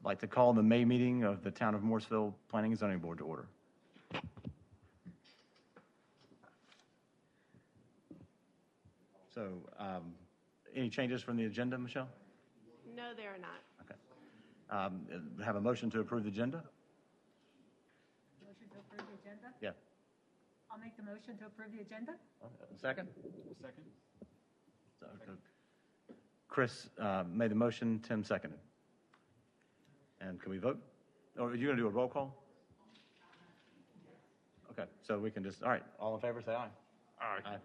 I'd like to call the May meeting of the Town of Morrisville Planning and Zoning Board to order. So, any changes from the agenda, Michelle? No, there are not. Okay. Have a motion to approve the agenda? Motion to approve the agenda? Yeah. I'll make the motion to approve the agenda. Second? Second. So, Chris made the motion, Tim seconded. And can we vote? Or are you going to do a roll call? Okay, so we can just, all right, all in favor, say aye. Aye. Aye.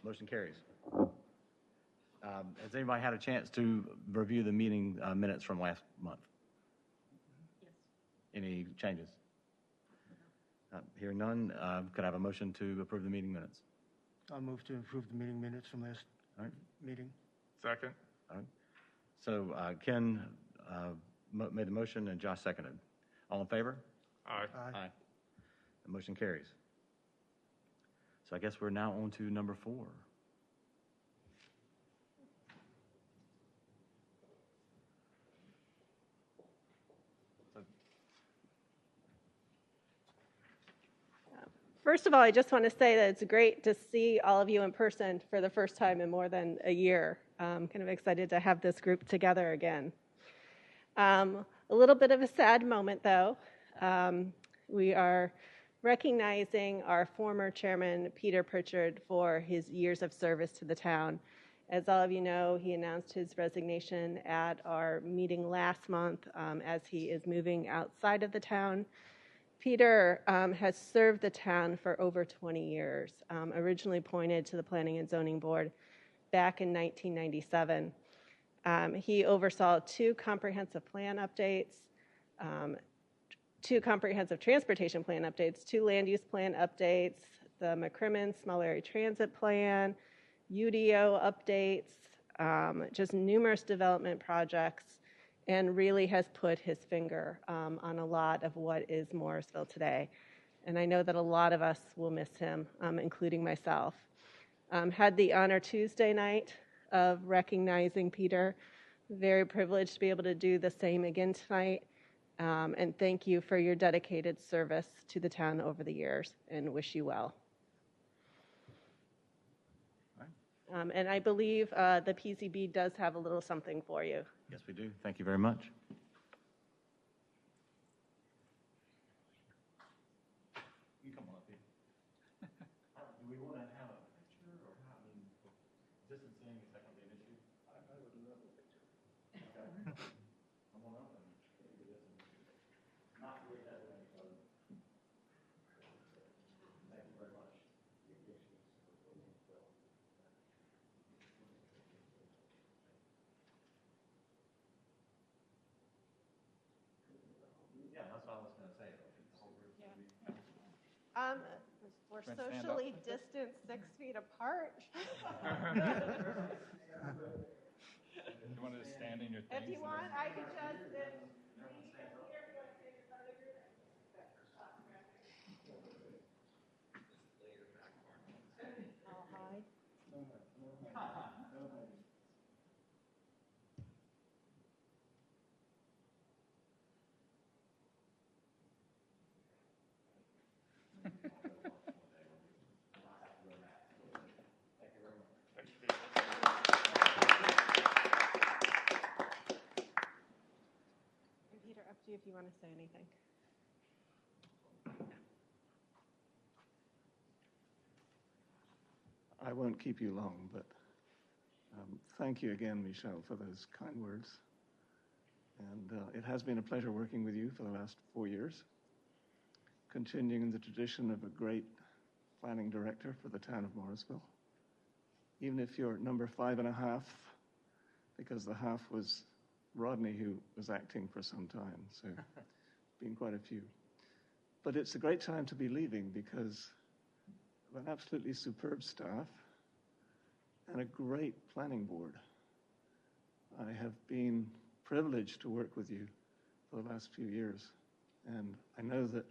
Motion carries. Has anybody had a chance to review the meeting minutes from last month? Yes. Any changes? Hearing none, could I have a motion to approve the meeting minutes? I'll move to approve the meeting minutes from last All right. meeting. Second. All right. So Ken made the motion and Josh seconded. All in favor? Aye. Aye. The motion carries. So I guess we're now on to number 4. First of all, I just want to say that it's great to see all of you in person for the first time in more than a year. I'm kind of excited to have this group together again. A little bit of a sad moment, though. We are recognizing our former chairman, Peter Pritchard, for his years of service to the town. As all of you know, he announced his resignation at our meeting last month as he is moving outside of the town. Peter has served the town for over 20 years, originally appointed to the Planning and Zoning Board back in 1997. He oversaw 2 comprehensive plan updates, 2 comprehensive transportation plan updates, 2 land use plan updates, the McCrimmon Small Area Transit Plan, UDO updates, just numerous development projects, and really has put his finger on a lot of what is Morrisville today. And I know that a lot of us will miss him, including myself. Had the honor Tuesday night of recognizing Peter. Very privileged to be able to do the same again tonight. And thank you for your dedicated service to the town over the years, and wish you well. And I believe the PCB does have a little something for you. Yes, we do. Thank you very much. You come on up here. Do we want to have a picture, or how? I mean, distancing, is that going to be an issue? I would love a picture. Okay. Come on up and do this. Not really that way. Thank you very much. Yeah, that's what I was going to say. We're socially distanced 6 feet apart. You want to just stand in your things? If you want, I could just... Peter, up to you if you want to say anything. I won't keep you long, but thank you again, Michelle, for those kind words. And it has been a pleasure working with you for the last 4 years, continuing the tradition of a great planning director for the town of Morrisville. Even if you're number 5.5, because the half was Rodney, who was acting for some time, so been quite a few. But it's a great time to be leaving because of an absolutely superb staff and a great planning board. I have been privileged to work with you for the last few years, and I know that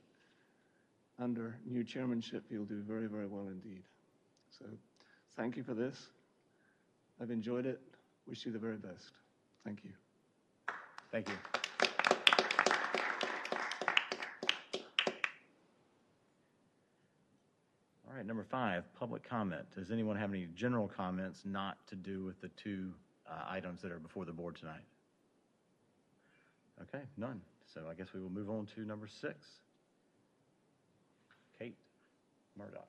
under new chairmanship you'll do very, very well indeed. So thank you for this. I've enjoyed it. Wish you the very best. Thank you. Thank you. All right, number 5, public comment. Does anyone have any general comments not to do with the 2 items that are before the board tonight? Okay, none. So I guess we will move on to number 6. Kate Murdoch.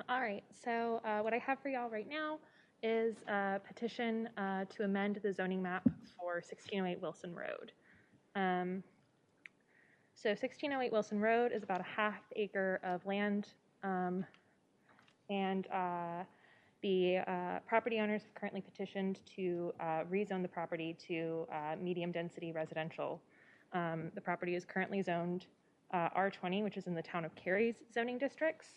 All right, so what I have for y'all right now is a petition to amend the zoning map for 1608 Wilson Road. So 1608 Wilson Road is about a half acre of land, and the property owners have currently petitioned to rezone the property to medium density residential. The property is currently zoned R20, which is in the town of Cary's zoning districts.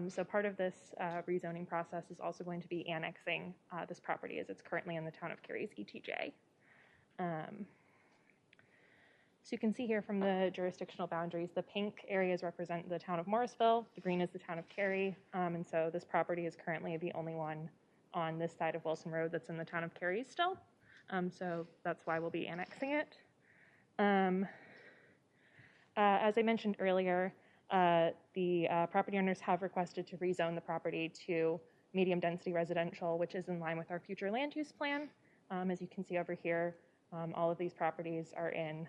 So part of this rezoning process is also going to be annexing this property as it's currently in the town of Cary's ETJ. So you can see here from the jurisdictional boundaries, the pink areas represent the town of Morrisville, the green is the town of Cary, and so this property is currently the only one on this side of Wilson Road that's in the town of Cary still. So that's why we'll be annexing it. As I mentioned earlier, the property owners have requested to rezone the property to medium density residential, which is in line with our future land use plan. As you can see over here, all of these properties are in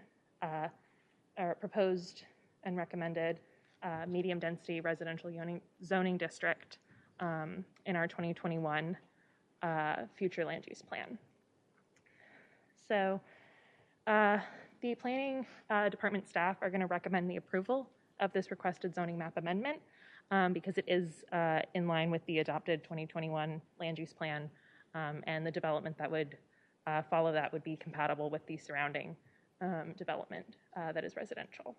are proposed and recommended medium density residential zoning district in our 2021 future land use plan. So the planning department staff are going to recommend the approval of this requested zoning map amendment because it is in line with the adopted 2021 land use plan, and the development that would follow that would be compatible with the surrounding development that is residential.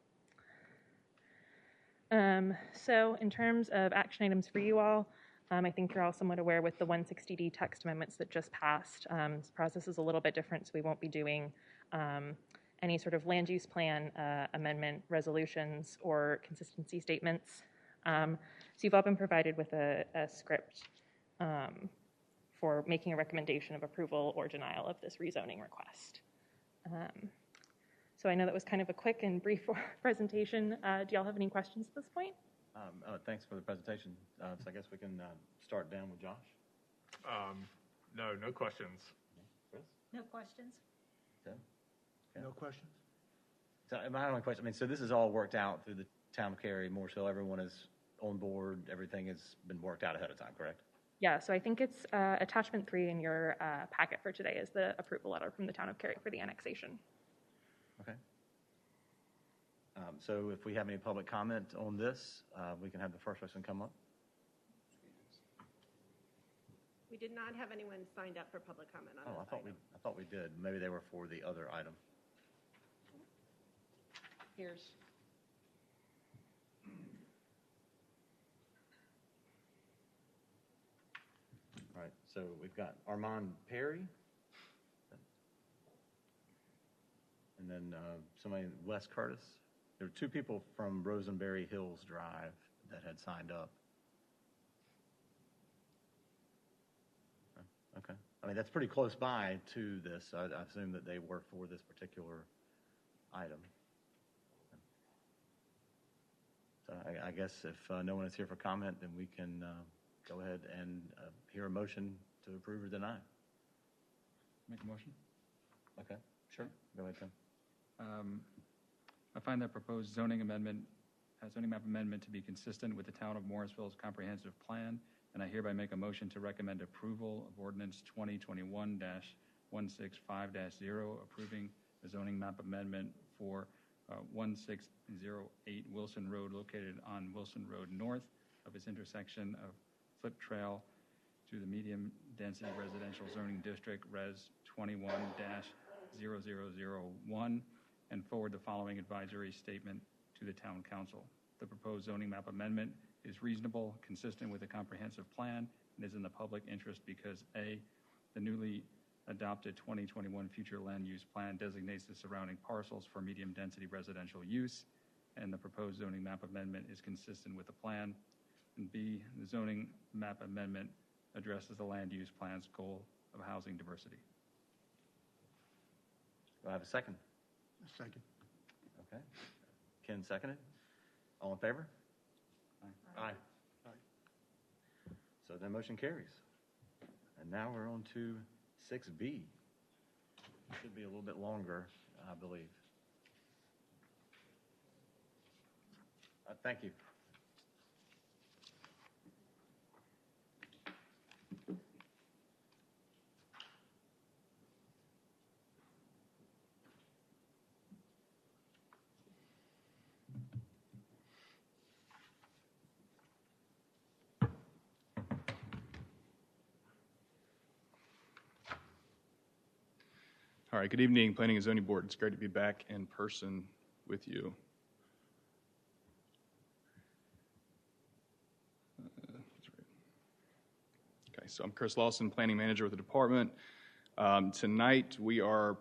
So in terms of action items for you all, I think you're all somewhat aware with the 160D text amendments that just passed. This process is a little bit different, so we won't be doing any sort of land use plan amendment resolutions or consistency statements. So you've all been provided with a script for making a recommendation of approval or denial of this rezoning request. So I know that was kind of a quick and brief presentation. Do y'all have any questions at this point? Thanks for the presentation. So I guess we can start down with Josh. No questions. Chris? No questions? Tim? Okay. No questions? So my only question, so this is all worked out through the town of Cary, Morrisville, everyone is on board, everything has been worked out ahead of time, correct? Yeah, so I think it's attachment 3 in your packet for today is the approval letter from the town of Cary for the annexation. Okay. So if we have any public comment on this, we can have the first person come up. We did not have anyone signed up for public comment on this item. I thought we did. Maybe they were for the other item. Here's. All right, so we've got Armand Perry. And then somebody, Wes Curtis. There were 2 people from Rosenberry Hills Drive that had signed up. Okay. I mean, that's pretty close by to this. I assume that they were for this particular item. So I guess if no one is here for comment, then we can go ahead and hear a motion to approve or deny. Make a motion. Okay, sure. Go ahead, Tim. I find that proposed zoning map amendment to be consistent with the town of Morrisville's comprehensive plan, and I hereby make a motion to recommend approval of ordinance 2021-165-0, approving the zoning map amendment for 1608 Wilson Road, located on Wilson Road north of its intersection of Flip Trail to the medium density residential zoning district, Res 21-0001, and forward the following advisory statement to the town council. the proposed zoning map amendment is reasonable, consistent with the comprehensive plan, and is in the public interest because A, the newly adopted 2021 future land use plan designates the surrounding parcels for medium-density residential use, and the proposed zoning map amendment is consistent with the plan. And B, the zoning map amendment addresses the land use plan's goal of housing diversity. Do I have a second? Second. Okay. Ken seconded. All in favor? Aye. So the motion carries. And now we're on to 6B. Should be a little bit longer, I believe. Thank you. All right, good evening, Planning and Zoning Board. It's great to be back in person with you. Okay, so I'm Chris Lawson, Planning Manager with the department. Tonight we are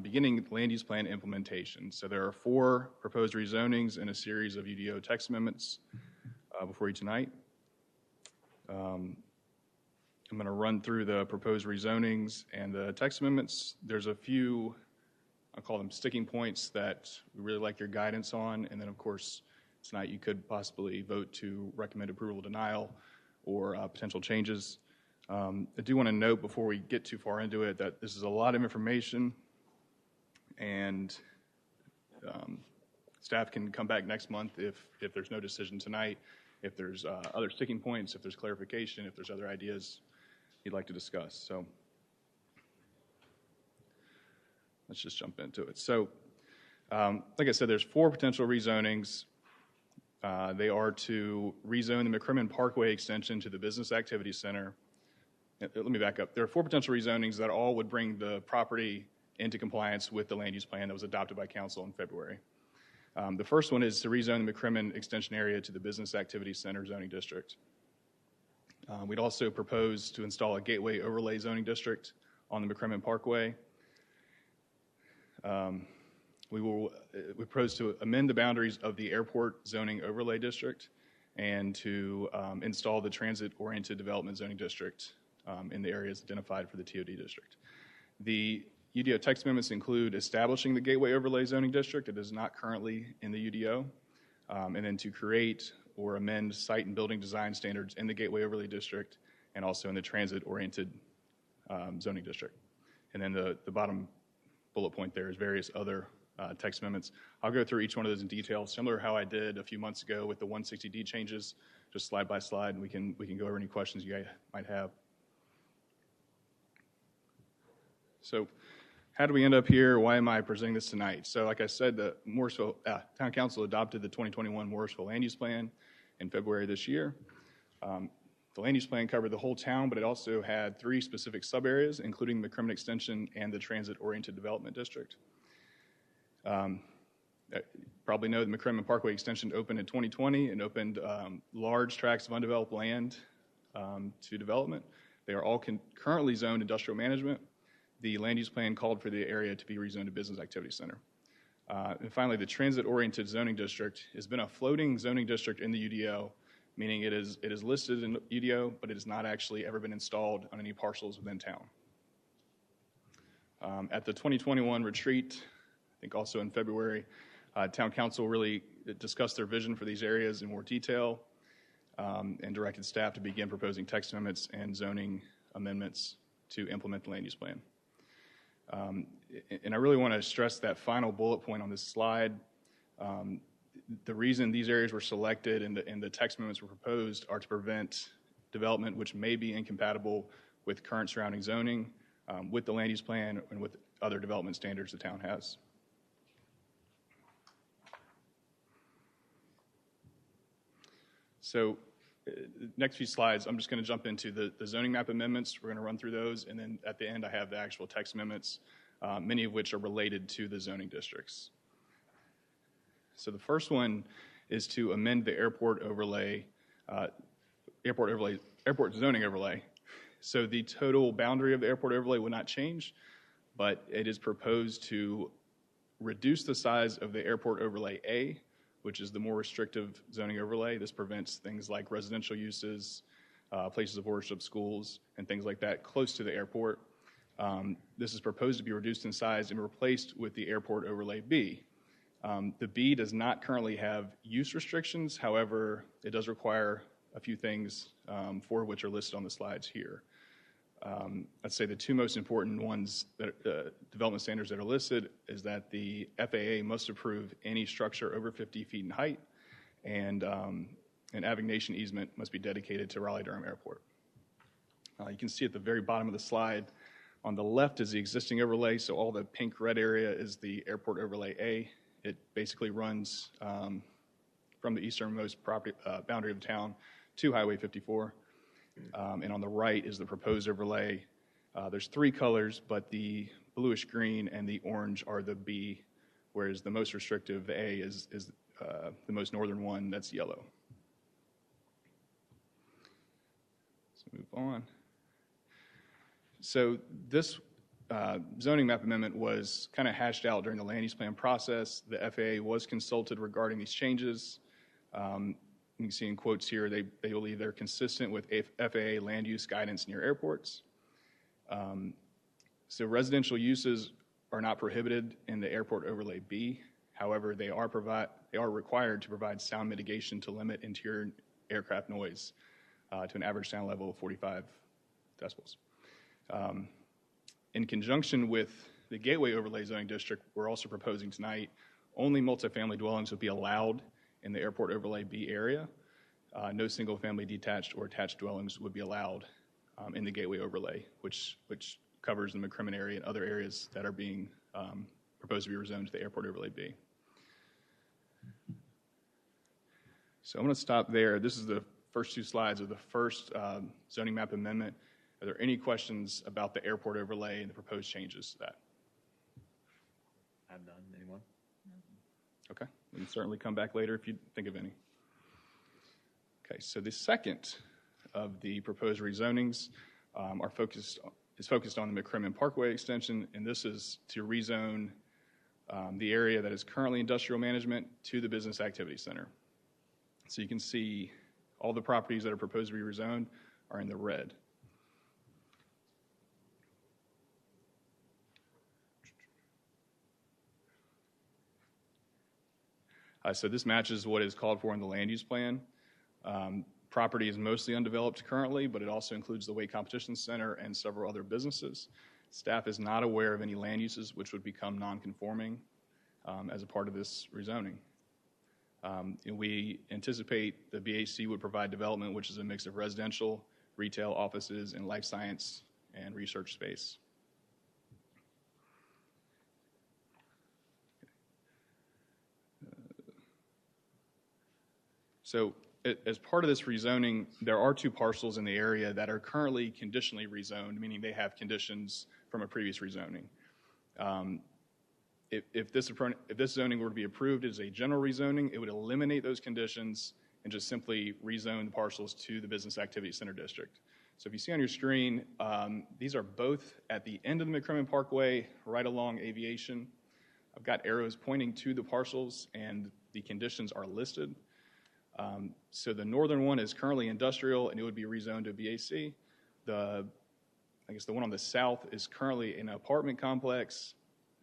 beginning land use plan implementation. So there are 4 proposed rezonings and a series of UDO text amendments before you tonight. I'm going to run through the proposed rezonings and the text amendments. There's a few, I'll call them sticking points that we really like your guidance on. And then, of course, tonight you could possibly vote to recommend approval or denial or potential changes. I do want to note before we get too far into it that this is a lot of information, and staff can come back next month if there's no decision tonight, if there's other sticking points, if there's clarification, if there's other ideas you'd like to discuss. So let's just jump into it. So like I said, there's 4 potential rezonings. They are to rezone the McCrimmon Parkway extension to the Business Activity Center. Let me back up. There are 4 potential rezonings that all would bring the property into compliance with the land use plan that was adopted by council in February. The first one is to rezone the McCrimmon extension area to the Business Activity Center zoning district. We'd also propose to install a gateway overlay zoning district on the McCrimmon Parkway. We propose to amend the boundaries of the airport zoning overlay district and to install the transit-oriented development zoning district in the areas identified for the TOD district. The UDO text amendments include establishing the gateway overlay zoning district. It is not currently in the UDO. And then to create or amend site and building design standards in the gateway overlay district and also in the transit-oriented zoning district. And then the bottom bullet point there is various other text amendments. I'll go through each one of those in detail, similar to how I did a few months ago with the 160D changes, just slide by slide, and we can go over any questions you guys might have. So how do we end up here? Why am I presenting this tonight? So like I said, the Morrisville Town Council adopted the 2021 Morrisville Land Use Plan in February this year. The land use plan covered the whole town, but it also had 3 specific sub-areas, including the McCrimmon Extension and the Transit-Oriented Development District. Probably know the McCrimmon Parkway Extension opened in 2020 and opened large tracts of undeveloped land to development. They are all currently zoned industrial management. The land use plan called for the area to be rezoned to Business Activity Center. And finally, the Transit-Oriented Zoning District has been a floating zoning district in the UDO, meaning it is listed in UDO, but it has not actually ever been installed on any parcels within town. At the 2021 retreat, I think also in February, Town Council really discussed their vision for these areas in more detail and directed staff to begin proposing text amendments and zoning amendments to implement the land use plan. And I really want to stress that final bullet point on this slide. The reason these areas were selected and the text amendments were proposed are to prevent development which may be incompatible with current surrounding zoning, with the land use plan, and with other development standards the town has. So next few slides, I'm just going to jump into the zoning map amendments. We're going to run through those, and then at the end I have the actual text amendments, many of which are related to the zoning districts. So the first one is to amend the airport zoning overlay. So the total boundary of the airport overlay will not change, but it is proposed to reduce the size of the airport overlay A, which is the more restrictive zoning overlay. This prevents things like residential uses, places of worship, schools, and things like that close to the airport. This is proposed to be reduced in size and replaced with the airport overlay B. The B does not currently have use restrictions. However, it does require a few things, four of which are listed on the slides here. I'd say the two most important ones, that development standards that are listed, is that the FAA must approve any structure over 50 feet in height, and an aviation easement must be dedicated to Raleigh-Durham Airport. You can see at the very bottom of the slide, on the left is the existing overlay, so all the pink-red area is the airport overlay A. It basically runs from the easternmost boundary of the town to Highway 54. And on the right is the proposed overlay. There's three colors, but the bluish green and the orange are the B, whereas the most restrictive, the A, is the most northern one, that's yellow. Let's move on. So this zoning map amendment was kind of hashed out during the land use plan process. The FAA was consulted regarding these changes. You can see in quotes here, they believe they're consistent with FAA land use guidance near airports. So residential uses are not prohibited in the airport overlay B. However, they are required to provide sound mitigation to limit interior aircraft noise to an average sound level of 45 decibels. In conjunction with the Gateway Overlay Zoning District, we're also proposing tonight only multifamily dwellings would be allowed in the airport overlay B area. No single-family detached or attached dwellings would be allowed in the Gateway Overlay, which covers the McCrimmon area and other areas that are being proposed to be rezoned to the airport overlay B. So I'm going to stop there. This is the first two slides of the first zoning map amendment. Are there any questions about the airport overlay and the proposed changes to that? I'm done. Anyone? Okay, we can certainly come back later if you think of any. Okay, so the second of the proposed rezonings is focused on the McCrimmon Parkway extension, and this is to rezone the area that is currently industrial management to the business activity center. So you can see all the properties that are proposed to be rezoned are in the red. So this matches what is called for in the land use plan. Property is mostly undeveloped currently, but it also includes the Wake Competition Center and several other businesses. Staff is not aware of any land uses which would become non-conforming as a part of this rezoning. We anticipate the BAC would provide development which is a mix of residential, retail, offices, and life science and research space. So as part of this rezoning, there are two parcels in the area that are currently conditionally rezoned, meaning they have conditions from a previous rezoning. If this zoning were to be approved as a general rezoning, it would eliminate those conditions and just simply rezone the parcels to the Business Activity Center District. So if you see on your screen, these are both at the end of the McCrimmon Parkway, right along Aviation. I've got arrows pointing to the parcels, and the conditions are listed. So the northern one is currently industrial, and it would be rezoned to BAC. I guess the one on the south is currently an apartment complex.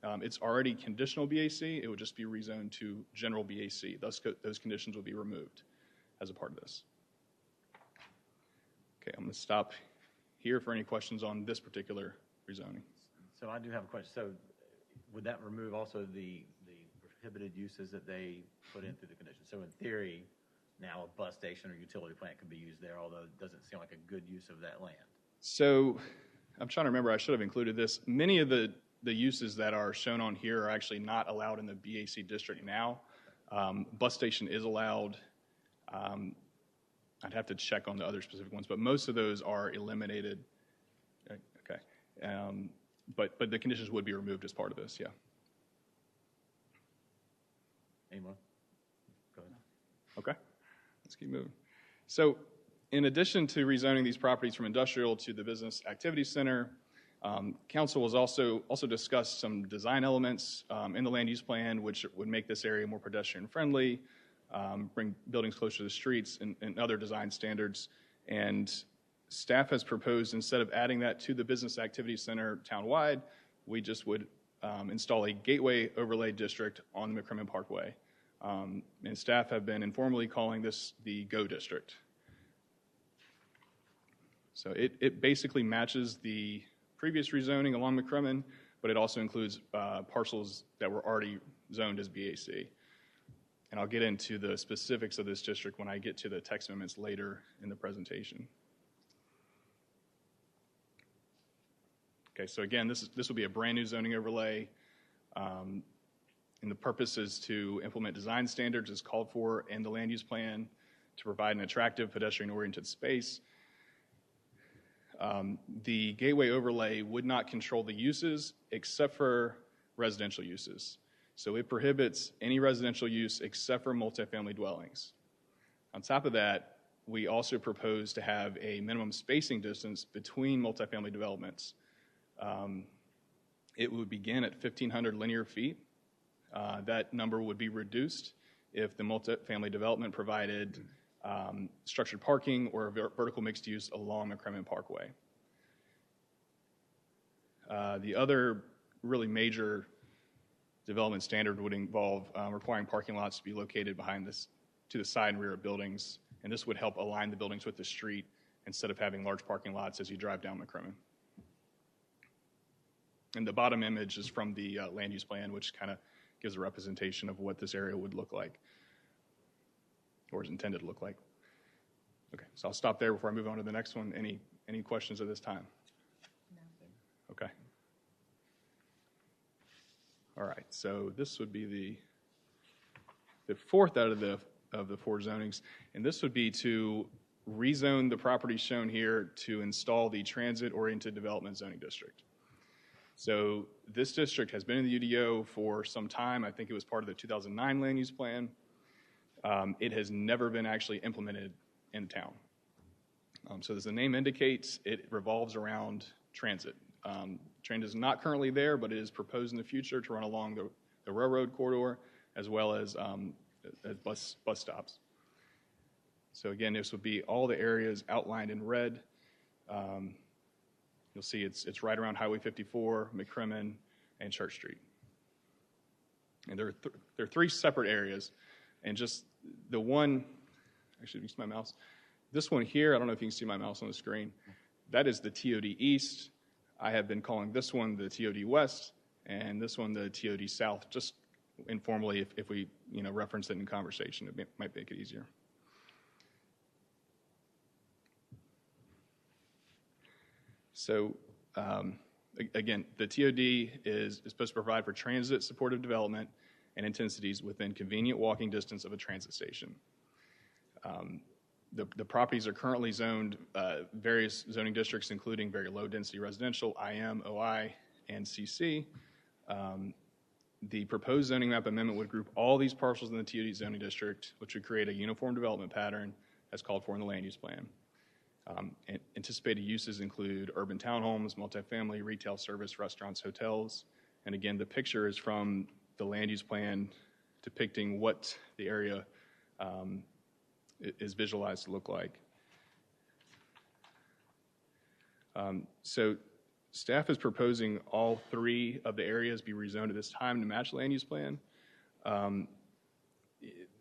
It's already conditional BAC. It would just be rezoned to general BAC. Those conditions will be removed as a part of this. Okay, I'm going to stop here for any questions on this particular rezoning. So I do have a question. So would that remove also the prohibited uses that they put in through the conditions? So in theory, now a bus station or utility plant could be used there, although it doesn't seem like a good use of that land. So I'm trying to remember, I should have included this. Many of the uses that are shown on here are actually not allowed in the BAC district now. Bus station is allowed. I'd have to check on the other specific ones, but most of those are eliminated. Okay. But the conditions would be removed as part of this, yeah. Anyone? Go ahead. Okay, let's keep moving. So in addition to rezoning these properties from industrial to the business activity center, council was also discussed some design elements in the land use plan, which would make this area more pedestrian friendly, bring buildings closer to the streets and other design standards. And staff has proposed, instead of adding that to the business activity center townwide, we just would install a gateway overlay district on the McCrimmon Parkway. And staff have been informally calling this the GO district. So it basically matches the previous rezoning along McCrimmon, but it also includes parcels that were already zoned as BAC. And I'll get into the specifics of this district when I get to the text amendments later in the presentation. Okay, so again, this will be a brand new zoning overlay. And the purpose is to implement design standards as called for in the land use plan to provide an attractive pedestrian-oriented space. The gateway overlay would not control the uses except for residential uses. So it prohibits any residential use except for multifamily dwellings. On top of that, we also propose to have a minimum spacing distance between multifamily developments. It would begin at 1,500 linear feet. That number would be reduced if the multifamily development provided structured parking or vertical mixed use along McCrimmon Parkway. The other really major development standard would involve requiring parking lots to be located behind this, to the side and rear of buildings, and this would help align the buildings with the street instead of having large parking lots as you drive down McCrimmon. And the bottom image is from the land use plan, which kind of gives a representation of what this area would look like, or is intended to look like. Okay, so I'll stop there before I move on to the next one. Any questions at this time? No. Okay. All right, so this would be the fourth out of the four zonings, and this would be to rezone the property shown here to install the transit-oriented development zoning district. So this district has been in the UDO for some time. I think it was part of the 2009 land use plan. It has never been actually implemented in town. So as the name indicates, it revolves around transit. Transit is not currently there, but it is proposed in the future to run along the railroad corridor as well as bus stops. So again, this would be all the areas outlined in red. You'll see it's right around Highway 54, McCrimmon, and Church Street. And there are three separate areas, and just the one, actually, use my mouse. This one here, I don't know if you can see my mouse on the screen. That is the TOD East. I have been calling this one the TOD West, and this one the TOD South, just informally if we reference it in conversation, it might make it easier. So again, the TOD is supposed to provide for transit supportive development and intensities within convenient walking distance of a transit station. The properties are currently zoned various zoning districts, including very low density residential, IM, OI, and CC. The proposed zoning map amendment would group all these parcels in the TOD zoning district, which would create a uniform development pattern as called for in the land use plan. And anticipated uses include urban townhomes, multifamily, retail service, restaurants, hotels. And again, the picture is from the land use plan depicting what the area is visualized to look like. So staff is proposing all three of the areas be rezoned at this time to match the land use plan.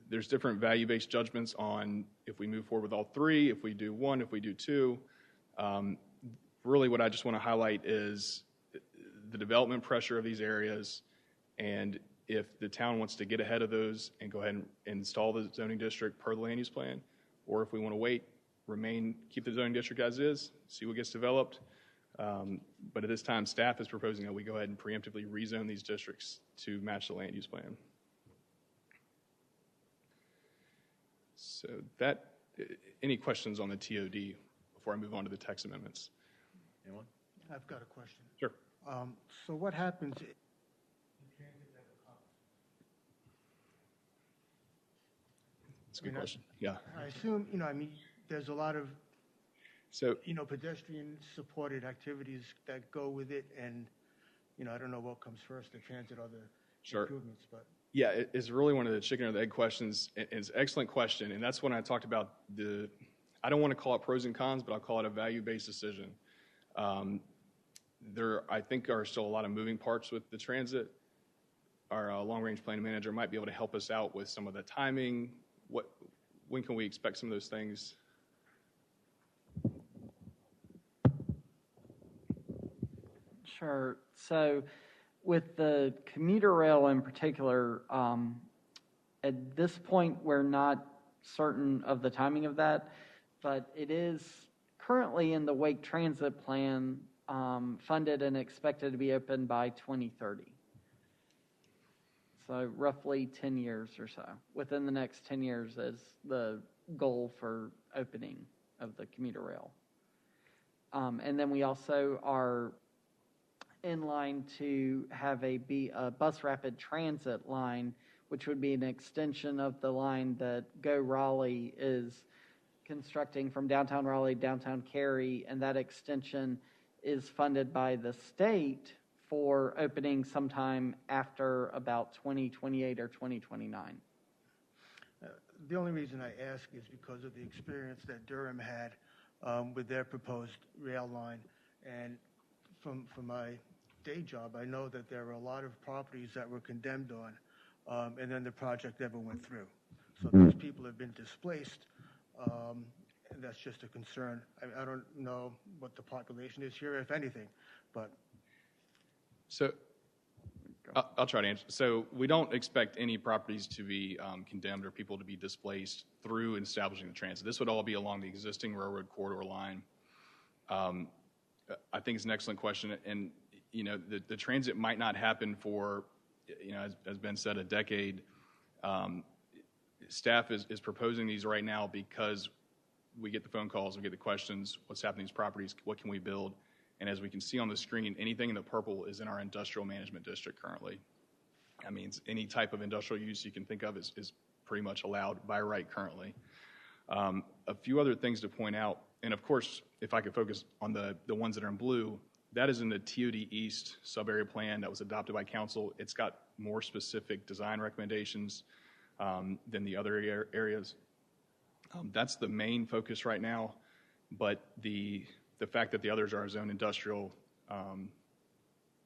There's different value-based judgments on if we move forward with all three, if we do one, if we do two. Really what I just want to highlight is the development pressure of these areas, and if the town wants to get ahead of those and go ahead and install the zoning district per the land use plan, or if we want to wait, keep the zoning district as is, see what gets developed. But at this time, staff is proposing that we go ahead and preemptively rezone these districts to match the land use plan. So any questions on the TOD before I move on to the text amendments? Anyone? I've got a question. Sure. So what happens? It's a good question. Yeah. I assume, there's a lot of, So pedestrian-supported activities that go with it, and, I don't know what comes first, the transit or the Sure. improvements, but. yeah, it's really one of the chicken or the egg questions. It's an excellent question, and that's when I talked about I don't want to call it pros and cons, but I'll call it a value-based decision. There, I think, are still a lot of moving parts with the transit. Our long-range planning manager might be able to help us out with some of the timing. When can we expect some of those things? Sure. So with the commuter rail in particular, at this point, we're not certain of the timing of that, but it is currently in the Wake Transit Plan, funded and expected to be open by 2030. So roughly 10 years or so. Within the next 10 years is the goal for opening of the commuter rail. And then we also are in line to have a bus rapid transit line, which would be an extension of the line that Go Raleigh is constructing from downtown Raleigh, downtown Cary, and that extension is funded by the state for opening sometime after about 2028 or 2029. The only reason I ask is because of the experience that Durham had with their proposed rail line. And from my day job, I know that there were a lot of properties that were condemned on, and then the project never went through. So those people have been displaced, and that's just a concern. I don't know what the population is here, if anything, but... So I'll try to answer. So we don't expect any properties to be condemned or people to be displaced through establishing the transit. This would all be along the existing railroad corridor line. I think it's an excellent question. And, the transit might not happen for, as Ben said, a decade. Staff is proposing these right now because we get the phone calls, we get the questions, what's happening to these properties, what can we build? And as we can see on the screen, anything in the purple is in our industrial management district currently. That means any type of industrial use you can think of is pretty much allowed by right currently. A few other things to point out, and of course, if I could focus on the ones that are in blue, that is in the TOD East sub-area plan that was adopted by council. It's got more specific design recommendations than the other areas. That's the main focus right now, but the fact that the others are zone industrial, I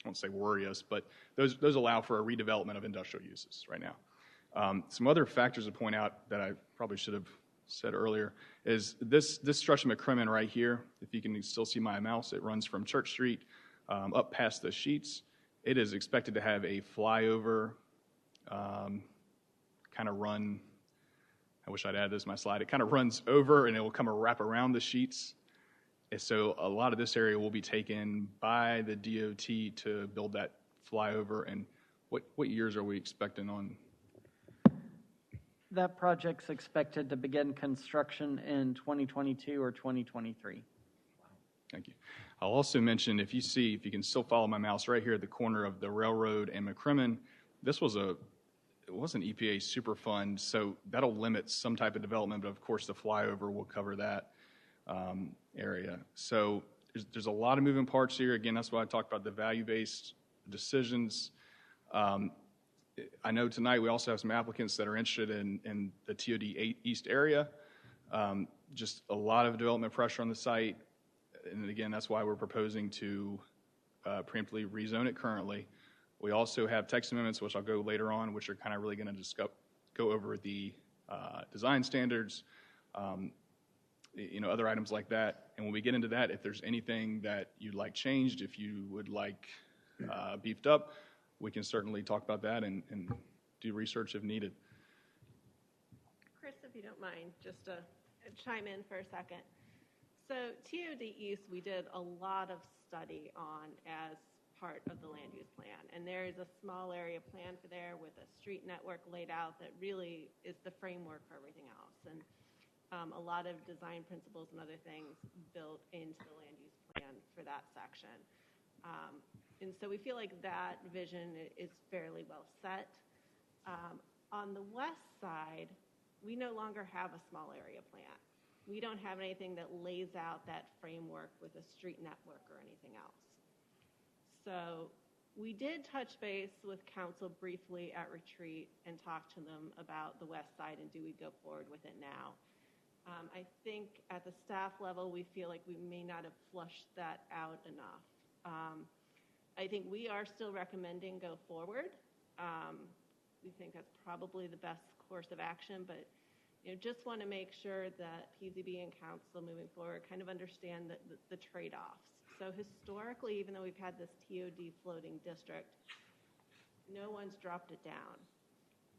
won't say worry us, but those allow for a redevelopment of industrial uses right now. Some other factors to point out that I probably should have said earlier is this stretch of McCrimmon right here. If you can still see my mouse, it runs from Church Street up past the Sheets. It is expected to have a flyover kind of run. I wish I'd add this to my slide. It kind of runs over and it will come wrap around the Sheets. And so a lot of this area will be taken by the DOT to build that flyover. And what years are we expecting on? That project's expected to begin construction in 2022 or 2023. Thank you. I'll also mention, if you can still follow my mouse right here at the corner of the railroad and McCrimmon, it was an EPA super fund, so that'll limit some type of development, but of course the flyover will cover that area. So there's a lot of moving parts here. Again, that's why I talked about the value-based decisions. I know tonight we also have some applicants that are interested in the TOD East area. Just a lot of development pressure on the site. And again, that's why we're proposing to preemptively rezone it currently. We also have text amendments, which I'll go later on, which are kind of really going to go over the design standards, other items like that. And when we get into that, if there's anything that you'd like changed, if you would like beefed up, we can certainly talk about that and do research if needed. Chris, if you don't mind, just to chime in for a second. So TOD East, we did a lot of study on as part of the land use plan. And there is a small area plan for there with a street network laid out that really is the framework for everything else. And a lot of design principles and other things built into the land use plan for that section. And so we feel like that vision is fairly well set. On the west side, we no longer have a small area plan. We don't have anything that lays out that framework with a street network or anything else. So we did touch base with council briefly at retreat and talk to them about the west side and do we go forward with it now. I think at the staff level, we feel like we may not have flushed that out enough. I think we are still recommending go forward. We think that's probably the best course of action, but just want to make sure that PZB and council moving forward kind of understand the trade-offs. So historically, even though we've had this TOD floating district, no one's dropped it down.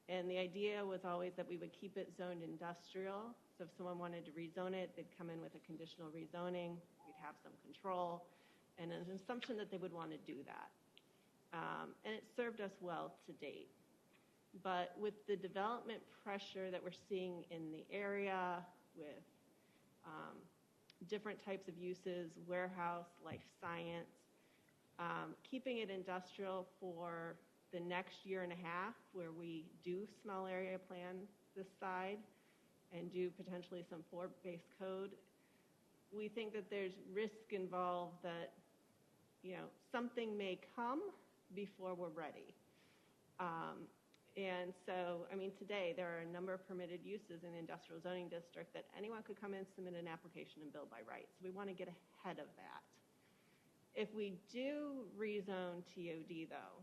And the idea was always that we would keep it zoned industrial. So if someone wanted to rezone it, they'd come in with a conditional rezoning. We'd have some control and an assumption that they would want to do that. And it served us well to date. But with the development pressure that we're seeing in the area with different types of uses, warehouse, life science, keeping it industrial for the next year and a half where we do small area plan this side and do potentially some form-based code, we think that there's risk involved that, something may come before we're ready. And so, today there are a number of permitted uses in the industrial zoning district that anyone could come in, submit an application, and build by right. So we want to get ahead of that. If we do rezone TOD, though,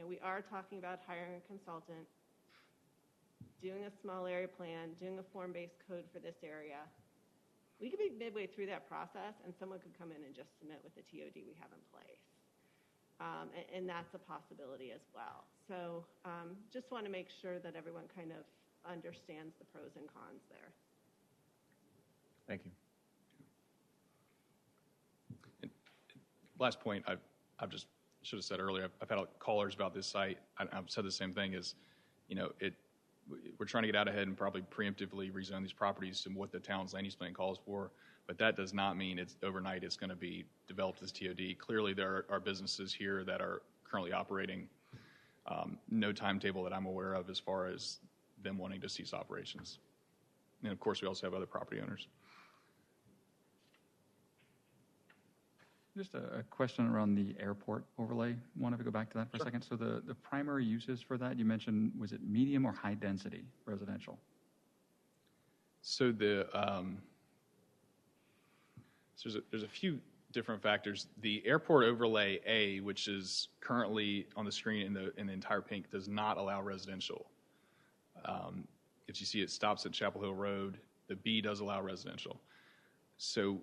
we are talking about hiring a consultant, doing a small area plan, doing a form-based code for this area. We could be midway through that process, and someone could come in and just submit with the TOD we have in place. And that's a possibility as well. So just want to make sure that everyone kind of understands the pros and cons there. Thank you. And last point, I've just should have said earlier, I've had callers about this site. I've said the same thing is, we're trying to get out ahead and probably preemptively rezone these properties to what the town's land use plan calls for. But that does not mean it's overnight it's going to be developed as TOD. Clearly, there are businesses here that are currently operating. No timetable that I'm aware of as far as them wanting to cease operations. And of course, we also have other property owners. Just a question around the airport overlay. Wanted to go back to that for a second. So the primary uses for that, you mentioned, was it medium or high density residential? So there's a few different factors. The airport overlay A, which is currently on the screen in the entire pink, does not allow residential. If you see it stops at Chapel Hill Road, the B does allow residential. So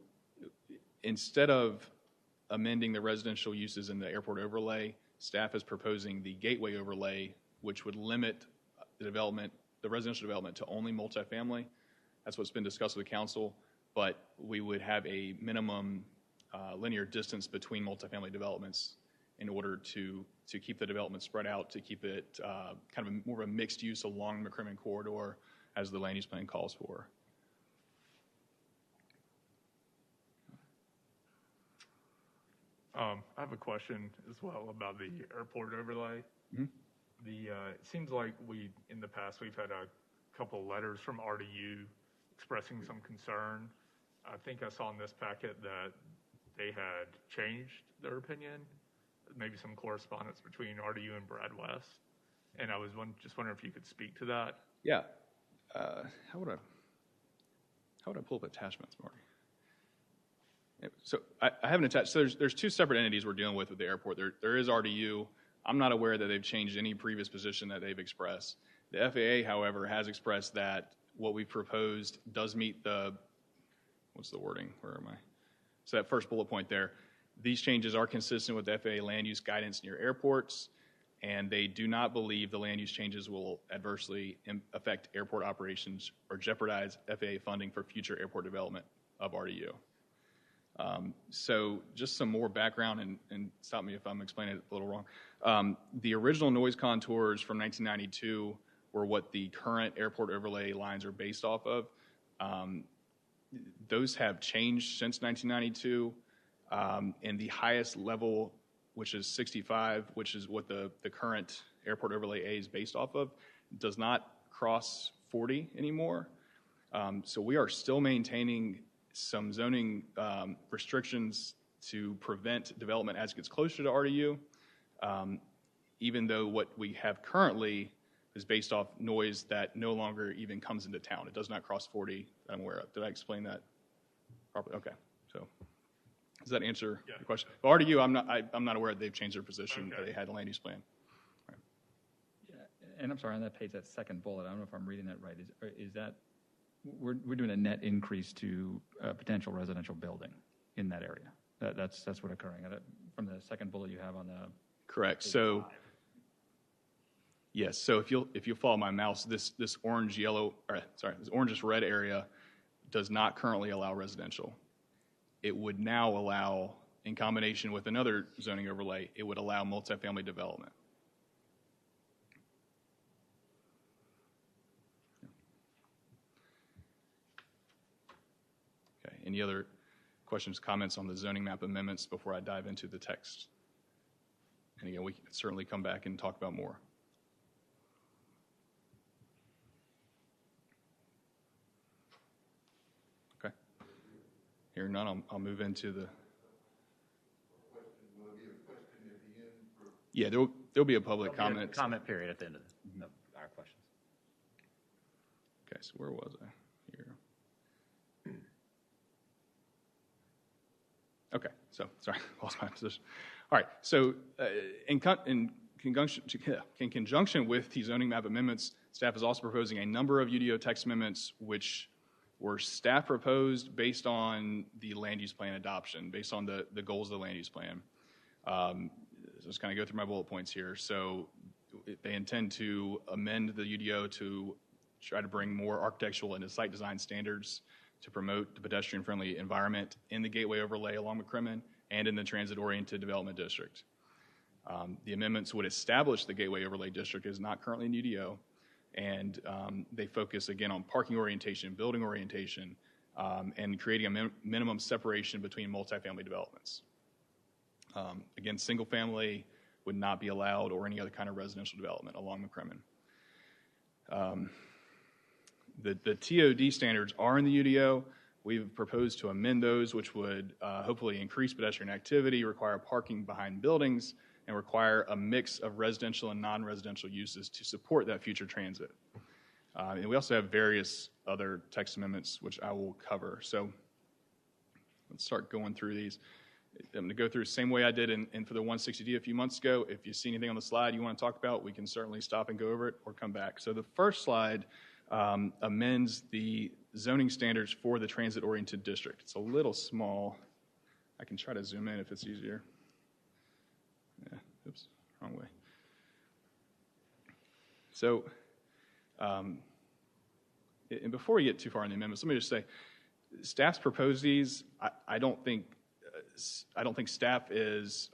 instead of amending the residential uses in the airport overlay, staff is proposing the gateway overlay, which would limit the residential development to only multifamily. That's what's been discussed with the council, but we would have a minimum linear distance between multifamily developments in order to keep the development spread out, to keep it kind of more of a mixed use along the McCrimmon corridor as the land use plan calls for. I have a question as well about the airport overlay. Mm-hmm. It seems like in the past, we've had a couple letters from RDU expressing some concern. I think I saw in this packet that they had changed their opinion, maybe some correspondence between RDU and Brad West. And I was just wondering if you could speak to that. Yeah. How would I pull up attachments, Marty? So I haven't attached. So there's two separate entities we're dealing with the airport. There is RDU. I'm not aware that they've changed any previous position that they've expressed. The FAA, however, has expressed that what we've proposed does meet what's the wording? Where am I? So that first bullet point there, these changes are consistent with the FAA land use guidance near airports, and they do not believe the land use changes will adversely affect airport operations or jeopardize FAA funding for future airport development of RDU. So just some more background, and stop me if I'm explaining it a little wrong. The original noise contours from 1992 were what the current airport overlay lines are based off of. Those have changed since 1992, and the highest level, which is 65, which is what the current airport overlay A is based off of, does not cross 40 anymore. So we are still maintaining some zoning restrictions to prevent development as it gets closer to RDU, even though what we have currently is based off noise that no longer even comes into town. It does not cross 40 that I'm aware of. Did I explain that properly? Okay. So does that answer your question? Well, RDU, I'm not aware that they've changed their position. Okay. They had a land use plan. Right. Yeah, and I'm sorry, on that page, that second bullet, I don't know if I'm reading that right. Is that we're doing a net increase to a potential residential building in that area? That's what's occurring. From the second bullet you have on the correct. So 5. Yes. So if you follow my mouse, this orange this orangish red area does not currently allow residential. It would now allow, in combination with another zoning overlay, it would allow multifamily development. Okay. Any other questions, comments on the zoning map amendments before I dive into the text? And again, we can certainly come back and talk about more. Okay. Hearing none, I'll move into the. Yeah, there'll be a public comment. Comment period at the end of our questions. Okay, so where was I? Here. Okay, so sorry, lost my position. All right, so in conjunction with the zoning map amendments, staff is also proposing a number of UDO text amendments which were staff proposed based on the land use plan adoption, based on the goals of the land use plan. So just kind of go through my bullet points here. So they intend to amend the UDO to try to bring more architectural and site design standards to promote the pedestrian-friendly environment in the gateway overlay along McCrimmon and in the transit-oriented development district. The amendments would establish the gateway overlay district as not currently in UDO, and they focus again on parking orientation, building orientation, and creating a minimum separation between multifamily developments. Again, single family would not be allowed or any other kind of residential development along McCrimmon. The TOD standards are in the UDO. We've proposed to amend those, which would hopefully increase pedestrian activity, require parking behind buildings, and require a mix of residential and non-residential uses to support that future transit. And we also have various other text amendments, which I will cover. So let's start going through these. I'm going to go through the same way I did for the 160D a few months ago. If you see anything on the slide you want to talk about, we can certainly stop and go over it or come back. So the first slide amends the zoning standards for the transit-oriented district. It's a little small. I can try to zoom in if it's easier. Yeah, oops, wrong way. So, and before we get too far in the amendments, let me just say, staff's proposed these. I don't think staff is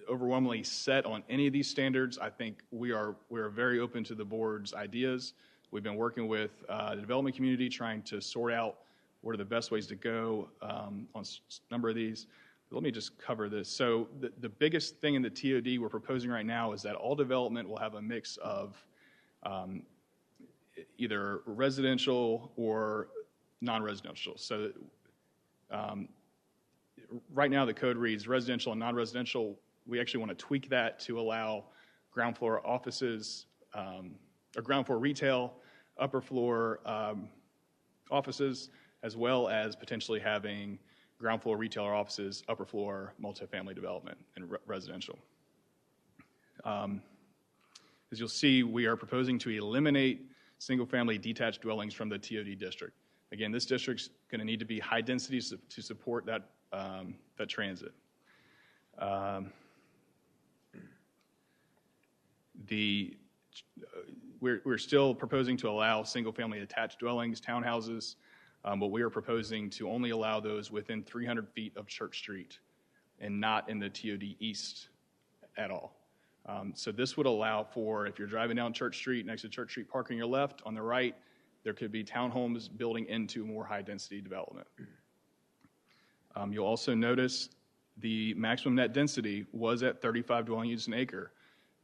overwhelmingly set on any of these standards. I think we are very open to the board's ideas. We've been working with the development community trying to sort out what are the best ways to go on a number of these. Let me just cover this. So the biggest thing in the TOD we're proposing right now is that all development will have a mix of either residential or non-residential. So right now the code reads residential and non-residential. We actually want to tweak that to allow ground floor offices or ground floor retail, upper floor offices, as well as potentially having ground floor retailer offices, upper floor multifamily development, and residential. As you'll see, we are proposing to eliminate single-family detached dwellings from the TOD district. Again, this district's going to need to be high density to support that transit. We're still proposing to allow single-family attached dwellings, townhouses, but we are proposing to only allow those within 300 feet of Church Street and not in the TOD East at all. So this would allow for, if you're driving down Church Street, next to Church Street, park on your left, on the right, there could be townhomes building into more high-density development. You'll also notice the maximum net density was at 35 dwelling units an acre.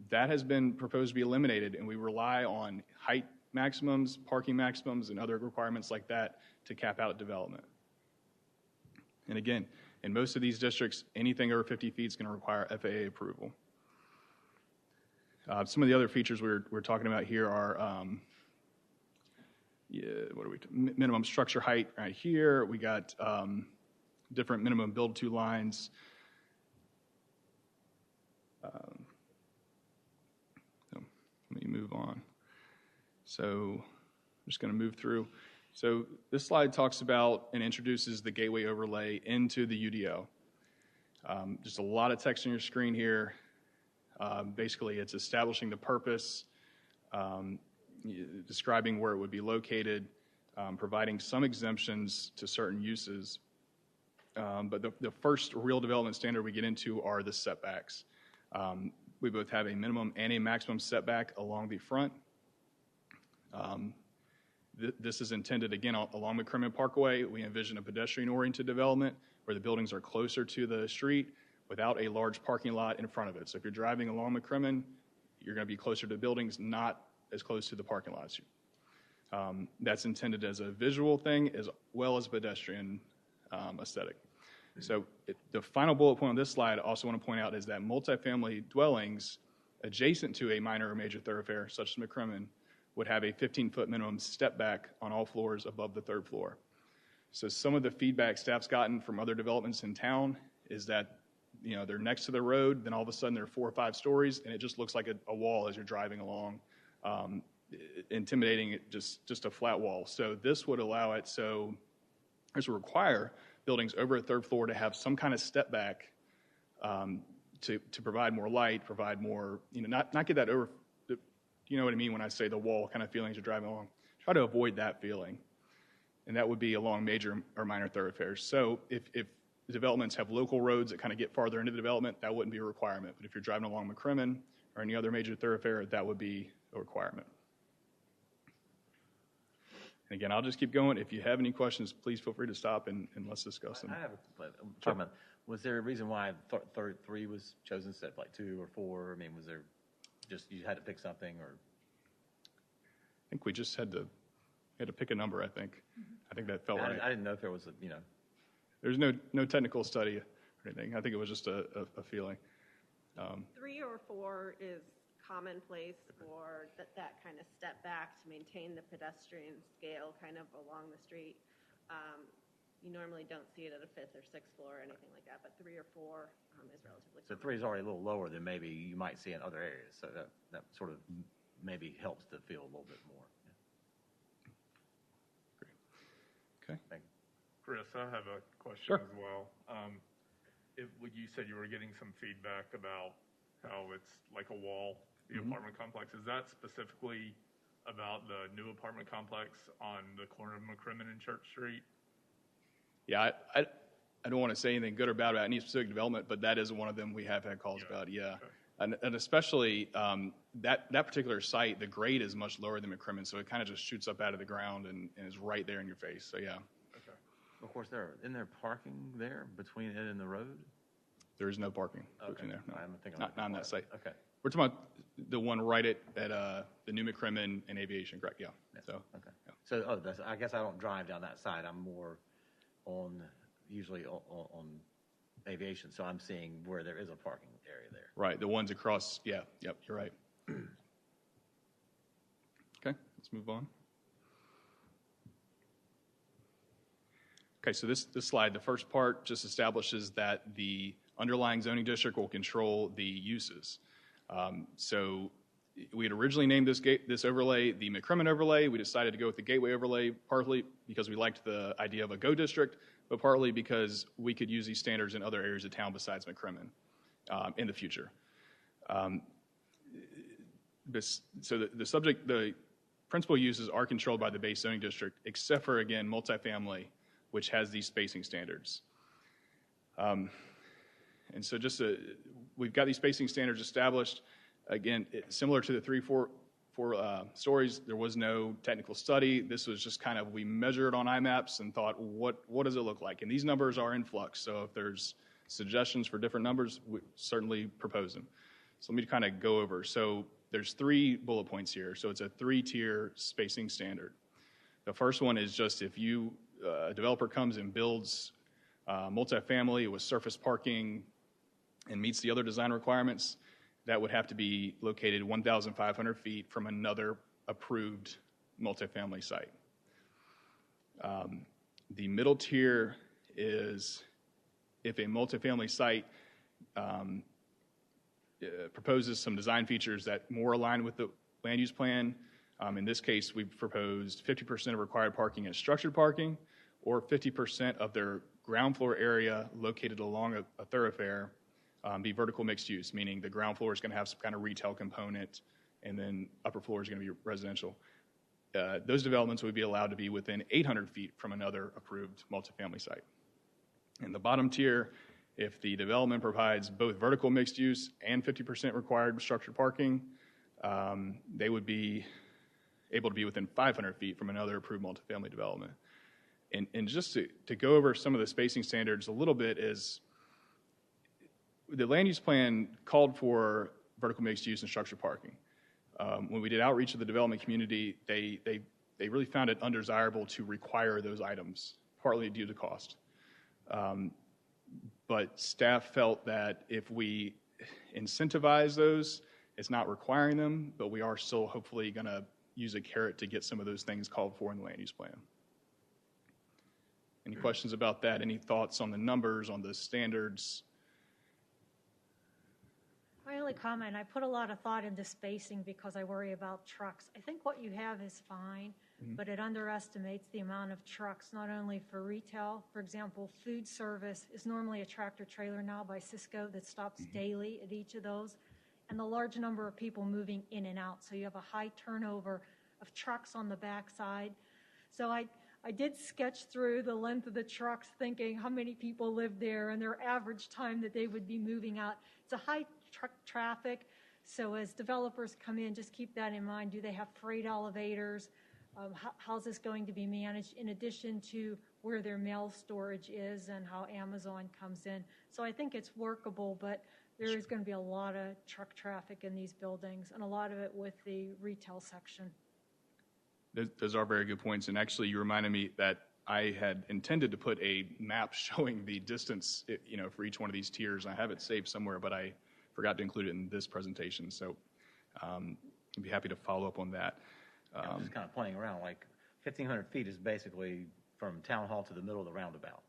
That has been proposed to be eliminated, and we rely on height maximums, parking maximums, and other requirements like that to cap out development. And again, in most of these districts, anything over 50 feet is going to require FAA approval. Some of the other features we're talking about here are minimum structure height right here. We got different minimum build-to lines. Let me move on. So I'm just going to move through. So this slide talks about and introduces the gateway overlay into the UDO. Just a lot of text on your screen here. Basically, it's establishing the purpose, describing where it would be located, providing some exemptions to certain uses. But the first real development standard we get into are the setbacks. We both have a minimum and a maximum setback along the front. This is intended, again, along McCrimmon Parkway. We envision a pedestrian-oriented development where the buildings are closer to the street without a large parking lot in front of it. So if you're driving along McCrimmon, you're going to be closer to buildings, not as close to the parking lots. That's intended as a visual thing as well as a pedestrian aesthetic. So the final bullet point on this slide I also want to point out is that multifamily dwellings adjacent to a minor or major thoroughfare, such as McCrimmon, would have a 15-foot minimum step back on all floors above the third floor. So some of the feedback staff's gotten from other developments in town is that, you know, they're next to the road, then all of a sudden they're 4 or 5 stories, and it just looks like a wall as you're driving along, intimidating, just a flat wall. So this would allow it, so this would require buildings over a third floor to have some kind of step back to provide more light, provide more, you know, not get that over, you know what I mean when I say the wall kind of feeling as you're driving along. Try to avoid that feeling. And that would be along major or minor thoroughfares. So if developments have local roads that kind of get farther into the development, that wouldn't be a requirement. But if you're driving along McCrimmon or any other major thoroughfare, that would be a requirement. And again, I'll just keep going. If you have any questions, please feel free to stop and let's discuss them. I have talking about, was there a reason why third 3 was chosen instead of like 2 or 4? I mean, was there just, you had to pick something, or? I think we just had to pick a number, I think. I think that felt right. I didn't know if there was a, you know. There's no technical study or anything. I think it was just a feeling. 3 or 4 is commonplace for that kind of step back to maintain the pedestrian scale kind of along the street. You normally don't see it at a 5th or 6th floor or anything like that, but 3 or 4 is relatively common. So 3 is already a little lower than maybe you might see in other areas. So that sort of maybe helps to feel a little bit more. Great. Okay. Thank you. Chris, I have a question Sure. as well. You said you were getting some feedback about how it's like a wall, the apartment complex. Is that specifically about the new apartment complex on the corner of McCrimmon and Church Street? Yeah, I don't want to say anything good or bad about any specific development, but that is one of them we have had calls about, yeah. Okay. And especially that particular site, the grade is much lower than McCrimmon, so it kind of just shoots up out of the ground and is right there in your face, so yeah. Okay. Of course, isn't there parking there between it and the road? There is no parking between there. No. I'm thinking Not on that site. Okay. We're talking about the one right at the new McCrimmon and Aviation, correct? Yeah. Yes. So, okay. Yeah. So, I guess I don't drive down that side. I'm more usually on Aviation, so I'm seeing where there is a parking area there. Right. The ones across. Yeah. Yep. You're right. Okay. Let's move on. Okay. So this slide, the first part just establishes that the underlying zoning district will control the uses. So we had originally named this overlay the McCrimmon overlay. We decided to go with the gateway overlay, partly because we liked the idea of a go district, but partly because we could use these standards in other areas of town besides McCrimmon in the future. So the principal uses are controlled by the base zoning district, except for, again, multifamily, which has these spacing standards. And so we've got these spacing standards established. Again, similar to the 3-4 stories, there was no technical study. This was just kind of, we measured on IMAPs and thought, what does it look like? And these numbers are in flux. So if there's suggestions for different numbers, we certainly propose them. So let me kind of go over. So there's 3 bullet points here, so it's a 3-tier spacing standard. The first one is just if a developer comes and builds multifamily with surface parking and meets the other design requirements, that would have to be located 1,500 feet from another approved multifamily site. The middle tier is if a multifamily site proposes some design features that more align with the land use plan. In this case, we've proposed 50% of required parking as structured parking, or 50% of their ground floor area located along a thoroughfare be vertical mixed use, meaning the ground floor is going to have some kind of retail component, and then upper floor is going to be residential. Those developments would be allowed to be within 800 feet from another approved multifamily site. In the bottom tier, if the development provides both vertical mixed use and 50% required structured parking, they would be able to be within 500 feet from another approved multifamily development. And just to go over some of the spacing standards a little bit is the land use plan called for vertical mixed use and structured parking. When we did outreach to the development community, they really found it undesirable to require those items, partly due to cost. But staff felt that if we incentivize those, it's not requiring them, but we are still hopefully going to use a carrot to get some of those things called for in the land use plan. Any questions about that? Any thoughts on the numbers, on the standards? My only comment, I put a lot of thought into spacing because I worry about trucks. I think what you have is fine, but it underestimates the amount of trucks, not only for retail. For example, food service is normally a tractor trailer now by Cisco that stops daily at each of those, and the large number of people moving in and out. So you have a high turnover of trucks on the backside. So I did sketch through the length of the trucks, thinking how many people live there and their average time that they would be moving out. It's a high truck traffic, so as developers come in, just keep that in mind. Do they have freight elevators? How's this going to be managed, in addition to where their mail storage is and how Amazon comes in? So I think it's workable, but there is going to be a lot of truck traffic in these buildings, and a lot of it with the retail section. Those are very good points, and actually you reminded me that I had intended to put a map showing the distance, for each one of these tiers. I have it saved somewhere, but I forgot to include it in this presentation, so I'd be happy to follow up on that. I'm just kind of pointing around, like 1,500 feet is basically from Town Hall to the middle of the roundabout.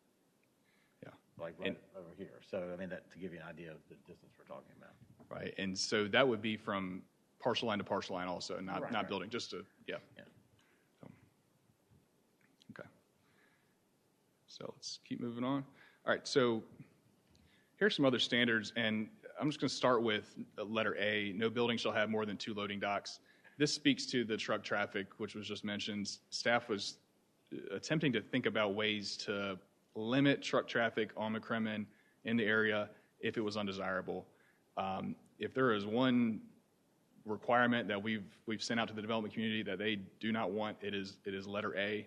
Yeah. Like right over here. So, I mean, that to give you an idea of the distance we're talking about. Right, and so that would be from partial line to partial line also, not building, just to, yeah. So, okay. So let's keep moving on. All right, so here's some other standards, and I'm just going to start with letter A. No building shall have more than 2 loading docks. This speaks to the truck traffic, which was just mentioned. Staff was attempting to think about ways to limit truck traffic on McCrimmon in the area if it was undesirable. If there is one requirement that we've sent out to the development community that they do not want, it is letter A.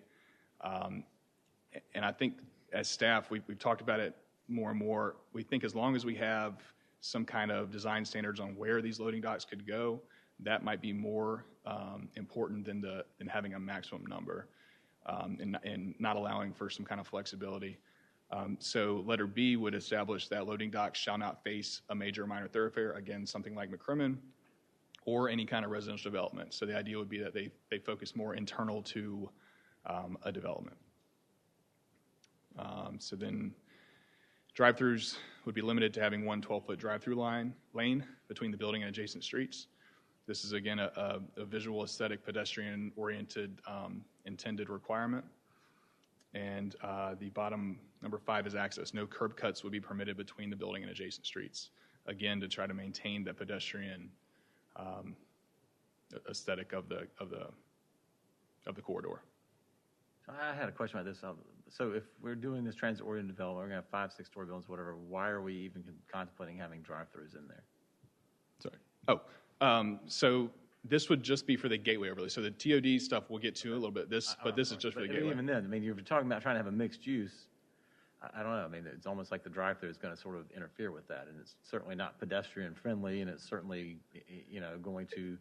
And I think as staff, we've talked about it more and more. We think as long as we have some kind of design standards on where these loading docks could go, that might be more important than having a maximum number and not allowing for some kind of flexibility. So letter B would establish that loading docks shall not face a major or minor thoroughfare, again, something like McCrimmon, or any kind of residential development. So the idea would be that they focus more internal to a development. So then drive-throughs would be limited to having one 12-foot drive-through lane between the building and adjacent streets. This is, again, a visual, aesthetic, pedestrian-oriented intended requirement. And the bottom, number 5, is access. No curb cuts would be permitted between the building and adjacent streets, again, to try to maintain the pedestrian aesthetic of the corridor. So I had a question about this. So if we're doing this transit-oriented development, we're going to have 5, 6-story buildings, whatever, why are we even contemplating having drive-throughs in there? Sorry. So this would just be for the gateway overlay. So the TOD stuff we'll get to a little bit. But this is just for the gateway. Even then, I mean, you're talking about trying to have a mixed use. I don't know. I mean, it's almost like the drive-through is going to sort of interfere with that, and it's certainly not pedestrian friendly, and it's certainly, going to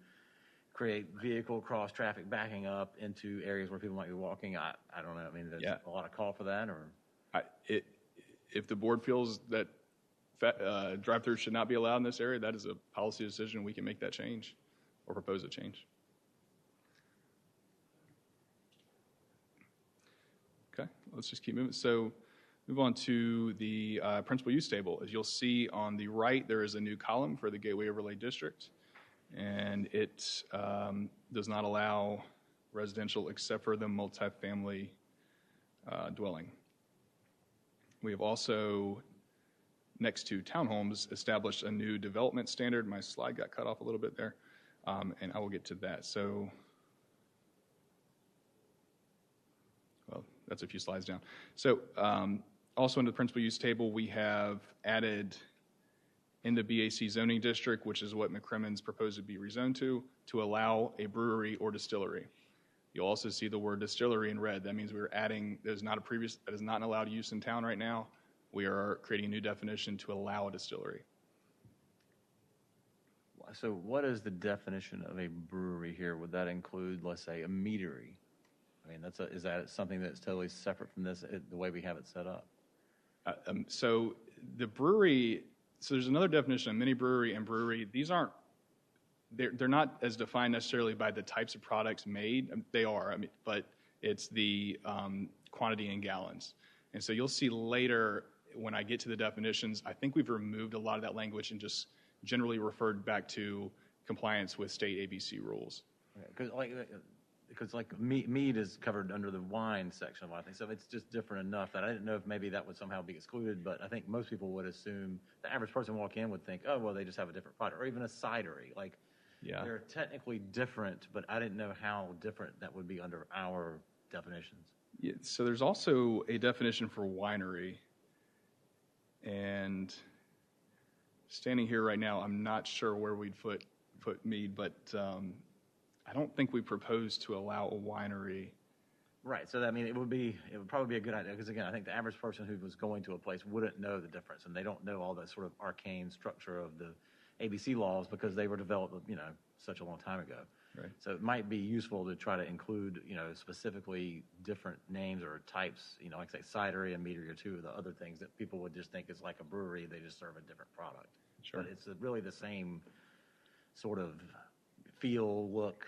create vehicle cross traffic backing up into areas where people might be walking. I don't know. I mean, there's a lot of call for that, or if the board feels that drive-throughs should not be allowed in this area, that is a policy decision. We can make that change or propose a change. Okay, let's just keep moving. So move on to the principal use table. As you'll see on the right, there is a new column for the Gateway Overlay District, and it does not allow residential except for the multifamily dwelling. We have also, next to townhomes, established a new development standard. My slide got cut off a little bit there, and I will get to that. So, well, that's a few slides down. So, also in the principal use table, we have added in the BAC zoning district, which is what McCrimmon's proposed to be rezoned to allow a brewery or distillery. You'll also see the word distillery in red. That means we're adding, that is not an allowed use in town right now. We are creating a new definition to allow a distillery. So what is the definition of a brewery here? Would that include, let's say, a meadery? I mean, is that something that's totally separate from this, the way we have it set up? So the brewery, so there's another definition of mini brewery and brewery. These aren't, they're not as defined necessarily by the types of products made. They are, but it's the quantity in gallons. And so you'll see later when I get to the definitions, I think we've removed a lot of that language and just generally referred back to compliance with state ABC rules. Because mead is covered under the wine section of it, I think. So it's just different enough that I didn't know if maybe that would somehow be excluded, but I think most people would assume, the average person walk in would think, oh, well, they just have a different product, or even a cidery. They're technically different, but I didn't know how different that would be under our definitions. Yeah, so there's also a definition for winery. And standing here right now, I'm not sure where we'd put mead, but I don't think we proposed to allow a winery. Right. So, it would probably be a good idea, because, again, I think the average person who was going to a place wouldn't know the difference, and they don't know all that sort of arcane structure of the ABC laws because they were developed, such a long time ago. Right. So it might be useful to try to include, specifically different names or types, like say cidery and meadery are two of the other things that people would just think is like a brewery. They just serve a different product. Sure. But it's really the same sort of feel, look,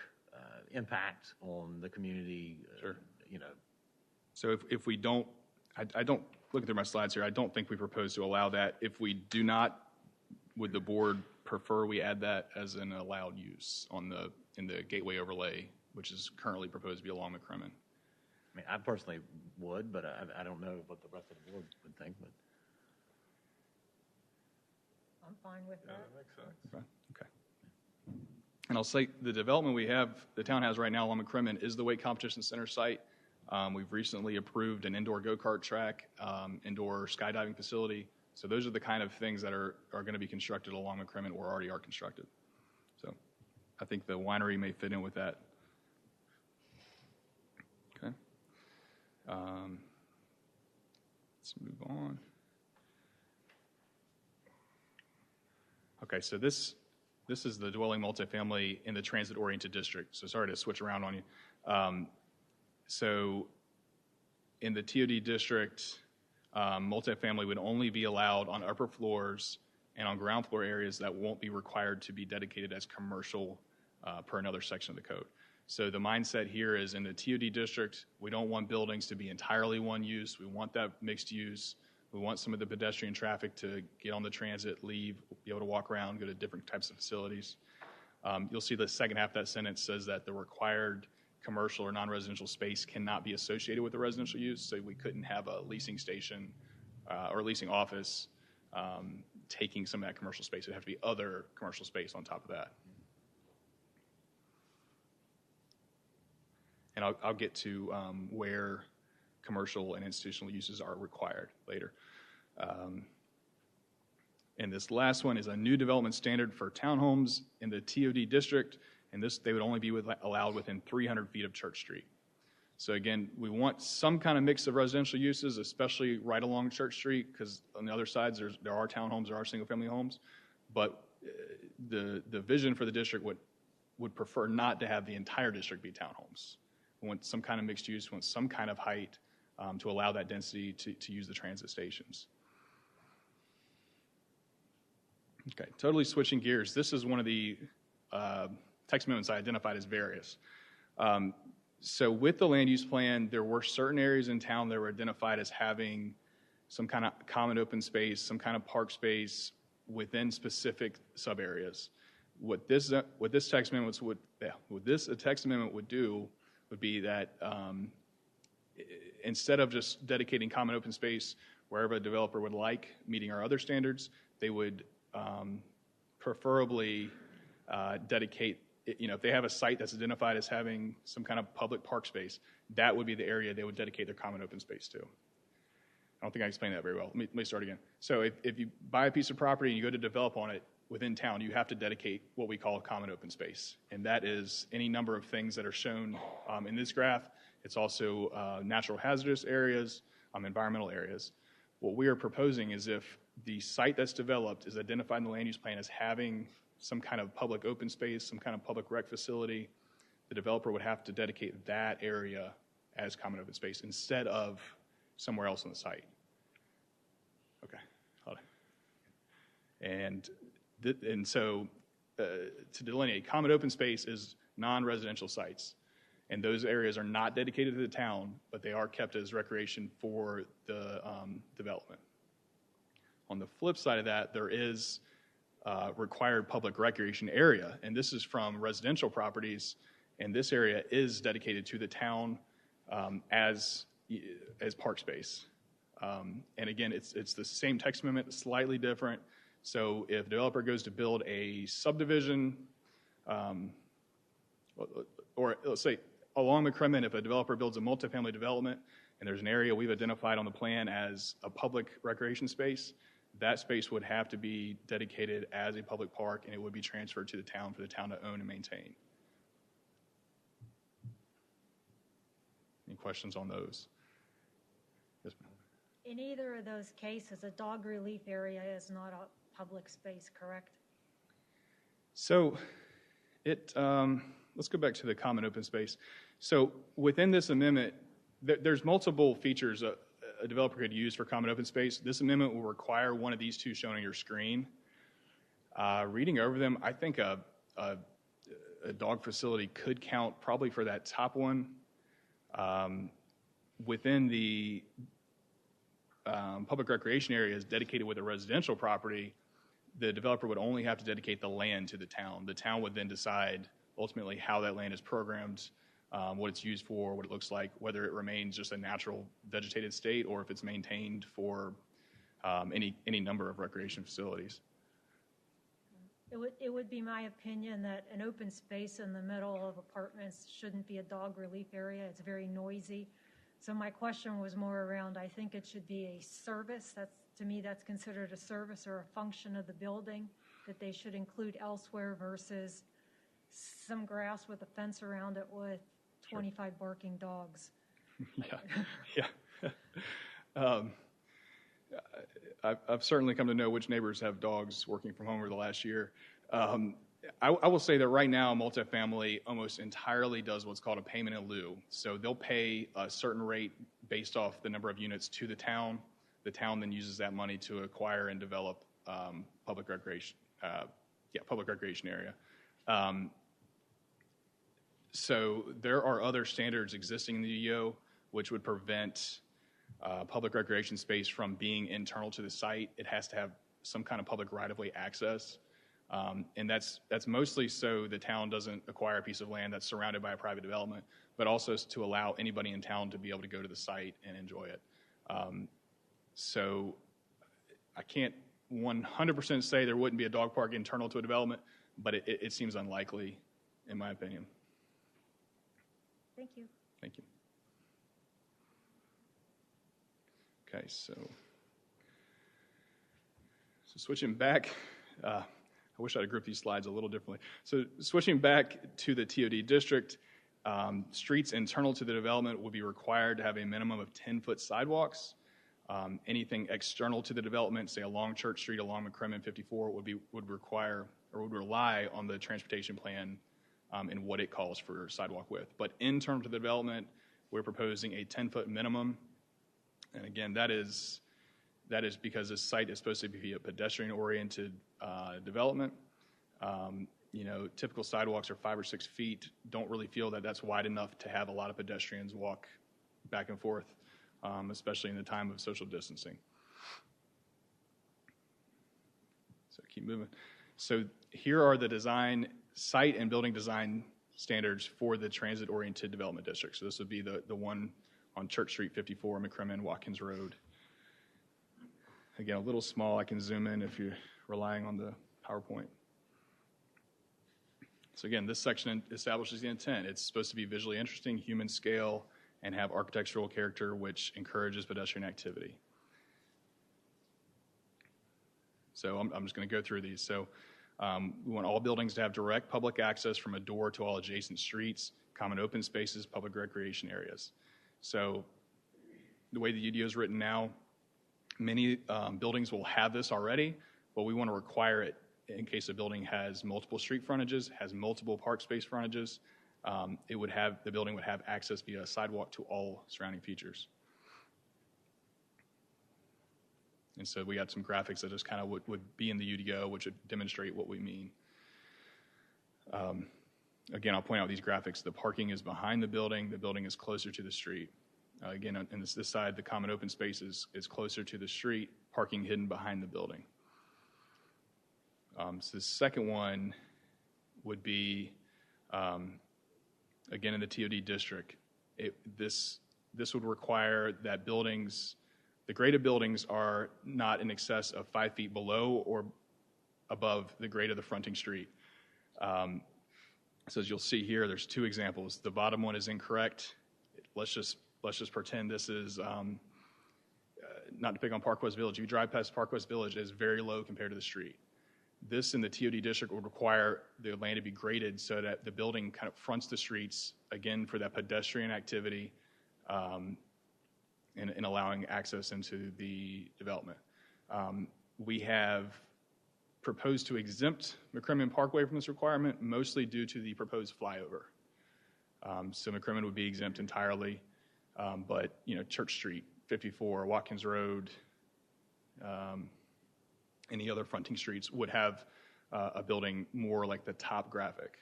impact on the community. Sure. So if we don't, I don't, looking through my slides here, I don't think we propose to allow that. If we do not, would the board prefer we add that as an allowed use in the gateway overlay, which is currently proposed to be along McCrimmon? I personally would, but I don't know what the rest of the board would think. But I'm fine with that. That makes sense. Okay. And I'll say the development the town has right now along McCrimmon is the Wake Competition Center site. We've recently approved an indoor go-kart track, indoor skydiving facility. So those are the kind of things that are going to be constructed along McCrimmon or already are constructed. So I think the winery may fit in with that. Okay. Let's move on. Okay, so this is the dwelling multifamily in the transit-oriented district. So sorry to switch around on you. So in the TOD district, multifamily would only be allowed on upper floors and on ground floor areas that won't be required to be dedicated as commercial per another section of the code. So the mindset here is in the TOD district, we don't want buildings to be entirely one use. We want that mixed use. We want some of the pedestrian traffic to get on the transit, leave, be able to walk around, go to different types of facilities. You'll see the second half of that sentence says that the required commercial or non-residential space cannot be associated with the residential use, so we couldn't have a leasing station or a leasing office taking some of that commercial space. It would have to be other commercial space on top of that. And I'll get to where commercial and institutional uses are required later. And this last one is a new development standard for townhomes in the TOD district, and they would only be allowed within 300 feet of Church Street. So again, we want some kind of mix of residential uses, especially right along Church Street, because on the other sides there are townhomes, there are single-family homes, but the vision for the district would prefer not to have the entire district be townhomes. We want some kind of mixed use, we want some kind of height to allow that density to use the transit stations. Okay, totally switching gears. This is one of the text amendments I identified as various. So with the land use plan, there were certain areas in town that were identified as having some kind of common open space, some kind of park space within specific sub areas. What this text amendment would do would be that instead of just dedicating common open space wherever a developer would like, meeting our other standards, they would preferably dedicate, if they have a site that's identified as having some kind of public park space, that would be the area they would dedicate their common open space to. I don't think I explained that very well. Let me start again. So if you buy a piece of property and you go to develop on it within town, you have to dedicate what we call a common open space. And that is any number of things that are shown in this graph. It's also natural hazardous areas, environmental areas. What we are proposing is if the site that's developed is identified in the land use plan as having some kind of public open space, some kind of public rec facility, the developer would have to dedicate that area as common open space instead of somewhere else on the site. Okay, hold on. And so to delineate, common open space is non-residential sites. And those areas are not dedicated to the town, but they are kept as recreation for the development. On the flip side of that, there is required public recreation area, and this is from residential properties, and this area is dedicated to the town as park space. And again, it's the same text amendment, slightly different. So if a developer goes to build a subdivision, or let's say along McCrimmon, if a developer builds a multifamily development and there's an area we've identified on the plan as a public recreation space, that space would have to be dedicated as a public park, and it would be transferred to the town for the town to own and maintain. Any questions on those? Yes, ma'am. In either of those cases, a dog relief area is not a public space, correct? So let's go back to the common open space. So within this amendment, there's multiple features a developer could use for common open space. This amendment will require one of these two shown on your screen. Reading over them, I think a dog facility could count probably for that top one. Within the public recreation areas dedicated with a residential property, the developer would only have to dedicate the land to the town. The town would then decide ultimately how that land is programmed, what it's used for, what it looks like, whether it remains just a natural vegetated state or if it's maintained for any number of recreation facilities. It would be my opinion that an open space in the middle of apartments shouldn't be a dog relief area. It's very noisy. So my question was more around, I think it should be a service. To me, that's considered a service or a function of the building that they should include elsewhere versus some grass with a fence around it with 25 barking dogs. Yeah. I've certainly come to know which neighbors have dogs working from home over the last year. I will say that right now, multifamily almost entirely does what's called a payment in lieu. So they'll pay a certain rate based off the number of units to the town. The town then uses that money to acquire and develop public recreation area. So there are other standards existing in the UDO which would prevent public recreation space from being internal to the site. It has to have some kind of public right-of-way access. And that's mostly so the town doesn't acquire a piece of land that's surrounded by a private development, but also to allow anybody in town to be able to go to the site and enjoy it. So I can't 100% say there wouldn't be a dog park internal to a development, but it seems unlikely, in my opinion. Thank you. Thank you. Okay, so switching back, I wish I'd grouped these slides a little differently. So switching back to the TOD district, Streets internal to the development will be required to have a minimum of 10-foot sidewalks. Anything external to the development, say along Church Street, along McCrimmon 54, would require or would rely on the transportation plan and what it calls for sidewalk width. But internal to the development, we're proposing a 10-foot minimum. And again, that is because this site is supposed to be a pedestrian-oriented development. Typical sidewalks are 5 or 6 feet. Don't really feel that that's wide enough to have a lot of pedestrians walk back and forth, especially in the time of social distancing. So keep moving. So here are the site and building design standards for the transit-oriented development district. So this would be the one on Church Street 54, McCrimmon, Watkins Road. Again, a little small. I can zoom in if you're relying on the PowerPoint. So again, this section establishes the intent. It's supposed to be visually interesting, human scale, and have architectural character which encourages pedestrian activity. So I'm just going to go through these. So we want all buildings to have direct public access from a door to all adjacent streets, common open spaces, public recreation areas. So the way the UDO is written now, many buildings will have this already, but we want to require it in case a building has multiple street frontages, has multiple park space frontages. The building would have access via a sidewalk to all surrounding features. And so we got some graphics that just kind of would be in the UDO, which would demonstrate what we mean. Again, I'll point out these graphics. The parking is behind the building is closer to the street. Again, on this side, the common open space is closer to the street, parking hidden behind the building. So the second one would be, again, in the TOD district. This would require that the grade of buildings are not in excess of 5 feet below or above the grade of the fronting street. So as you'll see here, there's 2 examples. The bottom one is incorrect. Let's just pretend this is, not to pick on Park West Village. You drive past Park West Village, it's very low compared to the street. This in the TOD district would require the land to be graded so that the building kind of fronts the streets, again, for that pedestrian activity and allowing access into the development. We have proposed to exempt McCrimmon Parkway from this requirement, mostly due to the proposed flyover. So McCrimmon would be exempt entirely, but Church Street, 54, Watkins Road, any other fronting streets would have a building more like the top graphic.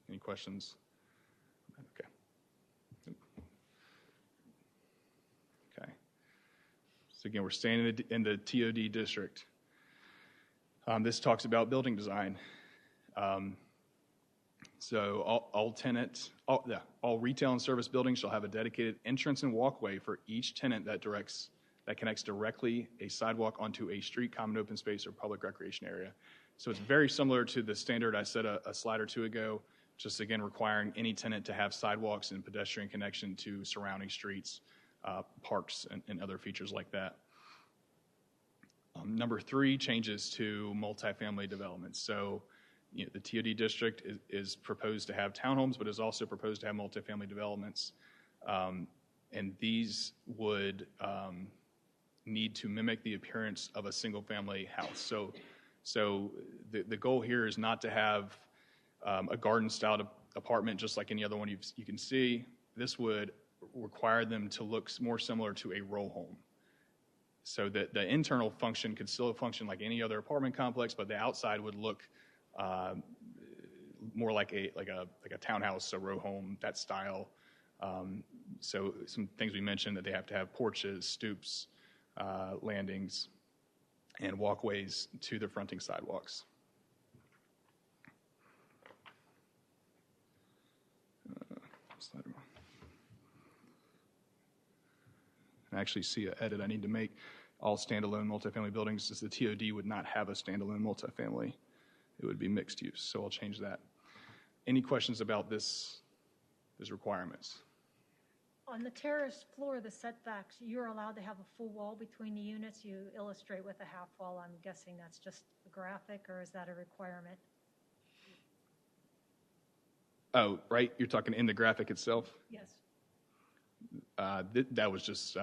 Any questions? Okay. Okay. So again, we're staying in the TOD district. This talks about building design. So all retail and service buildings shall have a dedicated entrance and walkway for each tenant that connects directly a sidewalk onto a street, common open space, or public recreation area. So it's very similar to the standard I said a slide or two ago, just again requiring any tenant to have sidewalks and pedestrian connection to surrounding streets, parks, and other features like that. Number 3 changes to multifamily developments. So the TOD district is proposed to have townhomes, but is also proposed to have multifamily developments. And these would need to mimic the appearance of a single-family house. So the goal here is not to have a garden-style apartment just like any other one you can see. This would require them to look more similar to a row home. So that the internal function could still function like any other apartment complex, but the outside would look more like a townhouse, a row home, that style. So some things we mentioned, that they have to have porches, stoops, landings, and walkways to the fronting sidewalks. I actually see an edit I need to make. All standalone multifamily buildings, as the TOD would not have a standalone multifamily. It would be mixed use, so I'll change that. Any questions about these requirements? On the terrace floor, the setbacks, you're allowed to have a full wall between the units. You illustrate with a half wall. I'm guessing that's just a graphic, or is that a requirement? Oh, right, you're talking in the graphic itself? Yes. That was just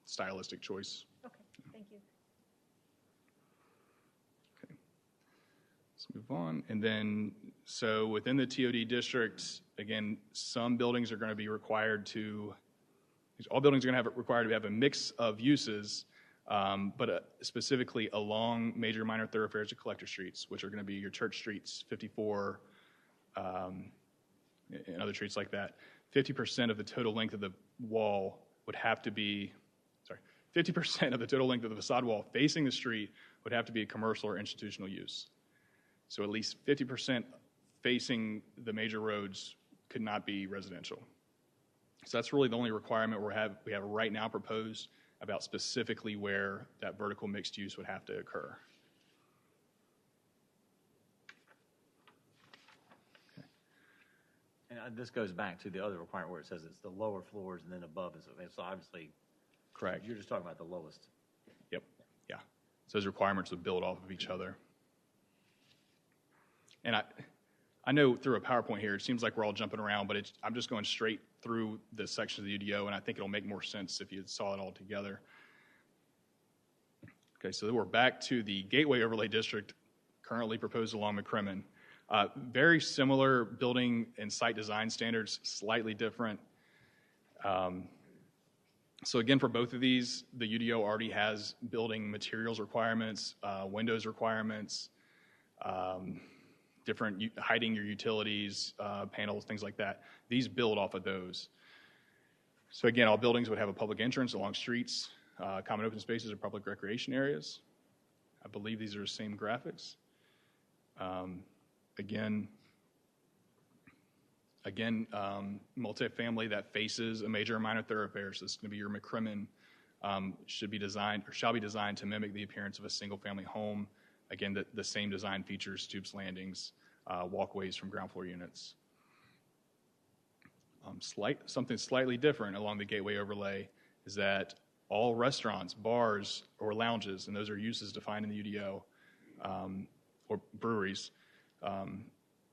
stylistic choice. Okay, thank you. Okay, let's move on. And then, so within the TOD district, again, some buildings are going to be required to, all buildings are going to have required to have a mix of uses, but specifically along major minor thoroughfares and collector streets, which are going to be your church streets, 54, and other streets like that. 50% of the total length of the wall would have to be, 50% of the total length of the facade wall facing the street would have to be a commercial or institutional use. So at least 50% facing the major roads could not be residential. So that's really the only requirement we have right now proposed about specifically where that vertical mixed use would have to occur. And this goes back to the other requirement where it says it's the lower floors and then above. So obviously, Correct. You're just talking about the lowest. Yep. Yeah. So those requirements would build off of each other. And I know through a PowerPoint here, it seems like we're all jumping around, but I'm just going straight through the section of the UDO, and I think it'll make more sense if you saw it all together. Okay, so we're back to the Gateway Overlay District currently proposed along McCrimmon. Very similar building and site design standards, slightly different. So again, for both of these, the UDO already has building materials requirements, windows requirements, different hiding your utilities, panels, things like that. These build off of those. So again, all buildings would have a public entrance along streets, common open spaces, or public recreation areas. I believe these are the same graphics. Again, multifamily that faces a major or minor thoroughfare. So this is going to be your McCrimmon. Should be designed or shall be designed to mimic the appearance of a single-family home. Again, the same design features, stoops, landings, walkways from ground floor units. Something slightly different along the Gateway Overlay is that all restaurants, bars, or lounges, and those are uses defined in the UDO, or breweries,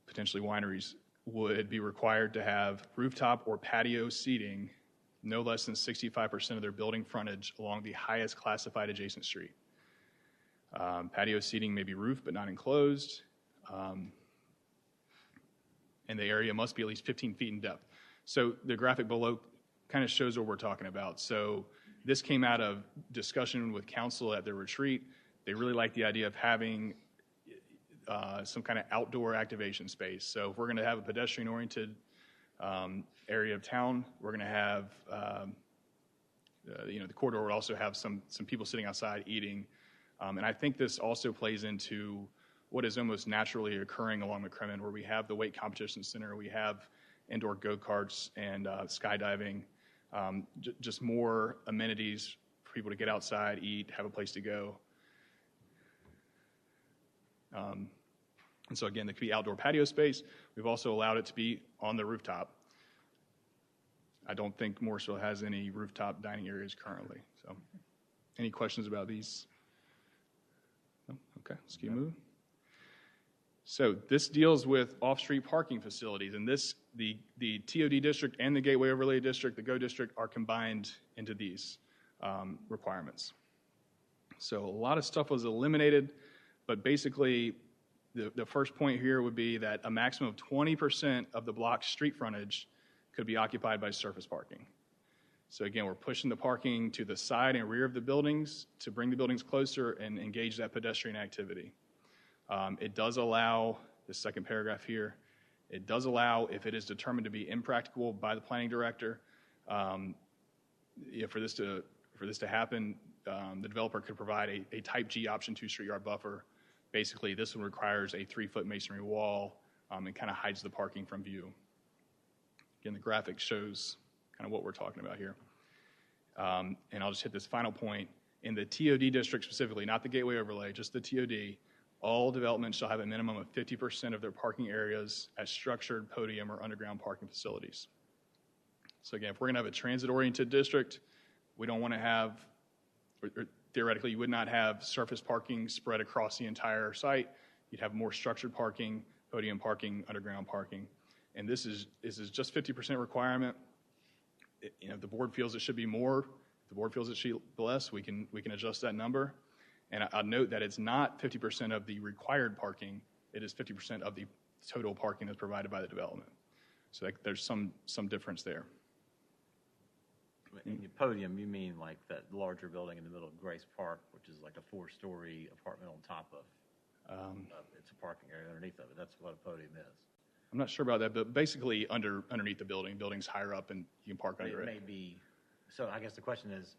potentially wineries, would be required to have rooftop or patio seating no less than 65% of their building frontage along the highest classified adjacent street. Patio seating may be roofed but not enclosed, and the area must be at least 15 feet in depth. So the graphic below kind of shows what we're talking about. So this came out of discussion with council at their retreat. They really like the idea of having some kind of outdoor activation space. So if we're going to have a pedestrian-oriented area of town, we're going to have, the corridor would also have some people sitting outside eating. And I think this also plays into what is almost naturally occurring along McCrimmon, where we have the weight competition center, we have indoor go-karts and skydiving, just more amenities for people to get outside, eat, have a place to go. And so again, there could be outdoor patio space. We've also allowed it to be on the rooftop. I don't think Morrisville has any rooftop dining areas currently. So any questions about these? No? Okay, let's keep moving. So this deals with off-street parking facilities, and the TOD district and the Gateway Overlay District, the GO district, are combined into these requirements. So a lot of stuff was eliminated, but basically the first point here would be that a maximum of 20% of the block's street frontage could be occupied by surface parking. So again, we're pushing the parking to the side and rear of the buildings to bring the buildings closer and engage that pedestrian activity. It does allow, the second paragraph here, it does allow, if it is determined to be impracticable by the planning director, for this to happen, the developer could provide a type G option 2 street yard buffer. Basically, this one requires a 3-foot masonry wall and kind of hides the parking from view. Again, the graphic shows kind of what we're talking about here. And I'll just hit this final point. In the TOD district specifically, not the Gateway Overlay, just the TOD, all developments shall have a minimum of 50% of their parking areas as structured podium or underground parking facilities. So again, if we're going to have a transit-oriented district, we don't want to have, or theoretically, you would not have surface parking spread across the entire site. You'd have more structured parking, podium parking, underground parking. and this is just 50% requirement. If the board feels it should be more, if the board feels it should be less, we can adjust that number. And I'll note that it's not 50% of the required parking, it is 50% of the total parking that's provided by the development. So there's some difference there. In your podium, you mean like that larger building in the middle of Grace Park, which is like a 4-story apartment on top of, it's a parking area underneath of it. That's what a podium is. I'm not sure about that, but basically underneath the building's higher up, and you can park under it. It may be. So I guess the question is,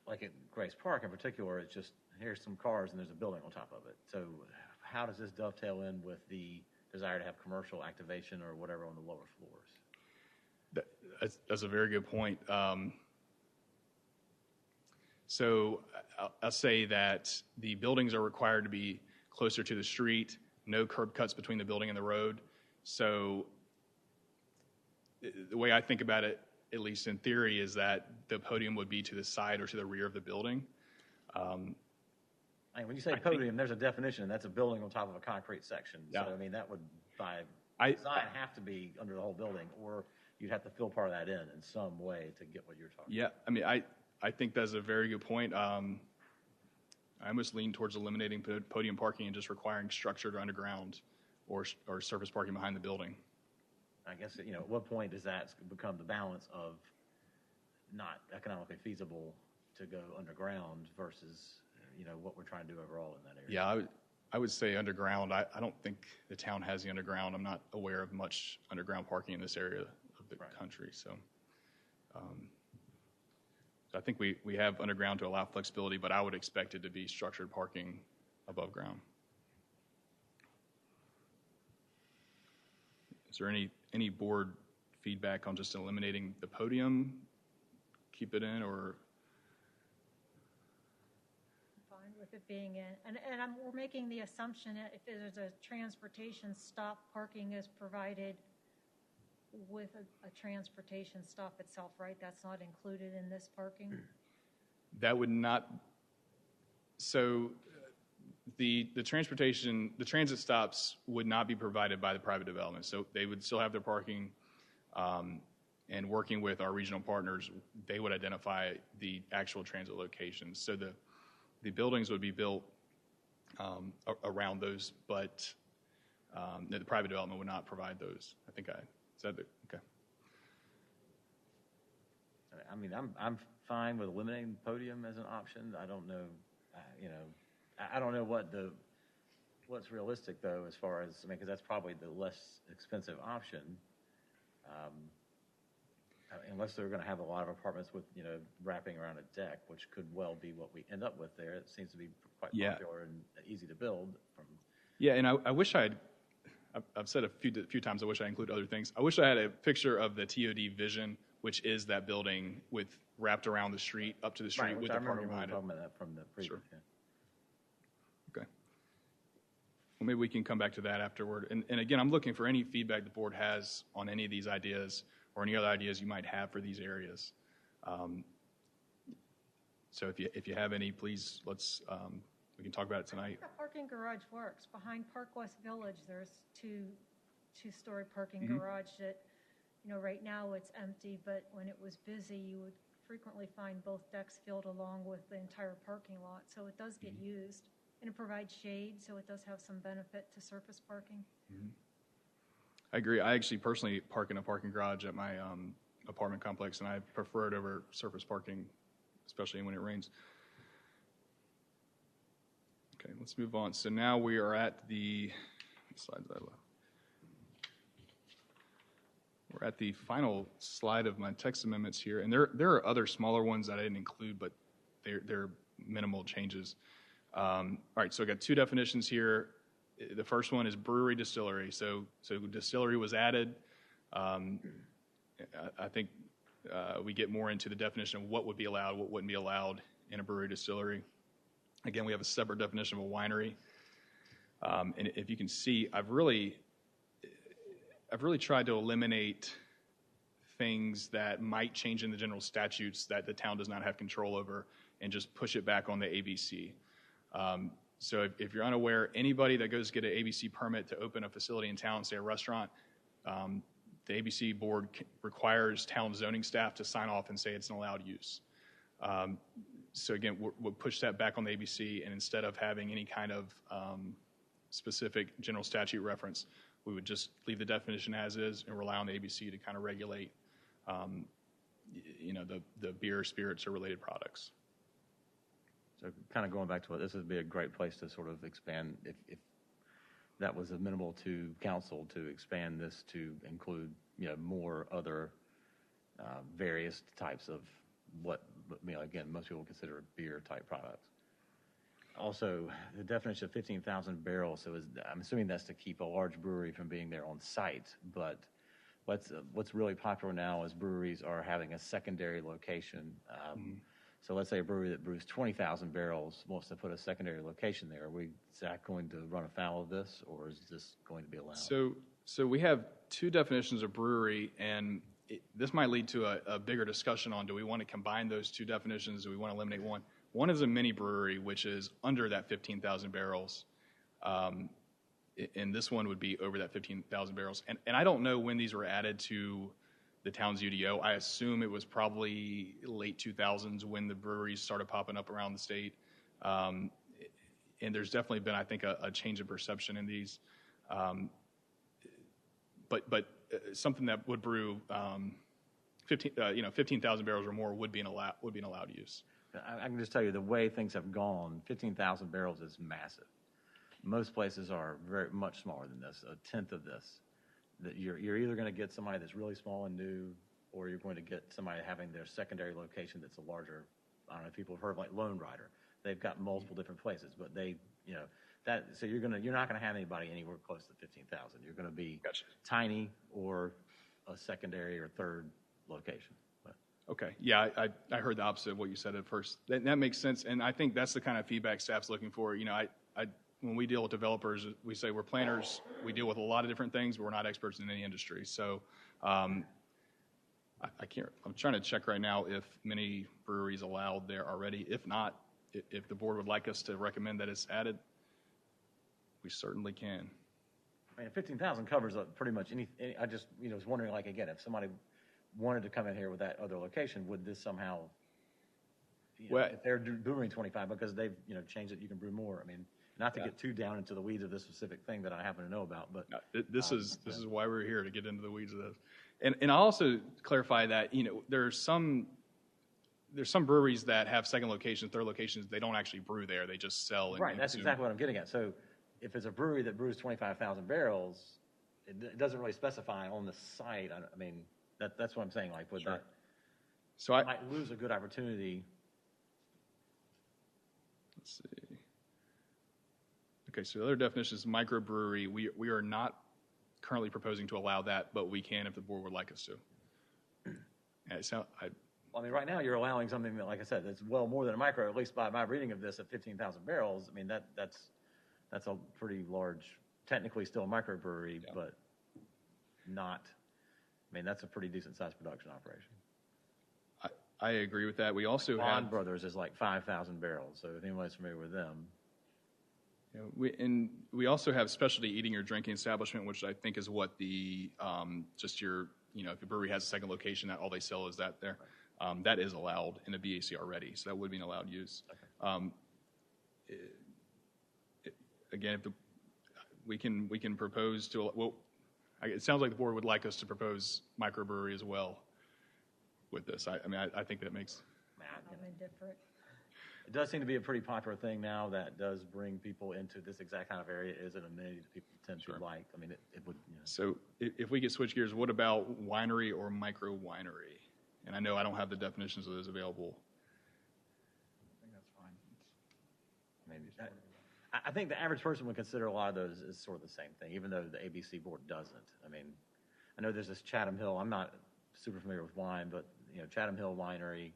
like at Grace Park in particular, it's just here's some cars and there's a building on top of it. So how does this dovetail in with the desire to have commercial activation or whatever on the lower floors? That's a very good point. So I'll say that the buildings are required to be closer to the street, no curb cuts between the building and the road. So the way I think about it, at least in theory, is that the podium would be to the side or to the rear of the building. When you say podium, there's a definition. That's a building on top of a concrete section. Yeah. So, I mean, that would, by design, have to be under the whole building, or you'd have to fill part of that in some way to get what you're talking about. Yeah, I mean, I think that's a very good point. I almost lean towards eliminating podium parking and just requiring structured or underground or surface parking behind the building. I guess, at what point does that become the balance of not economically feasible to go underground versus, what we're trying to do overall in that area? Yeah, I would say underground. I don't think the town has the underground. I'm not aware of much underground parking in this area of the country. So I think we have underground to allow flexibility, but I would expect it to be structured parking above ground. Is there any board feedback on just eliminating the podium, keep it in, or? I'm fine with it being in. And we're making the assumption that if there's a transportation stop, parking is provided with a transportation stop itself, right? That's not included in this parking? That would not. So the transit stops would not be provided by the private development. So they would still have their parking, and working with our regional partners, they would identify the actual transit locations. So the buildings would be built around those, but the private development would not provide those. I think okay. I mean, I'm fine with eliminating the podium as an option. I don't know, I don't know what's realistic though, as far as, because that's probably the less expensive option. Unless they're going to have a lot of apartments with, wrapping around a deck, which could well be what we end up with there. It seems to be quite popular and easy to build. Yeah, and I wish I've said a few times, I wish I include other things. I wish I had a picture of the TOD vision, which is that building with wrapped around the street, up to the street, with the parking behind it. I remember that from the previous. Sure. Okay. Well, maybe we can come back to that afterward. And again, I'm looking for any feedback the board has on any of these ideas or any other ideas you might have for these areas. So if you have any, please, we can talk about it tonight. I think a parking garage works. Behind Park West Village, there's two-story parking garage that, right now it's empty, but when it was busy, you would frequently find both decks filled along with the entire parking lot. So it does get used, and it provides shade, so it does have some benefit to surface parking. I agree. I actually personally park in a parking garage at my apartment complex, and I prefer it over surface parking, especially when it rains. Okay, let's move on. So now we are at the slides I left. We're at the final slide of my text amendments here, and there are other smaller ones that I didn't include, but they're minimal changes. All right, so I got two definitions here. The first one is brewery distillery. So distillery was added. I think we get more into the definition of what would be allowed, what wouldn't be allowed in a brewery distillery. Again, we have a separate definition of a winery. And if you can see, I've really tried to eliminate things that might change in the general statutes that the town does not have control over and just push it back on the ABC. So if you're unaware, anybody that goes to get an ABC permit to open a facility in town, say a restaurant, the ABC board requires town zoning staff to sign off and say it's an allowed use. So again, we'll push that back on the ABC, and instead of having any kind of specific general statute reference, we would just leave the definition as is and rely on the ABC to kind of regulate, the beer, spirits, or related products. So kind of going back to what, this would be a great place to sort of expand, if that was amenable to council, to expand this to include, more other various types of what, again, most people consider beer type products. Also, the definition of 15,000 barrels, so I'm assuming that's to keep a large brewery from being there on site, but what's really popular now is breweries are having a secondary location. So let's say a brewery that brews 20,000 barrels wants to put a secondary location there. Are we, Zach, going to run afoul of this, or is this going to be allowed? So we have two definitions of brewery, and this might lead to a bigger discussion on, do we want to combine those two definitions? Do we want to eliminate one? One is a mini brewery, which is under that 15,000 barrels. And this one would be over that 15,000 barrels. And I don't know when these were added to the town's UDO. I assume it was probably late 2000s when the breweries started popping up around the state. And there's definitely been, I think, a change in perception in these. But something that would brew 15,000 barrels or more would be an allowed use. I can just tell you the way things have gone, 15,000 barrels is massive. Most places are very much smaller than this, a tenth of this. That you're either going to get somebody that's really small and new, or you're going to get somebody having their secondary location that's a larger. I don't know if people have heard of like Lone Rider. They've got multiple different places, but so you're not going to have anybody anywhere close to 15,000. You're going to be tiny or a secondary or third location. But. Okay. Yeah, I heard the opposite of what you said at first. That makes sense, and I think that's the kind of feedback staff's looking for. When we deal with developers, we say we're planners. We deal with a lot of different things, but we're not experts in any industry. So I can't. I'm trying to check right now if many breweries allowed there already. If not, if the board would like us to recommend that it's added, we certainly can. I mean, 15,000 covers pretty much any. I just was wondering, like, again, if somebody wanted to come in here with that other location, would this somehow? If they're brewing 25 because they've changed it, you can brew more. I mean. Not to get too down into the weeds of this specific thing that I happen to know about, but this is why we're here, to get into the weeds of this. And I'll also clarify that there's some breweries that have second locations, third locations. They don't actually brew there; they just sell. Right, that's exactly what I'm getting at. So, if it's a brewery that brews 25,000 barrels, it doesn't really specify on the site. I mean, that's what I'm saying. Like, with that, so I might lose a good opportunity. Let's see. Okay, so the other definition is microbrewery. We are not currently proposing to allow that, but we can if the board would like us to. I mean, right now you're allowing something that, like I said, that's well more than a micro, at least by my reading of this, at 15,000 barrels. I mean, that's a pretty large, technically still a microbrewery, but not. I mean, that's a pretty decent sized production operation. I agree with that. We also Bond Brothers is like 5,000 barrels, so if anybody's familiar with them. We also have specialty eating or drinking establishment, which I think is what the if a brewery has a second location, that all they sell is that there. That is allowed in a BAC already, so that would be an allowed use. Okay. Again, we can propose to. Well, it sounds like the board would like us to propose microbrewery as well with this. I think that makes. I'm indifferent. It does seem to be a pretty popular thing now that does bring people into this exact kind of area. Is an amenity that people tend to like. I mean, it would. So if we could switch gears, what about winery or micro winery? And I know I don't have the definitions of those available. I think that's fine. Maybe. I think the average person would consider a lot of those as sort of the same thing, even though the ABC board doesn't. I mean, I know there's this Chatham Hill. I'm not super familiar with wine, but Chatham Hill Winery.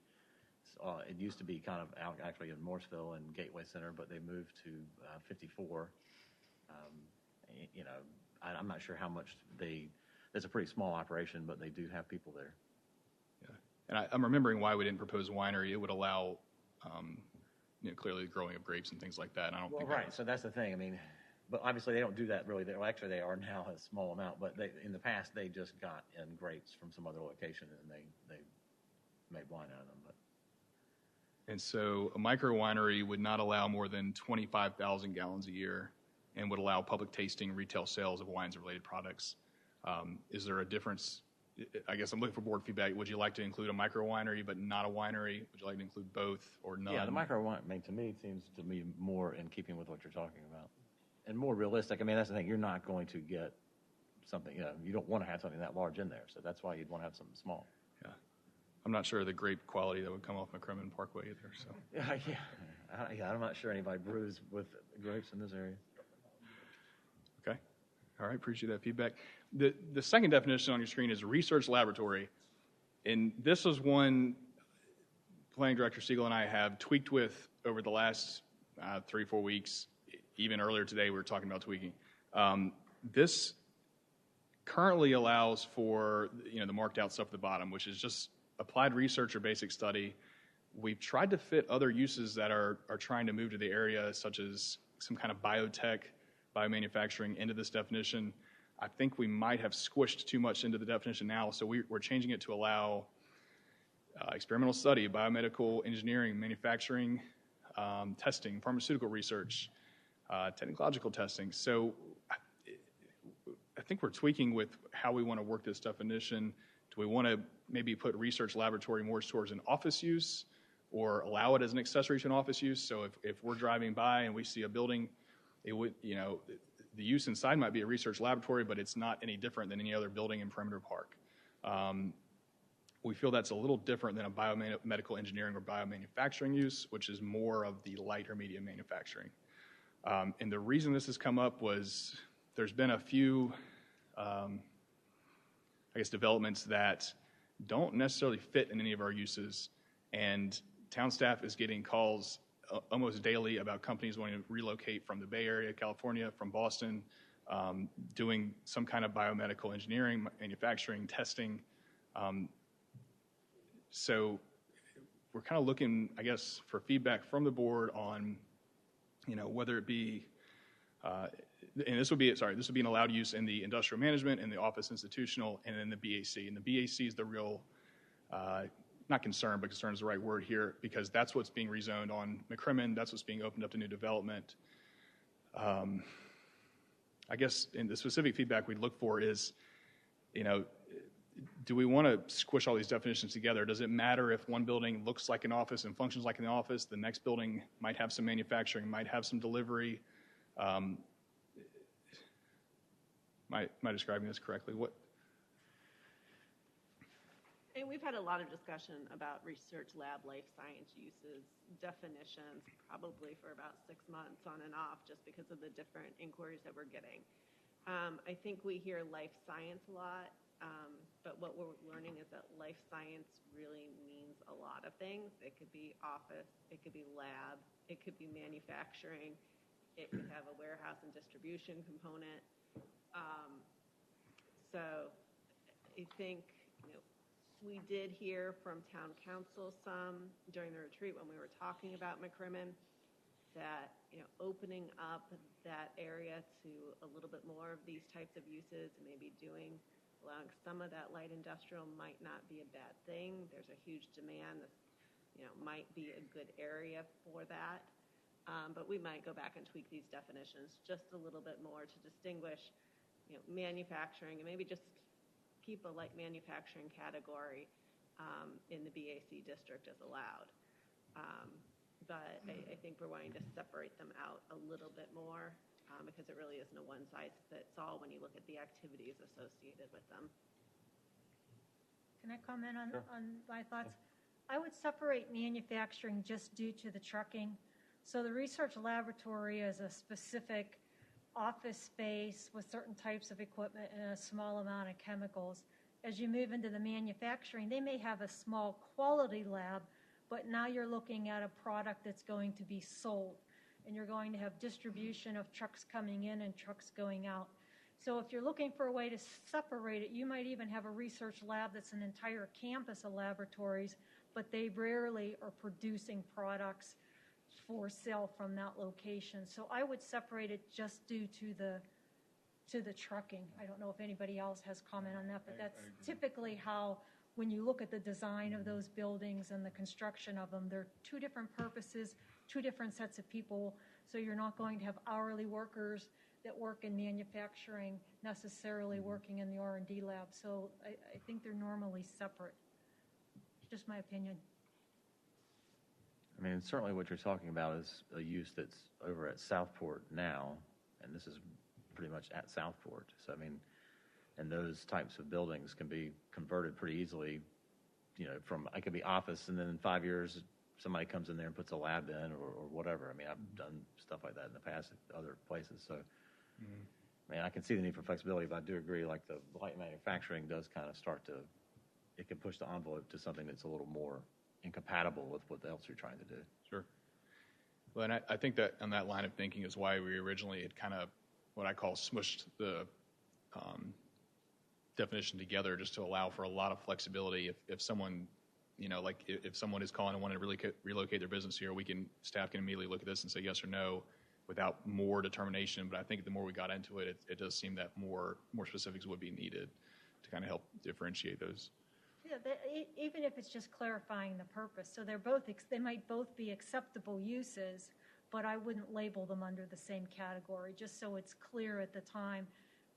It used to be kind of out actually in Morrisville and Gateway Center, but they moved to 54. I'm not sure how much it's a pretty small operation, but they do have people there. Yeah, and I'm remembering why we didn't propose winery. It would allow clearly the growing of grapes and things like that. And I don't Well, think right, so that's the thing. I mean, but obviously they don't do that really. Well, actually, they are now a small amount, but in the past they just got in grapes from some other location and they made wine out of them. But And so a micro winery would not allow more than 25,000 gallons a year and would allow public tasting, retail sales of wines and related products. Is there a difference? I guess I'm looking for board feedback. Would you like to include a micro winery but not a winery? Would you like to include both or none? yeah, the micro wine, I mean, to me, seems to be more in keeping with what you're talking about and more realistic. I mean, that's the thing. You're not going to get something, you don't want to have something that large in there. So that's why you'd want to have something small. Yeah. I'm not sure of the grape quality that would come off McCrimmon Parkway either. So Yeah, I'm not sure anybody brews with grapes in this area. Okay. All right. Appreciate that feedback. The second definition on your screen is research laboratory. And this is one Planning Director Siegel and I have tweaked with over the last 3-4 weeks. Even earlier today, we were talking about tweaking. This currently allows for the marked out stuff at the bottom, which is just applied research or basic study. We've tried to fit other uses that are trying to move to the area, such as some kind of biotech, biomanufacturing into this definition. I think we might have squished too much into the definition now, so we're changing it to allow experimental study, biomedical engineering, manufacturing, testing, pharmaceutical research, technological testing. So I think we're tweaking with how we want to work this definition. Do we want to maybe put research laboratory more towards an office use or allow it as an accessory to an office use? So if we're driving by and we see a building, it would, the use inside might be a research laboratory, but it's not any different than any other building in Perimeter Park. We feel that's a little different than a biomedical engineering or biomanufacturing use, which is more of the light or medium manufacturing. And the reason this has come up was there's been a few, developments that don't necessarily fit in any of our uses, and town staff is getting calls almost daily about companies wanting to relocate from the Bay Area, California, from Boston, doing some kind of biomedical engineering, manufacturing, testing. So we're kind of looking, I guess, for feedback from the board on, whether it be, and this would be an allowed use in the industrial management, in the office institutional, and in the BAC. And the BAC is the real, not concern, but concern is the right word here, because that's what's being rezoned on McCrimmon. That's what's being opened up to new development. I guess in the specific feedback we'd look for is, do we want to squish all these definitions together? Does it matter if one building looks like an office and functions like an office? The next building might have some manufacturing, might have some delivery. Am I describing this correctly? What? And we've had a lot of discussion about research lab, life science uses, definitions, probably for about 6 months on and off, just because of the different inquiries that we're getting. I think we hear life science a lot, but what we're learning is that life science really means a lot of things. It could be office, it could be lab, it could be manufacturing, it could have a warehouse and distribution component. So I think, we did hear from town council some during the retreat when we were talking about McCrimmon that, opening up that area to a little bit more of these types of uses, and maybe allowing some of that light industrial might not be a bad thing. There's a huge demand that, might be a good area for that. But we might go back and tweak these definitions just a little bit more to distinguish, manufacturing, and maybe just keep a light manufacturing category in the BAC district as allowed. But I think we're wanting to separate them out a little bit more because it really isn't a one-size-fits-all when you look at the activities associated with them. Can I comment on, Sure. on my thoughts? I would separate manufacturing just due to the trucking. So the research laboratory is a specific office space with certain types of equipment and a small amount of chemicals. As you move into the manufacturing, they may have a small quality lab, but now you're looking at a product that's going to be sold, and you're going to have distribution of trucks coming in and trucks going out. So if you're looking for a way to separate it, you might even have a research lab that's an entire campus of laboratories, but they rarely are producing products for sale from that location. So I would separate it just due to the trucking. I don't know if anybody else has comment on that, but that's typically how, when you look at the design of those buildings and the construction of them, they're two different purposes, two different sets of people. So you're not going to have hourly workers that work in manufacturing necessarily working in the R&D lab. So I think they're normally separate. Just my opinion. I mean, certainly what you're talking about is a use that's over at Southport now, and this is pretty much at Southport. So, I mean, and those types of buildings can be converted pretty easily, you know, from, it could be office, and then in 5 years, somebody comes in there and puts a lab in or whatever. I mean, I've done stuff like that in the past at other places. So, I mean, I can see the need for flexibility, but I do agree, like the light manufacturing does kind of start to, it can push the envelope to something that's a little more incompatible with what else you're trying to do. Sure. Well, and I think that on that line of thinking is why we originally had kind of what I call smushed the definition together, just to allow for a lot of flexibility. If someone, you know, like if someone is calling and wanting to relocate their business here, staff can immediately look at this and say yes or no without more determination. But I think the more we got into it, it does seem that more specifics would be needed to kind of help differentiate those. Yeah, even if it's just clarifying the purpose. So they might both be acceptable uses, but I wouldn't label them under the same category, just so it's clear at the time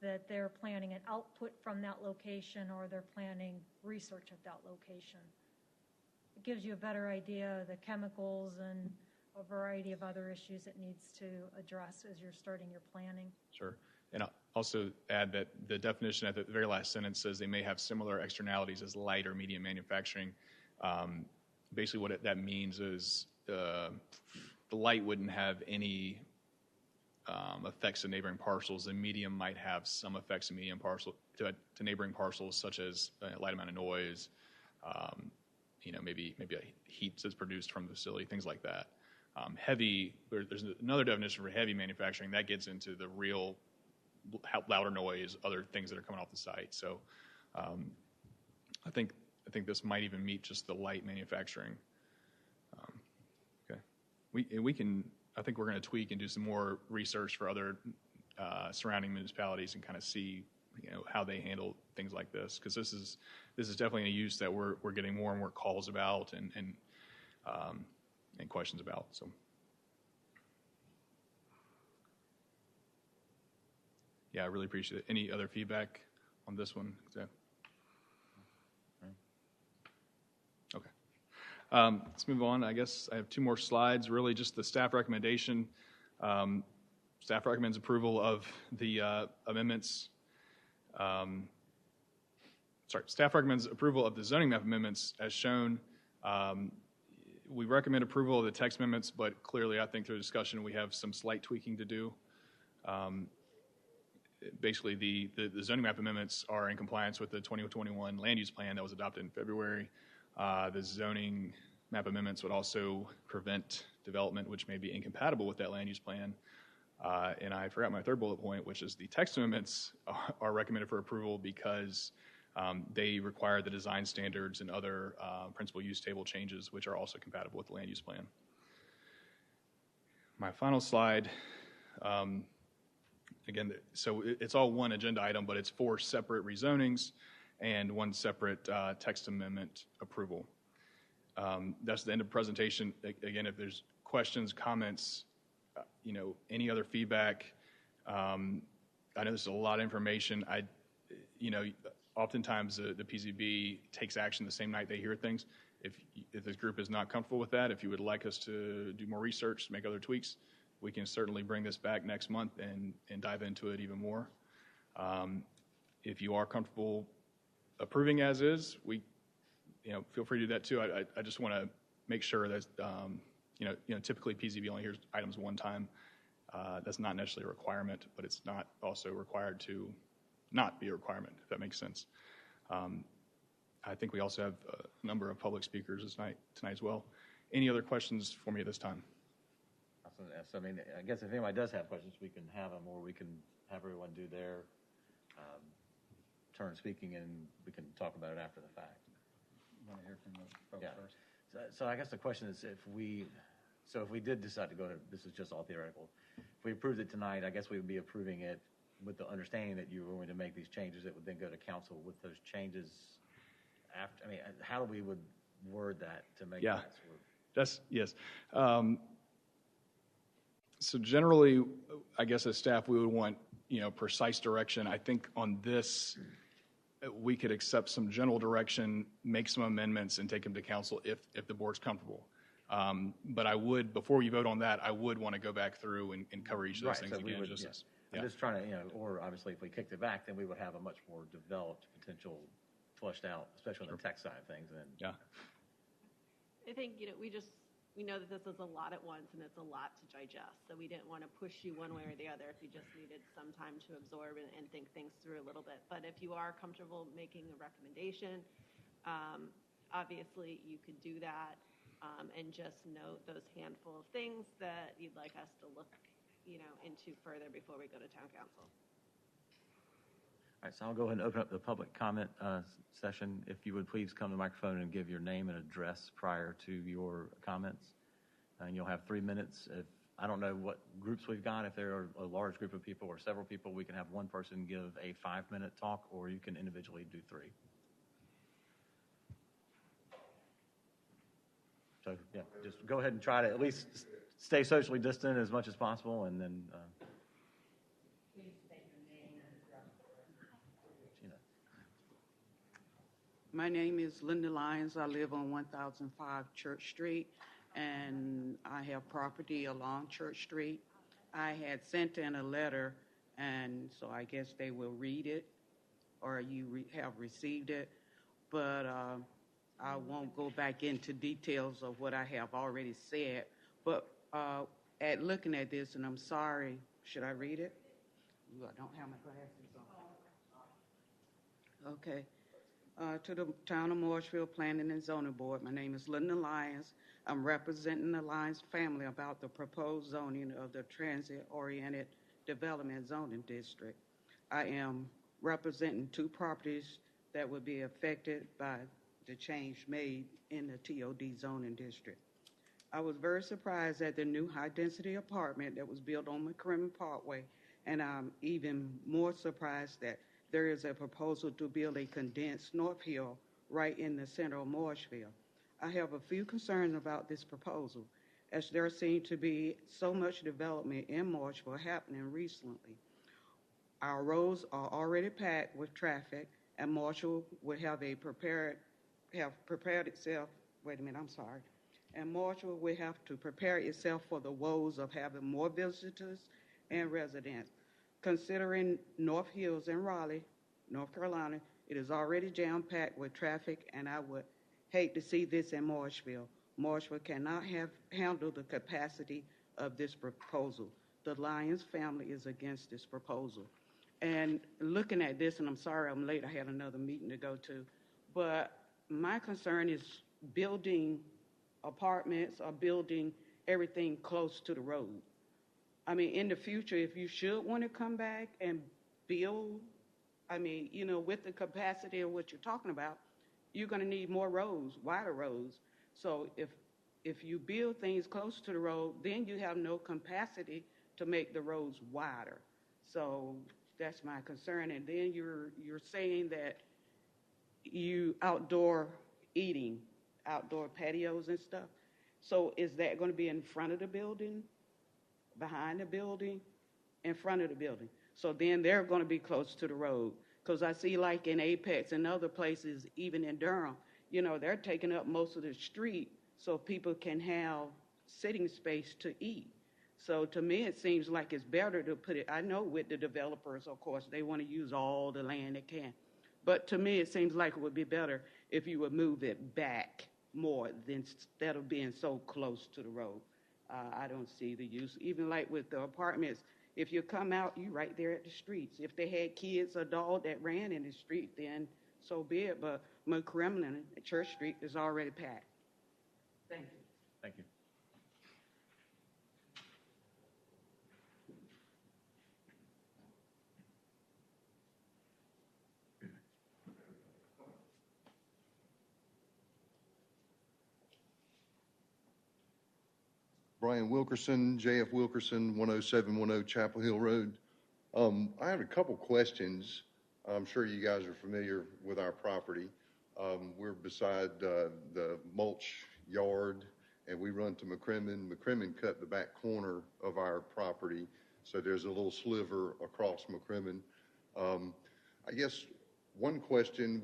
that they're planning an output from that location or they're planning research at that location. It gives you a better idea of the chemicals and a variety of other issues it needs to address as you're starting your planning. Sure. And I'll also add that the definition at the very last sentence says they may have similar externalities as light or medium manufacturing. Basically what that means is the light wouldn't have any effects to neighboring parcels. The medium might have some effects to to neighboring parcels, such as a light amount of noise, you know, maybe a heat that's produced from the facility, things like that. Heavy, there's another definition for heavy manufacturing that gets into the real louder noise, other things that are coming off the site. So I think this might even meet just the light manufacturing. Okay, we can. I think we're going to tweak and do some more research for other surrounding municipalities and kind of see, you know, how they handle things like this, because this is definitely a use that we're getting more and more calls about and questions about. So. Yeah, I really appreciate it. Any other feedback on this one? Okay. Let's move on. I guess I have two more slides. Really just the staff recommendation. Staff recommends approval of the amendments. Staff recommends approval of the zoning map amendments as shown. We recommend approval of the text amendments, but clearly I think through discussion we have some slight tweaking to do. Basically, the zoning map amendments are in compliance with the 2021 land use plan that was adopted in February. The zoning map amendments would also prevent development which may be incompatible with that land use plan. And I forgot my third bullet point, which is the text amendments are recommended for approval because they require the design standards and other principal use table changes, which are also compatible with the land use plan. My final slide. Again, so it's all one agenda item, but it's 4 separate rezonings and 1 separate text amendment approval. That's the end of the presentation. Again, if there's questions, comments, you know, any other feedback, I know this is a lot of information. You know, oftentimes the PZB takes action the same night they hear things. If this group is not comfortable with that, if you would like us to do more research, make other tweaks, we can certainly bring this back next month and dive into it even more. If you are comfortable approving as is, feel free to do that too. I just want to make sure that typically PZB only hears items one time. That's not necessarily a requirement, but it's not also required to not be a requirement, if that makes sense. I think we also have a number of public speakers tonight as well. Any other questions for me at this time? So, I mean, I guess if anybody does have questions, we can have them, or we can have everyone do their turn speaking, and we can talk about it after the fact. You want to hear from the folks first? So I guess the question is, So if we did decide to go ahead, this is just all theoretical. If we approved it tonight, I guess we would be approving it with the understanding that you were going to make these changes. It would then go to council with those changes after. I mean, how we would word that to make Yeah. that sort of. That's, yes. So generally, I guess as staff, we would want, precise direction. I think on this, we could accept some general direction, make some amendments, and take them to council if the board's comfortable. But I would, before you vote on that, I would want to go back through and cover each of those things So we again. would, I'm just trying to, or obviously if we kicked it back, then we would have a much more developed potential flushed out, especially on the tech side of things. And Yeah. I think, we know that this is a lot at once and it's a lot to digest. So we didn't want to push you one way or the other if you just needed some time to absorb and think things through a little bit. But if you are comfortable making a recommendation, obviously you could do that and just note those handful of things that you'd like us to look, into further before we go to town council. All right, so I'll go ahead and open up the public comment session. If you would please come to the microphone and give your name and address prior to your comments. And you'll have 3 minutes. I don't know what groups we've got. If there are a large group of people or several people, we can have one person give a 5-minute talk, or you can individually do 3. So, yeah, just go ahead and try to at least stay socially distant as much as possible, and then... My name is Linda Lyons. I live on 1005 Church Street, and I have property along Church Street. I had sent in a letter, and so I guess they will read it, or you have received it, but I won't go back into details of what I have already said. But at looking at this, and I'm sorry, should I read it? Ooh, I don't have my glasses on. Okay. To the Town of Morrisville Planning and Zoning Board, my name is Linda Lyons. I'm representing the Lyons family about the proposed zoning of the transit-oriented development zoning district. I am representing 2 properties that would be affected by the change made in the TOD zoning district. I was very surprised at the new high-density apartment that was built on McCrimmon Parkway, and I'm even more surprised that there is a proposal to build a condensed North Hill right in the center of Morrisville. I have a few concerns about this proposal, as there seems to be so much development in Morrisville happening recently. Our roads are already packed with traffic, and Morrisville would have prepared itself. Wait a minute, I'm sorry. And Morrisville will have to prepare itself for the woes of having more visitors and residents. Considering North Hills in Raleigh, North Carolina, it is already jam-packed with traffic, and I would hate to see this in Morrisville. Morrisville cannot handle the capacity of this proposal. The Lyons family is against this proposal. And looking at this, and I'm sorry I'm late, I had another meeting to go to, but my concern is building apartments or building everything close to the road. I mean, in the future, if you should want to come back and build, with the capacity of what you're talking about, you're going to need more roads, wider roads. So if you build things close to the road, then you have no capacity to make the roads wider. So that's my concern. And then you're saying that you outdoor eating, outdoor patios and stuff. So is that going to be in front of the building? Behind the building, in front of the building. So then they're going to be close to the road. Because I see like in Apex and other places, even in Durham, they're taking up most of the street so people can have sitting space to eat. So to me, it seems like it's better to put it, I know with the developers, of course, they want to use all the land they can. But to me, it seems like it would be better if you would move it back more instead of being so close to the road. I don't see the use. Even like with the apartments, if you come out, you're right there at the streets. If they had kids or dog that ran in the street, then so be it. But McCrimmon Church Street is already packed. Thank you. Thank you. Brian Wilkerson, J.F. Wilkerson, 10710 Chapel Hill Road. I had a couple questions. I'm sure you guys are familiar with our property. We're beside the mulch yard, and we run to McCrimmon. McCrimmon cut the back corner of our property, so there's a little sliver across McCrimmon. I guess one question,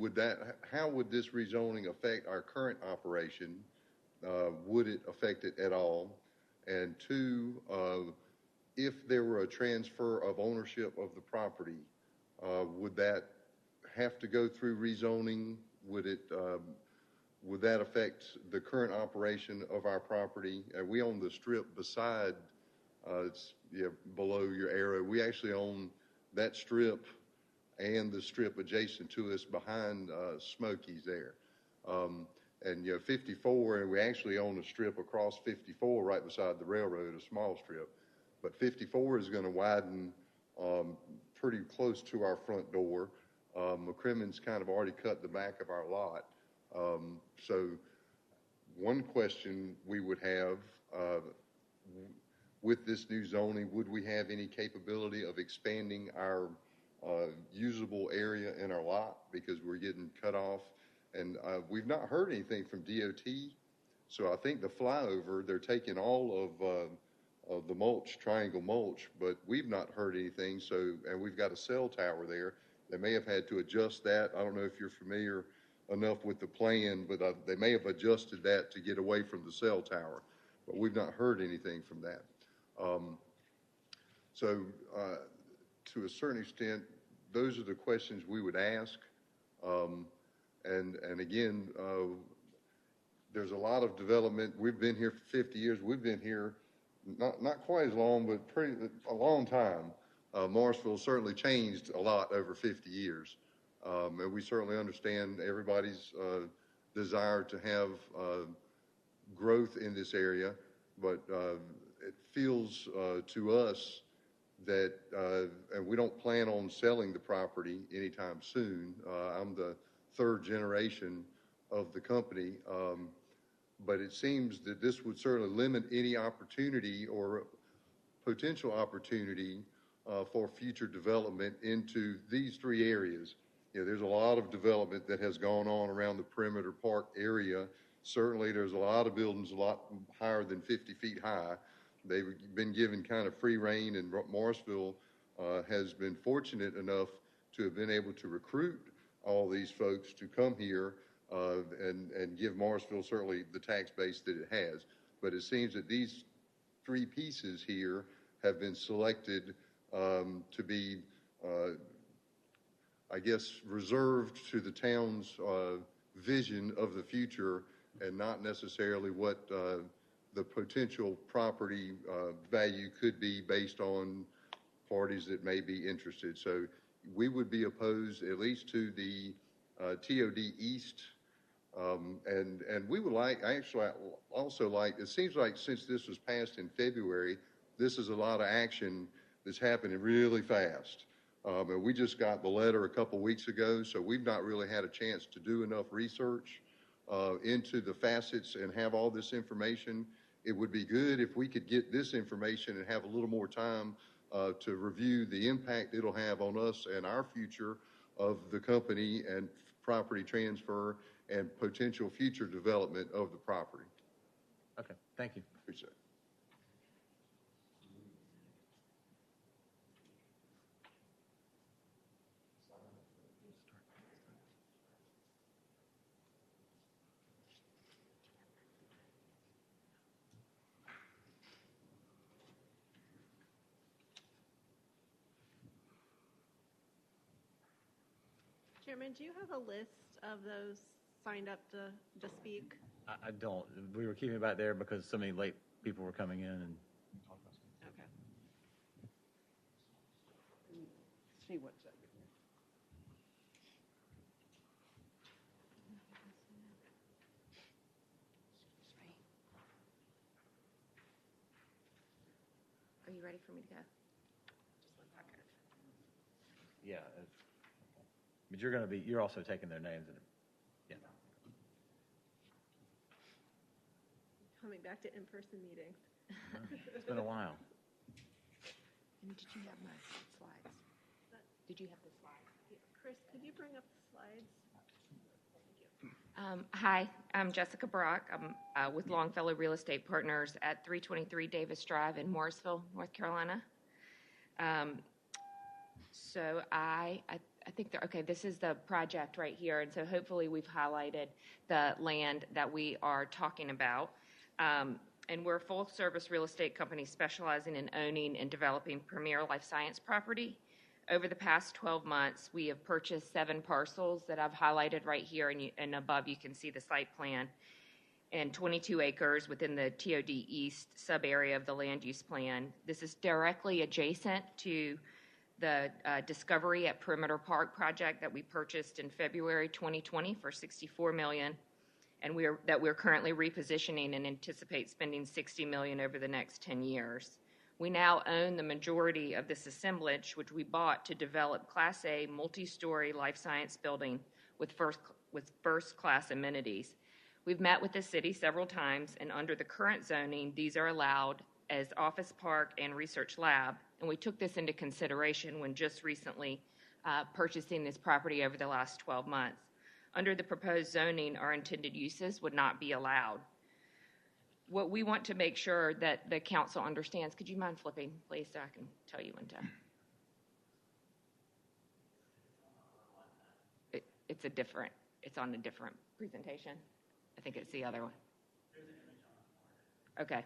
how would this rezoning affect our current operation? Would it affect it at all? And two, if there were a transfer of ownership of the property, would that have to go through rezoning? Would that affect the current operation of our property? We own the strip beside, it's below your arrow. We actually own that strip and the strip adjacent to us behind Smokies there. And 54, and we actually own a strip across 54 right beside the railroad, a small strip. But 54 is going to widen pretty close to our front door. McCrimmon's kind of already cut the back of our lot. So one question we would have with this new zoning, would we have any capability of expanding our usable area in our lot because we're getting cut off? And we've not heard anything from DOT. So I think the flyover, they're taking all of the mulch, triangle mulch, but we've not heard anything. So, and we've got a cell tower there. They may have had to adjust that. I don't know if you're familiar enough with the plan, but they may have adjusted that to get away from the cell tower. But we've not heard anything from that. So to a certain extent, those are the questions we would ask. And again, there's a lot of development. We've been here for 50 years. We've been here not quite as long, but a long time. Morrisville certainly changed a lot over 50 years. And we certainly understand everybody's desire to have growth in this area. But it feels to us that, and we don't plan on selling the property anytime soon. I'm the third generation of the company, but it seems that this would certainly limit any opportunity or potential opportunity for future development into these three areas. There's a lot of development that has gone on around the perimeter park area. Certainly there's a lot of buildings a lot higher than 50 feet high. They've been given kind of free rein, and Morrisville has been fortunate enough to have been able to recruit all these folks to come here and give Morrisville certainly the tax base that it has. But it seems that these three pieces here have been selected to be, I guess, reserved to the town's vision of the future and not necessarily what the potential property value could be based on parties that may be interested. So we would be opposed at least to the TOD East. And we would like, actually also like, it seems like since this was passed in February, this is a lot of action that's happening really fast. And we just got the letter a couple weeks ago, so we've not really had a chance to do enough research into the facets and have all this information. It would be good if we could get this information and have a little more time to review the impact it'll have on us and our future of the company and property transfer and potential future development of the property. Okay, thank you. Appreciate it. Chairman, do you have a list of those signed up to speak? I don't. We were keeping it back there because so many late people were coming in and. Okay. See what's up. Are you ready for me to go? Yeah. But you're also taking their names. Yeah. Coming back to in-person meetings. It's been a while. And did you have my slides? Did you have the slides? Chris, could you bring up the slides? Hi, I'm Jessica Brock. I'm with Longfellow Real Estate Partners at 323 Davis Drive in Morrisville, North Carolina. So I think okay, this is the project right here, and so hopefully we've highlighted the land that we are talking about. And we're a full-service real estate company specializing in owning and developing premier life science property. Over the past 12 months, we have purchased 7 parcels that I've highlighted right here, and above you can see the site plan, and 22 acres within the TOD East sub-area of the land use plan. This is directly adjacent to the Discovery at Perimeter Park project that we purchased in February 2020 for $64 million, and we're currently repositioning and anticipate spending $60 million over the next 10 years. We now own the majority of this assemblage, which we bought to develop Class A multi-story life science building with first-class amenities. We've met with the city several times, and under the current zoning, these are allowed as office park and research lab, and we took this into consideration when just recently purchasing this property over the last 12 months. Under the proposed zoning, our intended uses would not be allowed. What we want to make sure that the council understands, could you mind flipping, please, so I can tell you when to? It's on a different presentation. I think it's the other one. Okay.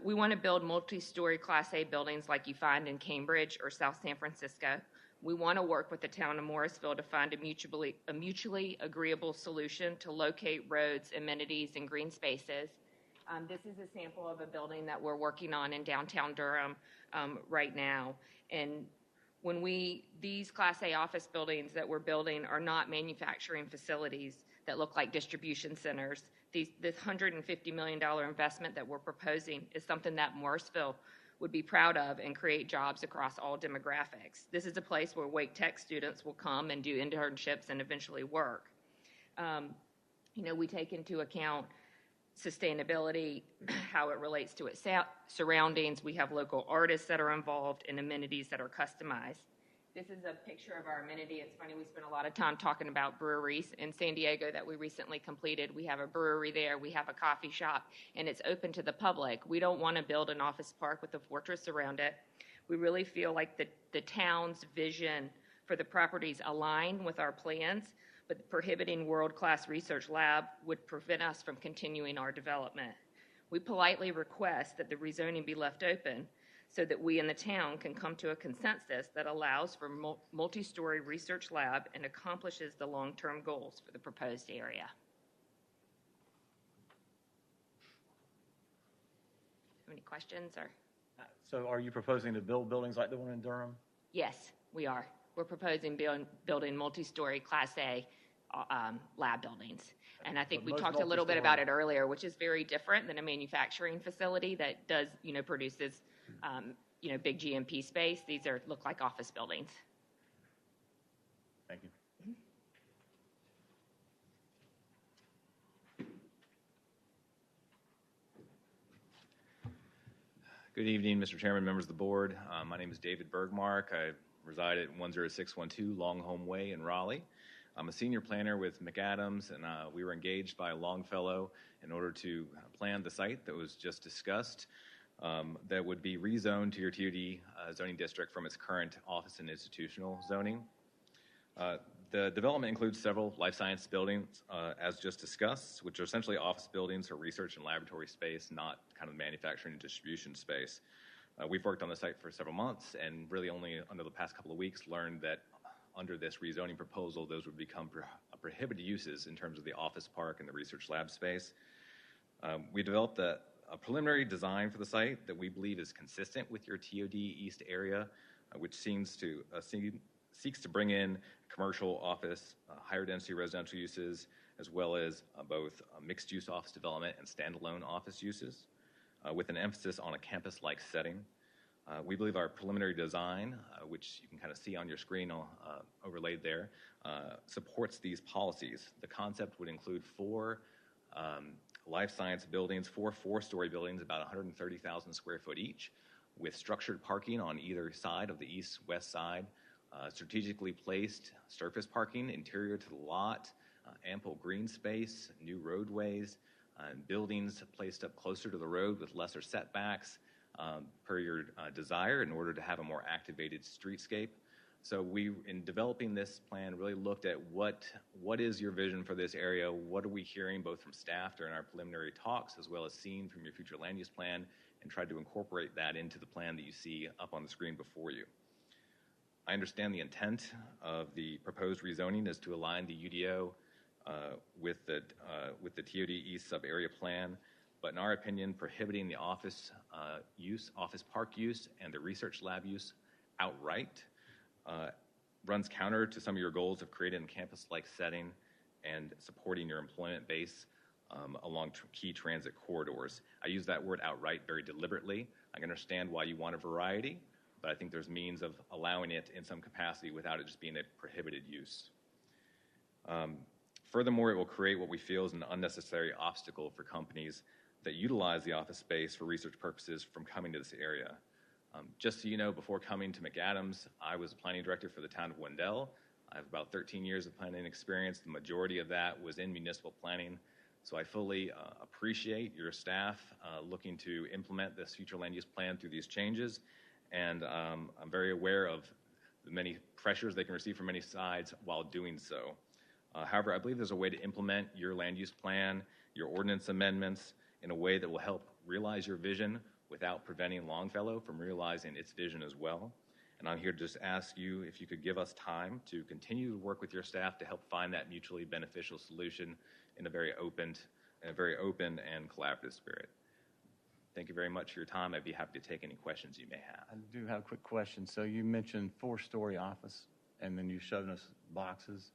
We want to build multi-story Class A buildings like you find in Cambridge or South San Francisco. We want to work with the town of Morrisville to find a mutually agreeable solution to locate roads, amenities, and green spaces. This is a sample of a building that we're working on in downtown Durham right now. And these Class A office buildings that we're building are not manufacturing facilities that look like distribution centers. This $150 million investment that we're proposing is something that Morrisville would be proud of and create jobs across all demographics. This is a place where Wake Tech students will come and do internships and eventually work. We take into account sustainability, how it relates to its surroundings. We have local artists that are involved and amenities that are customized. This is a picture of our amenity. It's funny, we spent a lot of time talking about breweries in San Diego that we recently completed. We have a brewery there, we have a coffee shop, and it's open to the public. We don't want to build an office park with a fortress around it. We really feel like the town's vision for the properties align with our plans, but prohibiting world-class research lab would prevent us from continuing our development. We politely request that the rezoning be left open so that we in the town can come to a consensus that allows for multi-story research lab and accomplishes the long-term goals for the proposed area. Any questions? So are you proposing to build buildings like the one in Durham? Yes, we are. We're proposing building multi-story Class A lab buildings. And I think we talked a little bit about it earlier, which is very different than a manufacturing facility that does, produces, big GMP space. These look like office buildings. Thank you. Good evening, Mr. Chairman, members of the board. My name is David Bergmark. I reside at 10612 Longholm Way in Raleigh. I'm a senior planner with McAdams, and we were engaged by Longfellow in order to plan the site that was just discussed that would be rezoned to your TOD zoning district from its current office and institutional zoning. The development includes several life science buildings, as just discussed, which are essentially office buildings or research and laboratory space, not kind of manufacturing and distribution space. We've worked on the site for several months and really only under the past couple of weeks learned that under this rezoning proposal, those would become prohibited uses in terms of the office park and the research lab space. We developed a preliminary design for the site that we believe is consistent with your TOD East area, which seeks to bring in commercial office, higher density residential uses, as well as both mixed use office development and standalone office uses, with an emphasis on a campus-like setting. We believe our preliminary design, which you can kind of see on your screen overlaid there, supports these policies. The concept would include 4 life science buildings, 4 four-story buildings, about 130,000 square foot each, with structured parking on either side of the east-west side, strategically placed surface parking interior to the lot, ample green space, new roadways, buildings placed up closer to the road with lesser setbacks per your desire in order to have a more activated streetscape. So we, in developing this plan, really looked at what is your vision for this area, what are we hearing both from staff during our preliminary talks as well as seeing from your future land use plan, and tried to incorporate that into the plan that you see up on the screen before you. I understand the intent of the proposed rezoning is to align the UDO with the TOD East sub-area plan, but in our opinion, prohibiting the office park use, and the research lab use outright runs counter to some of your goals of creating a campus-like setting and supporting your employment base along key transit corridors. I use that word outright very deliberately. I can understand why you want a variety, but I think there's means of allowing it in some capacity without it just being a prohibited use. Furthermore, it will create what we feel is an unnecessary obstacle for companies that utilize the office space for research purposes from coming to this area. Just so you know, before coming to McAdams, I was a planning director for the town of Wendell. I have about 13 years of planning experience. The majority of that was in municipal planning. So I fully appreciate your staff looking to implement this future land use plan through these changes. And I'm very aware of the many pressures they can receive from many sides while doing so. However, I believe there's a way to implement your land use plan, your ordinance amendments in a way that will help realize your vision without preventing Longfellow from realizing its vision as well. And I'm here to just ask you if you could give us time to continue to work with your staff to help find that mutually beneficial solution in a very open and collaborative spirit. Thank you very much for your time. I'd be happy to take any questions you may have. I do have a quick question. So you mentioned 4-story office, and then you showed us boxes,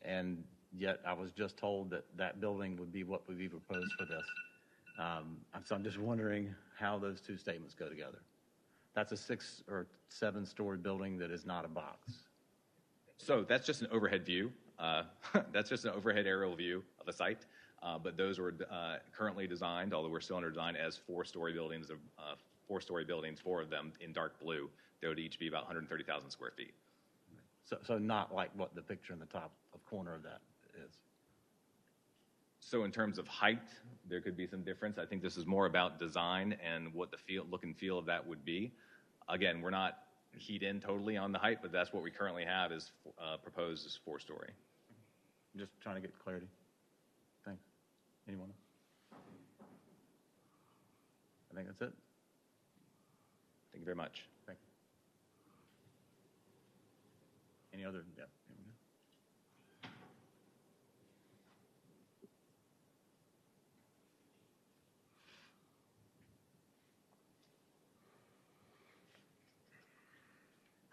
and yet I was just told that that building would be what would be proposed for this. So I'm just wondering how those two statements go together. That's a 6 or 7-story building that is not a box. So that's just an overhead view. That's just an overhead aerial view of the site. But those were currently designed, although we're still under design, as 4-story buildings, 4 of them in dark blue. They would each be about 130,000 square feet. So not like what the picture in the top of corner of that is. So in terms of height, there could be some difference. I think this is more about design and what the look and feel of that would be. Again, we're not keyed in totally on the height, but that's what we currently have is proposed as 4-story. Just trying to get clarity. Thanks. Anyone? I think that's it. Thank you very much. Thank you. Any other? Yeah.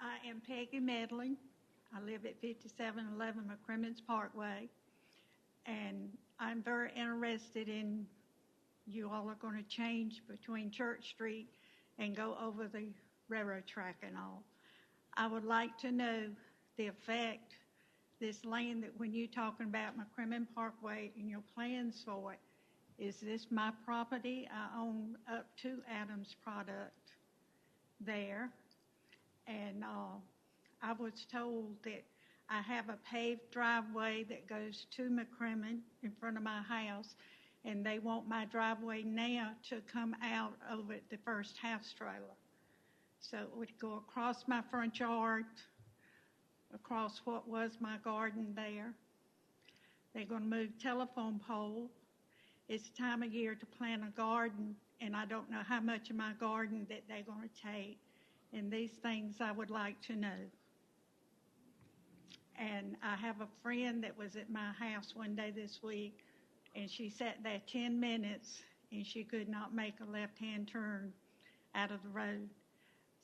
I am Peggy Medley. I live at 5711 McCrimmons Parkway, and I'm very interested in you all are going to change between Church Street and go over the railroad track and all. I would like to know the effect this land that when you're talking about McCrimmon Parkway and your plans for it, is this my property? I own up to Adams Product there. And I was told that I have a paved driveway that goes to McCrimmon in front of my house, and they want my driveway now to come out over the first house trailer. So it would go across my front yard, across what was my garden there. They're going to move telephone pole. It's time of year to plant a garden, and I don't know how much of my garden that they're going to take. And these things I would like to know. And I have a friend that was at my house one day this week, and she sat there 10 minutes, and she could not make a left-hand turn out of the road.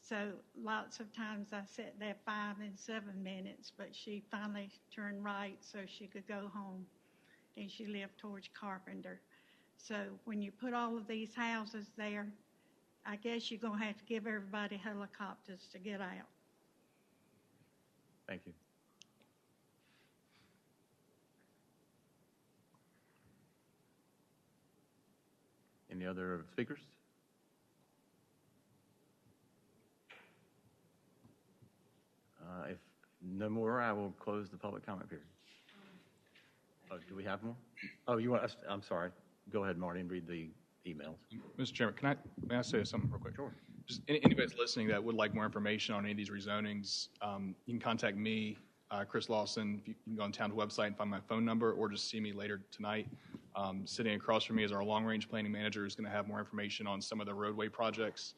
So lots of times I sat there 5 and 7 minutes, but she finally turned right so she could go home, and she lived towards Carpenter. So when you put all of these houses there, I guess you're going to have to give everybody helicopters to get out. Thank you. Any other speakers? If no more, I will close the public comment period. Oh, do we have more? Oh, you want us? I'm sorry. Go ahead, Marty, and read the emails. Mr. Chairman, may I say something real quick? Sure. Just anybody that's listening that would like more information on any of these rezonings, you can contact me, Chris Lawson. You can go on town's website and find my phone number, or just see me later tonight. Sitting across from me is our long-range planning manager, who's going to have more information on some of the roadway projects.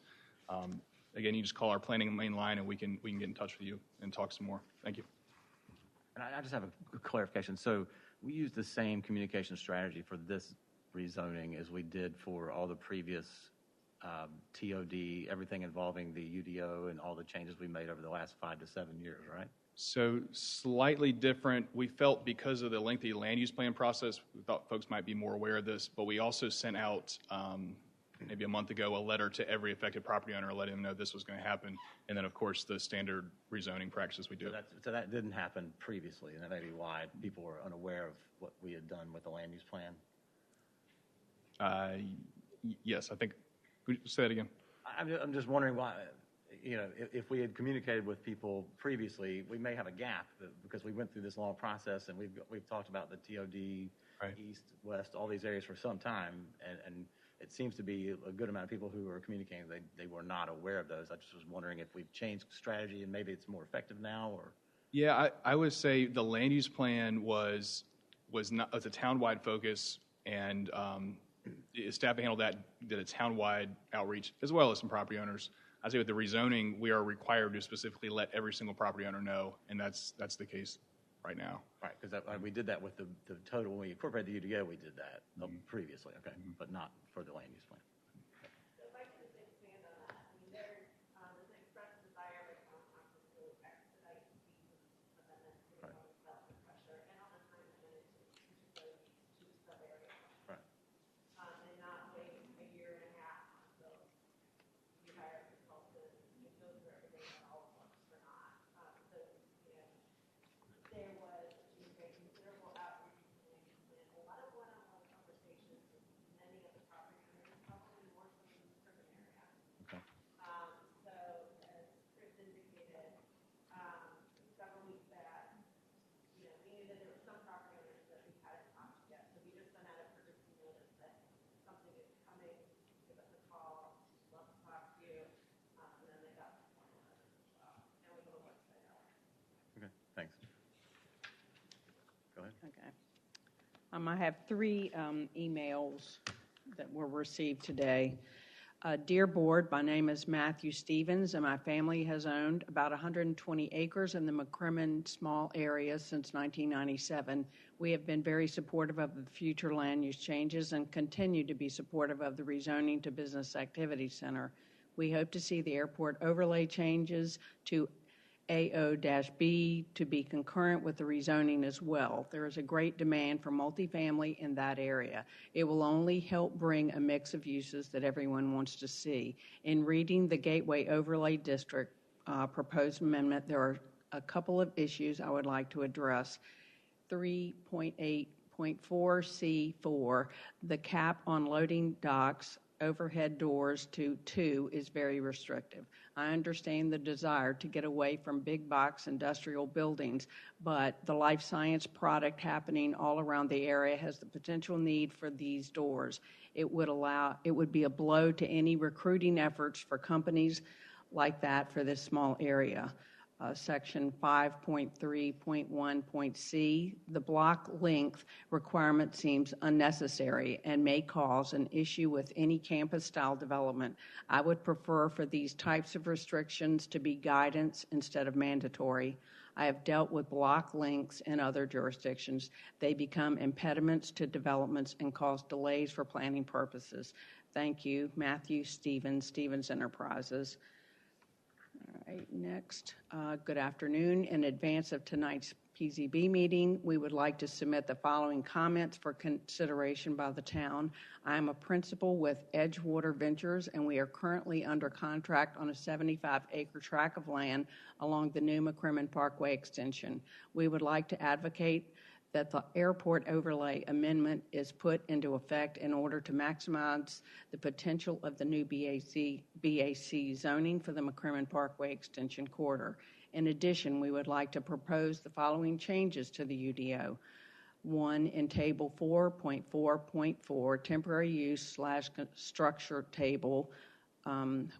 Again, you just call our planning main line, and we can get in touch with you and talk some more. Thank you. And I just have a clarification. So we use the same communication strategy for this rezoning as we did for all the previous TOD, everything involving the UDO and all the changes we made over the last 5 to 7 years, right? So slightly different. We felt because of the lengthy land use plan process, we thought folks might be more aware of this, but we also sent out maybe a month ago a letter to every affected property owner letting them know this was going to happen. And then, of course, the standard rezoning practices we do. So that didn't happen previously, and that may be why people were unaware of what we had done with the land use plan? Yes, I think. Say it again. I'm just wondering why, if we had communicated with people previously, we may have a gap because we went through this long process, and we've talked about the TOD, right, east, west, all these areas for some time, and it seems to be a good amount of people who are communicating they were not aware of those. I just was wondering if we've changed strategy and maybe it's more effective now, or. Yeah, I would say the land use plan was a town-wide focus, and staff handled that, did a town-wide outreach, as well as some property owners. I'd say with the rezoning, we are required to specifically let every single property owner know, and that's the case right now. Right, because we did that with the total, when we incorporated the UDO, we did that previously, okay, but not for the land use plan. So if I could just expand on that, I mean, there's an expressed desire by town council to expedite these amendments to the development pressure and on the time committed to the sub-area. Right. And not wait a year and a half until you hire a consultant and go through everything that all works or not. So, there was a considerable outreach and a lot of one-on-one conversations with many of the property owners, probably more so in the urban area. Okay. So as Chris indicated, several weeks back, we knew that there were some property owners that we hadn't talked to yet. So we just sent out a courtesy notice that something is coming, give us a call, love to talk to you. And then they got the formal notice as well. And we go to website out. Okay, thanks. Go ahead. Okay. I have 3 emails that were received today. Dear Board, my name is Matthew Stevens, and my family has owned about 120 acres in the McCrimmon small area since 1997. We have been very supportive of the future land use changes and continue to be supportive of the rezoning to Business Activity Center. We hope to see the airport overlay changes to AO-B to be concurrent with the rezoning as well. There is a great demand for multifamily in that area. It will only help bring a mix of uses that everyone wants to see. In reading the Gateway Overlay District proposed amendment, there are a couple of issues I would like to address. 3.8.4C4, the cap on loading docks overhead doors to 2 is very restrictive. I understand the desire to get away from big box industrial buildings, but the life science product happening all around the area has the potential need for these doors. It would be a blow to any recruiting efforts for companies like that for this small area. Section 5.3.1.c, the block length requirement seems unnecessary and may cause an issue with any campus-style development. I would prefer for these types of restrictions to be guidance instead of mandatory. I have dealt with block lengths in other jurisdictions. They become impediments to developments and cause delays for planning purposes. Thank you, Matthew Stevens, Stevens Enterprises. All right, next. Good afternoon. In advance of tonight's PZB meeting, we would like to submit the following comments for consideration by the town. I am a principal with Edgewater Ventures, and we are currently under contract on a 75-acre tract of land along the new McCrimmon Parkway extension. We would like to advocate that the airport overlay amendment is put into effect in order to maximize the potential of the new BAC zoning for the McCrimmon Parkway Extension Corridor. In addition, we would like to propose the following changes to the UDO. 1, in Table 4.4.4, temporary use / structure table,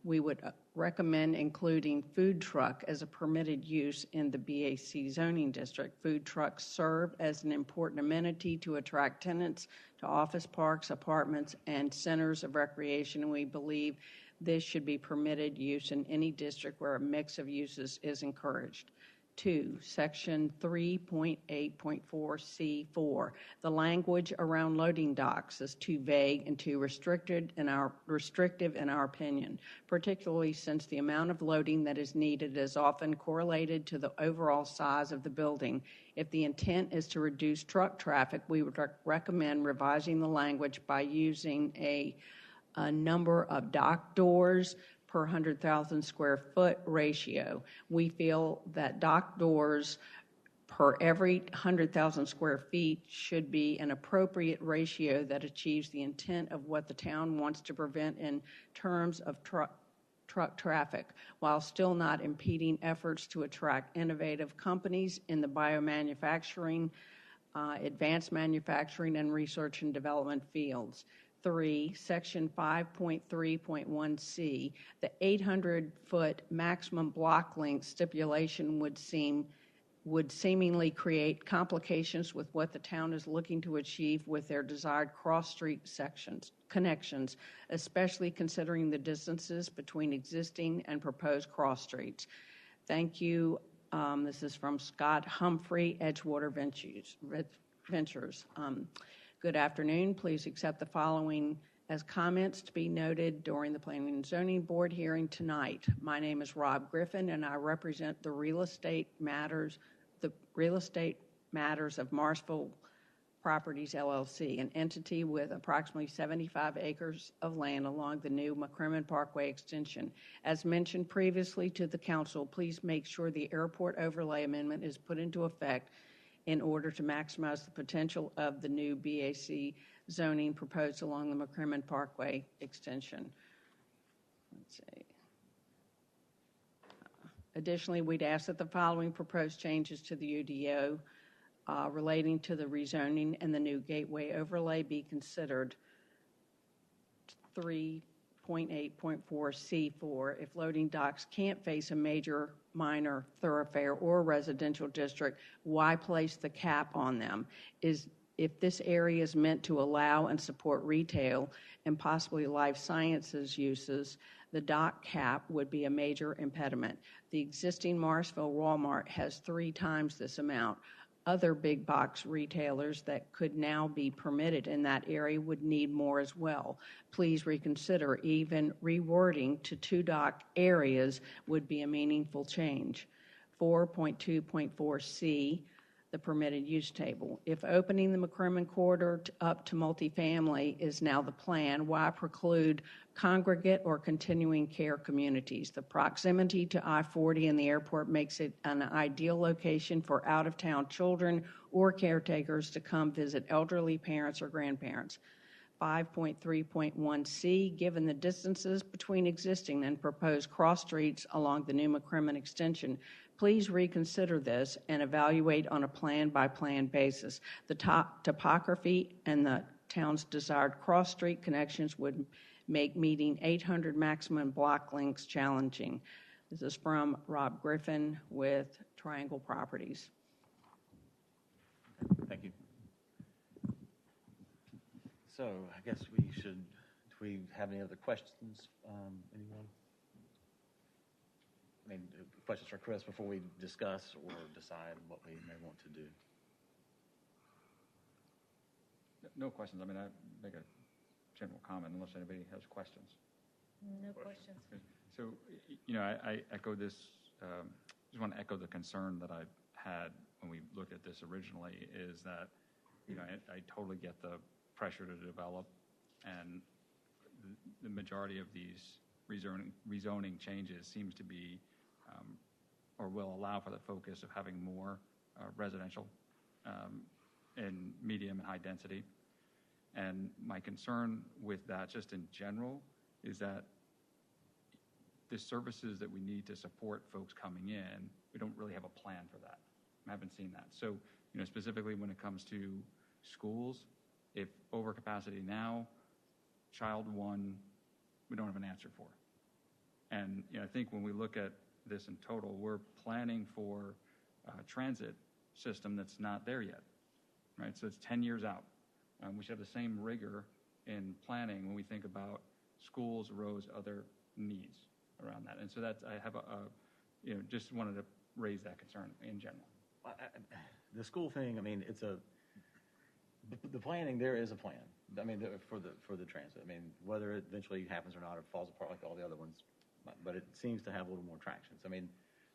we would recommend including food truck as a permitted use in the BAC zoning district. Food trucks serve as an important amenity to attract tenants to office parks, apartments, and centers of recreation, and we believe this should be permitted use in any district where a mix of uses is encouraged. 2, Section 3.8.4C4. The language around loading docks is too vague and too restrictive in our opinion, particularly since the amount of loading that is needed is often correlated to the overall size of the building. If the intent is to reduce truck traffic, we would recommend revising the language by using a number of dock doors per 100,000 square foot ratio. We feel that dock doors per every 100,000 square feet should be an appropriate ratio that achieves the intent of what the town wants to prevent in terms of truck traffic, while still not impeding efforts to attract innovative companies in the biomanufacturing, advanced manufacturing, and research and development fields. 3, Section 5.3.1C, the 800-foot maximum block length stipulation would seemingly create complications with what the town is looking to achieve with their desired cross-street connections, especially considering the distances between existing and proposed cross streets. Thank you. This is from Scott Humphrey, Edgewater Ventures. Good afternoon. Please accept the following as comments to be noted during the Planning and Zoning Board hearing tonight. My name is Rob Griffin, and I represent the Real Estate Matters of Morrisville Properties, LLC, an entity with approximately 75 acres of land along the new McCrimmon Parkway extension. As mentioned previously to the council, please make sure the airport overlay amendment is put into effect in order to maximize the potential of the new BAC zoning proposed along the McCrimmon Parkway extension. Let's see. Additionally, we'd ask that the following proposed changes to the UDO relating to the rezoning and the new gateway overlay be considered. 3.8.4C4, if loading docks can't face a major, minor thoroughfare or residential district, why place the cap on them? If this area is meant to allow and support retail and possibly life sciences uses, the dock cap would be a major impediment. The existing Morrisville Walmart has 3 times this amount. Other big box retailers that could now be permitted in that area would need more as well. Please reconsider. Even rewording to 2 dock areas would be a meaningful change. 4.2.4C, the permitted use table. If opening the McCrimmon corridor up to multifamily is now the plan, why preclude congregate or continuing care communities? The proximity to I-40 and the airport makes it an ideal location for out-of-town children or caretakers to come visit elderly parents or grandparents. 5.3.1C, given the distances between existing and proposed cross streets along the new McCrimmon extension, please reconsider this and evaluate on a plan-by-plan basis. The topography and the town's desired cross-street connections would make meeting 800 maximum block lengths challenging. This is from Rob Griffin with Triangle Properties. Thank you. So I guess do we have any other questions? Anyone? I mean, questions for Chris before we discuss or decide what we may want to do? No questions. I mean, I make a general comment unless anybody has questions. No questions. So, I echo this, just want to echo the concern that I had when we looked at this originally is that, I totally get the pressure to develop, and the majority of these rezoning changes seems to be or will allow for the focus of having more residential in medium and high density. And my concern with that, just in general, is that the services that we need to support folks coming in, we don't really have a plan for that. I haven't seen that. So, specifically when it comes to schools, if overcapacity now, child one, we don't have an answer for. And I think when we look at this in total, we're planning for a transit system that's not there yet, right? So it's 10 years out. We should have the same rigor in planning when we think about schools, roads, other needs around that. And so that's, I have just wanted to raise that concern in general. The school thing, I mean, the planning, there is a plan. I mean, for the transit. I mean, whether it eventually happens or not, or falls apart like all the other ones, but it seems to have a little more traction. So, I mean,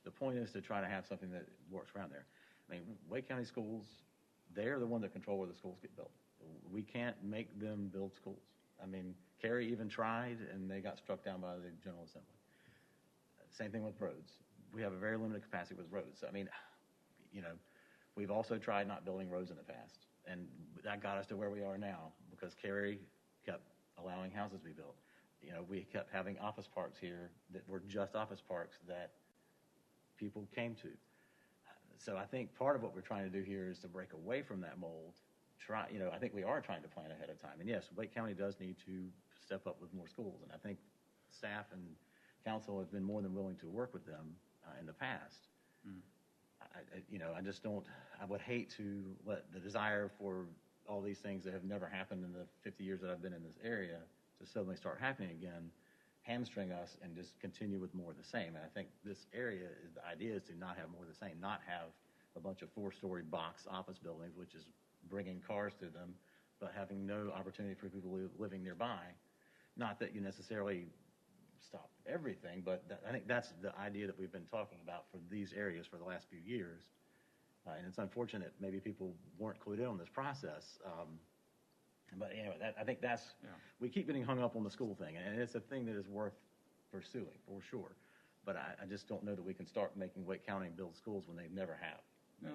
the point is to try to have something that works around there. I mean, Wake County schools, they're the one that control where the schools get built. We can't make them build schools. I mean, Cary even tried, and they got struck down by the General Assembly. Same thing with roads. We have a very limited capacity with roads. I mean, we've also tried not building roads in the past, and that got us to where we are now because Cary kept allowing houses to be built. We kept having office parks here that were just office parks that people came to. So I think part of what we're trying to do here is to break away from that mold. I think we are trying to plan ahead of time. And yes, Wake County does need to step up with more schools. And I think staff and council have been more than willing to work with them in the past. I just don't, I would hate to let the desire for all these things that have never happened in the 50 years that I've been in this area to suddenly start happening again, hamstring us and just continue with more of the same. And I think this area, the idea is to not have more of the same, not have a bunch of 4-story box office buildings, which is bringing cars to them, but having no opportunity for people living nearby. Not that you necessarily stop everything, but I think that's the idea that we've been talking about for these areas for the last few years. And it's unfortunate maybe people weren't clued in on this process. But anyway, I think we keep getting hung up on the school thing, and it's a thing that is worth pursuing for sure. But I just don't know that we can start making Wake County build schools when they never have. No,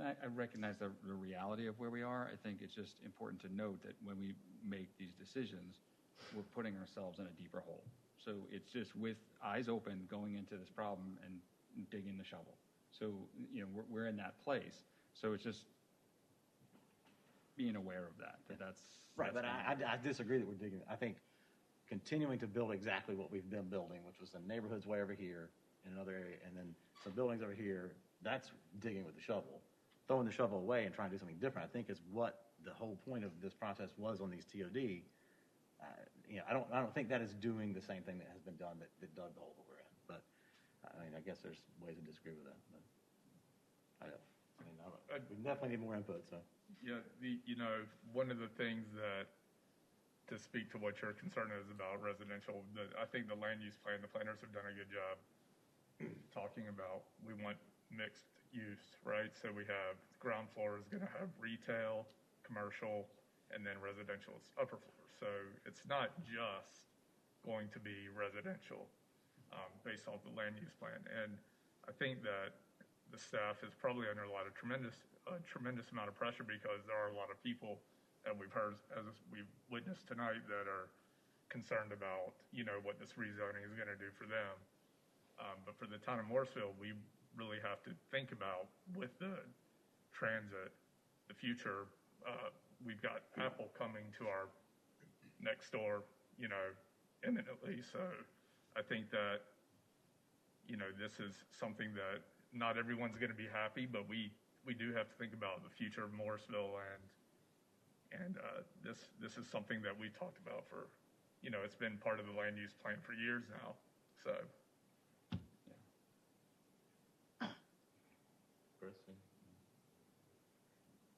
I recognize the reality of where we are. I think it's just important to note that when we make these decisions, we're putting ourselves in a deeper hole. So it's just with eyes open going into this problem and digging the shovel. So, we're in that place. So it's just being aware of that's right. But I disagree that we're digging. I think continuing to build exactly what we've been building, which was some neighborhoods way over here in another area, and then some buildings over here, that's digging with the shovel. Throwing the shovel away and trying to do something different, I think, is what the whole point of this process was on these TOD. I don't think that is doing the same thing that has been done that dug the hole that we're in. But I guess there's ways to disagree with that. But we definitely need more input. So yeah, one of the things that, to speak to what your concern is about residential, I think the land use plan, the planners have done a good job talking about we want mixed use, right? So we have ground floor is going to have retail, commercial, and then residential is upper floor. So it's not just going to be residential based off the land use plan. And I think that the staff is probably under a tremendous amount of pressure because there are a lot of people that we've heard, as we've witnessed tonight, that are concerned about, what this rezoning is going to do for them. But for the town of Morrisville, we really have to think about, with the transit, the future. We've got Apple coming to our next door, imminently. So I think that, this is something that not everyone's going to be happy, but we do have to think about the future of Morrisville, and this is something that we talked about for, it's been part of the land use plan for years now. So.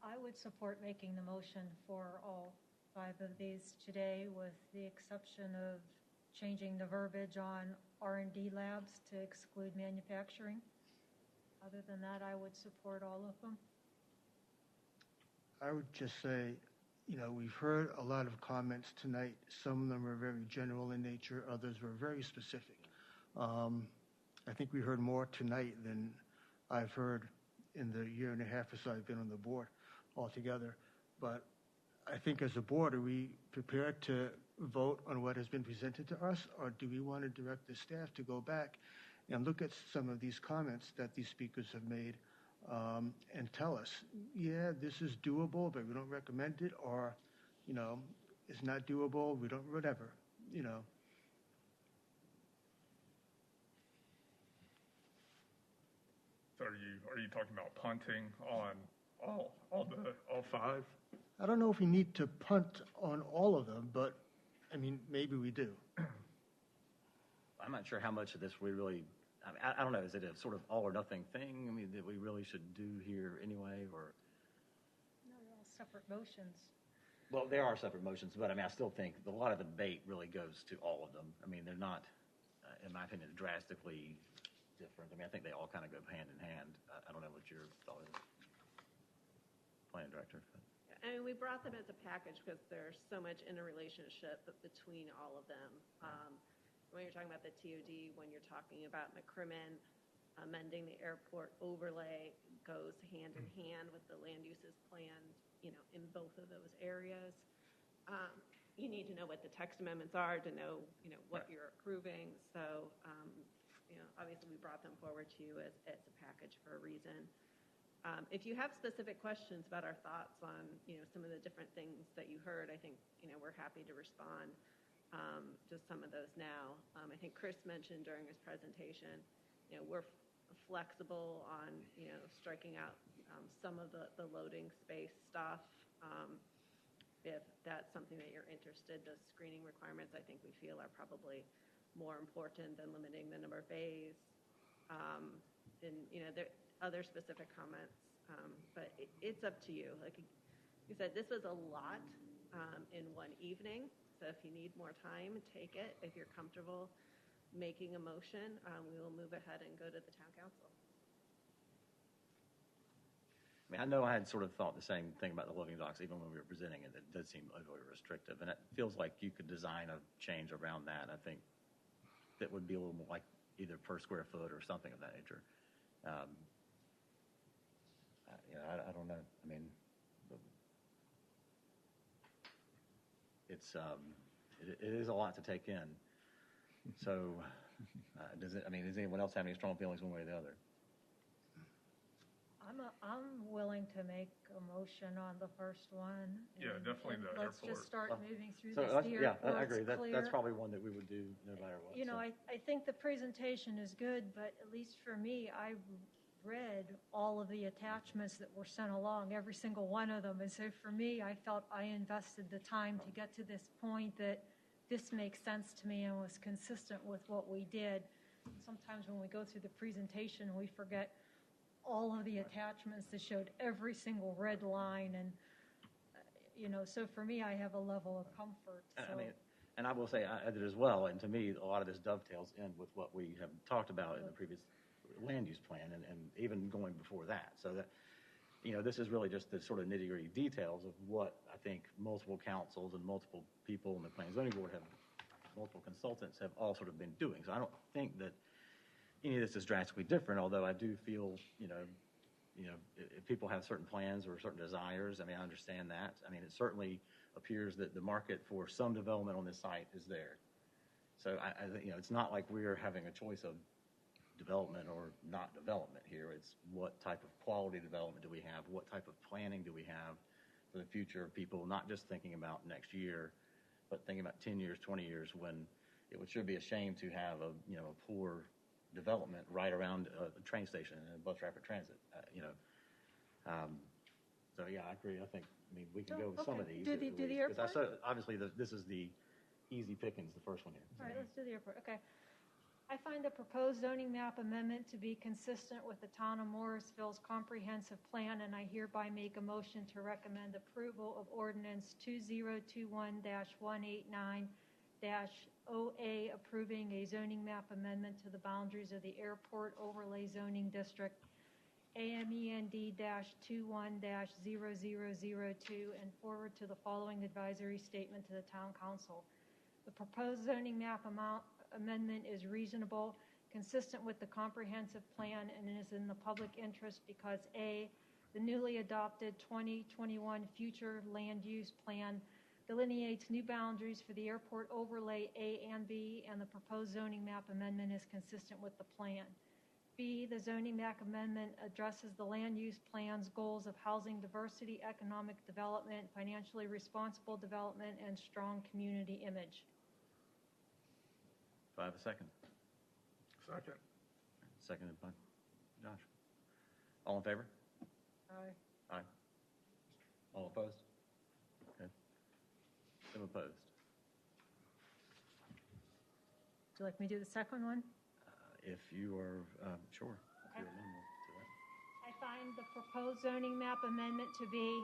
I would support making the motion for all 5 of these today, with the exception of changing the verbiage on R&D labs to exclude manufacturing. Other than that, I would support all of them. I would just say, we've heard a lot of comments tonight. Some of them are very general in nature. Others were very specific. I think we heard more tonight than I've heard in the year and a half or so I've been on the board. altogether. But I think as a board, are we prepared to vote on what has been presented to us, or do we want to direct the staff to go back and look at some of these comments that these speakers have made and tell us, yeah, this is doable, but we don't recommend it, or, it's not doable, we don't, whatever, So are you talking about punting on all five? I don't know if we need to punt on all of them, but, maybe we do. I'm not sure how much of this we really, I don't know, is it a sort of all or nothing thing? That we really should do here anyway, or? No, they're all separate motions. Well, there are separate motions, but I still think a lot of the debate really goes to all of them. They're not, in my opinion, drastically different. I think they all kind of go hand in hand. I don't know what your thought is, Planning Director. We brought them as a package because there's so much interrelationship between all of them. When you're talking about the TOD, when you're talking about McCrimmon, amending the airport overlay goes hand in hand with the land uses plan, in both of those areas. You need to know what the text amendments are to know, what you're approving. So, obviously we brought them forward to you as a package for a reason. If you have specific questions about our thoughts on, some of the different things that you heard, I think, we're happy to respond to some of those now. I think Chris mentioned during his presentation, we're flexible on, striking out some of the loading space stuff. If that's something that you're interested, the screening requirements, I think we feel are probably more important than limiting the number of bays. And, there other specific comments, but it's up to you. Like you said, this was a lot in one evening, so if you need more time, take it. If you're comfortable making a motion, we will move ahead and go to the town council. I know I had sort of thought the same thing about the loading docks, even when we were presenting it. It does seem overly restrictive, and it feels like you could design a change around that. I think that would be a little more like either per square foot or something of that nature. I don't know. It is a lot to take in. So, does anyone else have any strong feelings one way or the other? I'm willing to make a motion on the first one. Yeah, definitely the Let's airport. just start moving through So this. yeah, I agree. That's probably one that we would do no matter what. I think the presentation is good, but at least for me, I read all of the attachments that were sent along, every single one of them. And so for me, I felt I invested the time to get to this point that this makes sense to me and was consistent with what we did. Sometimes when we go through the presentation, we forget all of the attachments that showed every single red line. And, so for me, I have a level of comfort. So. And I will say I did as well. And to me, a lot of this dovetails in with what we have talked about in the previous land use plan and even going before that. So that, this is really just the sort of nitty-gritty details of what I think multiple councils and multiple people in the Planning and Zoning Board multiple consultants have all sort of been doing. So I don't think that any of this is drastically different, although I do feel, if people have certain plans or certain desires, I understand that. It certainly appears that the market for some development on this site is there. So it's not like we're having a choice of development or not development here. It's what type of quality development do we have? What type of planning do we have for the future of people, not just thinking about next year, but thinking about 10 years, 20 years, when it should be a shame to have a poor development right around a train station and bus rapid transit. So yeah, I agree. I think we can go with some of these. Do the airport? Obviously, this is the easy pickings, the first one here. All right, let's do the airport. Okay. I find the proposed zoning map amendment to be consistent with the town of Morrisville's comprehensive plan, and I hereby make a motion to recommend approval of ordinance 2021-189-OA, approving a zoning map amendment to the boundaries of the airport overlay zoning district, AMEND-21-0002, and forward to the following advisory statement to the town council. The proposed zoning map amendment is reasonable, consistent with the comprehensive plan, and is in the public interest because A, The newly adopted 2021 future land use plan delineates new boundaries for the airport overlay A and B, and the proposed zoning map amendment is consistent with the plan. B, the zoning map amendment addresses the land use plan's goals of housing diversity, economic development, financially responsible development, and strong community image. Do I have a second? Second. Seconded by Josh. All in favor? Aye. Aye. All opposed? Okay. Some opposed. Would you like me to do the second one? If you are, sure. Okay. I find the proposed zoning map amendment to be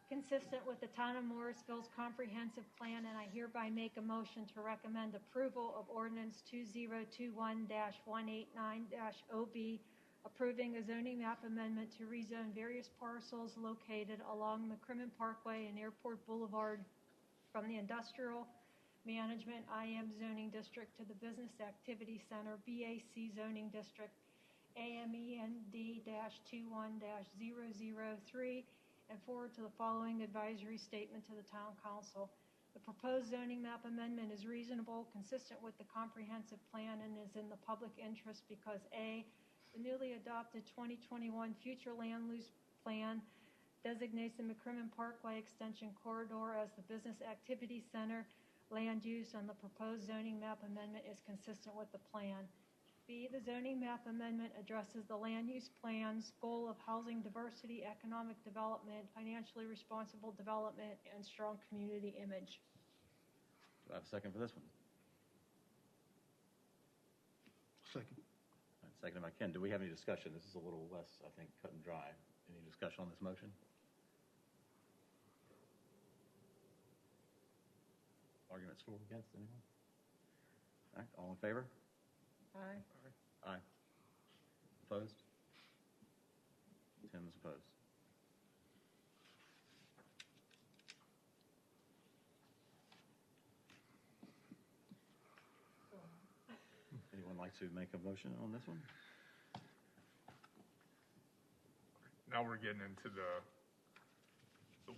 consistent with the town of Morrisville's comprehensive plan, and I hereby make a motion to recommend approval of ordinance 2021-189-OB, approving a zoning map amendment to rezone various parcels located along McCrimmon Parkway and Airport Boulevard from the industrial management IM zoning district to the business activity center BAC zoning district AMEND-21-003, and forward to the following advisory statement to the town council. The proposed zoning map amendment is reasonable, consistent with the comprehensive plan, and is in the public interest because A, the newly adopted 2021 future land use plan designates the McCrimmon Parkway Extension Corridor as the business activity center land use, and the proposed zoning map amendment is consistent with the plan. B, the zoning map amendment addresses the land use plan's goal of housing diversity, economic development, financially responsible development, and strong community image. Do I have a second for this one? Second. All right, seconded by Ken. Do we have any discussion? This is a little less, I think, cut and dry. Any discussion on this motion? Arguments for or against, anyone? All right, all in favor? Aye. Aye. Opposed? Tim is opposed. Anyone like to make a motion on this one? Now we're getting into the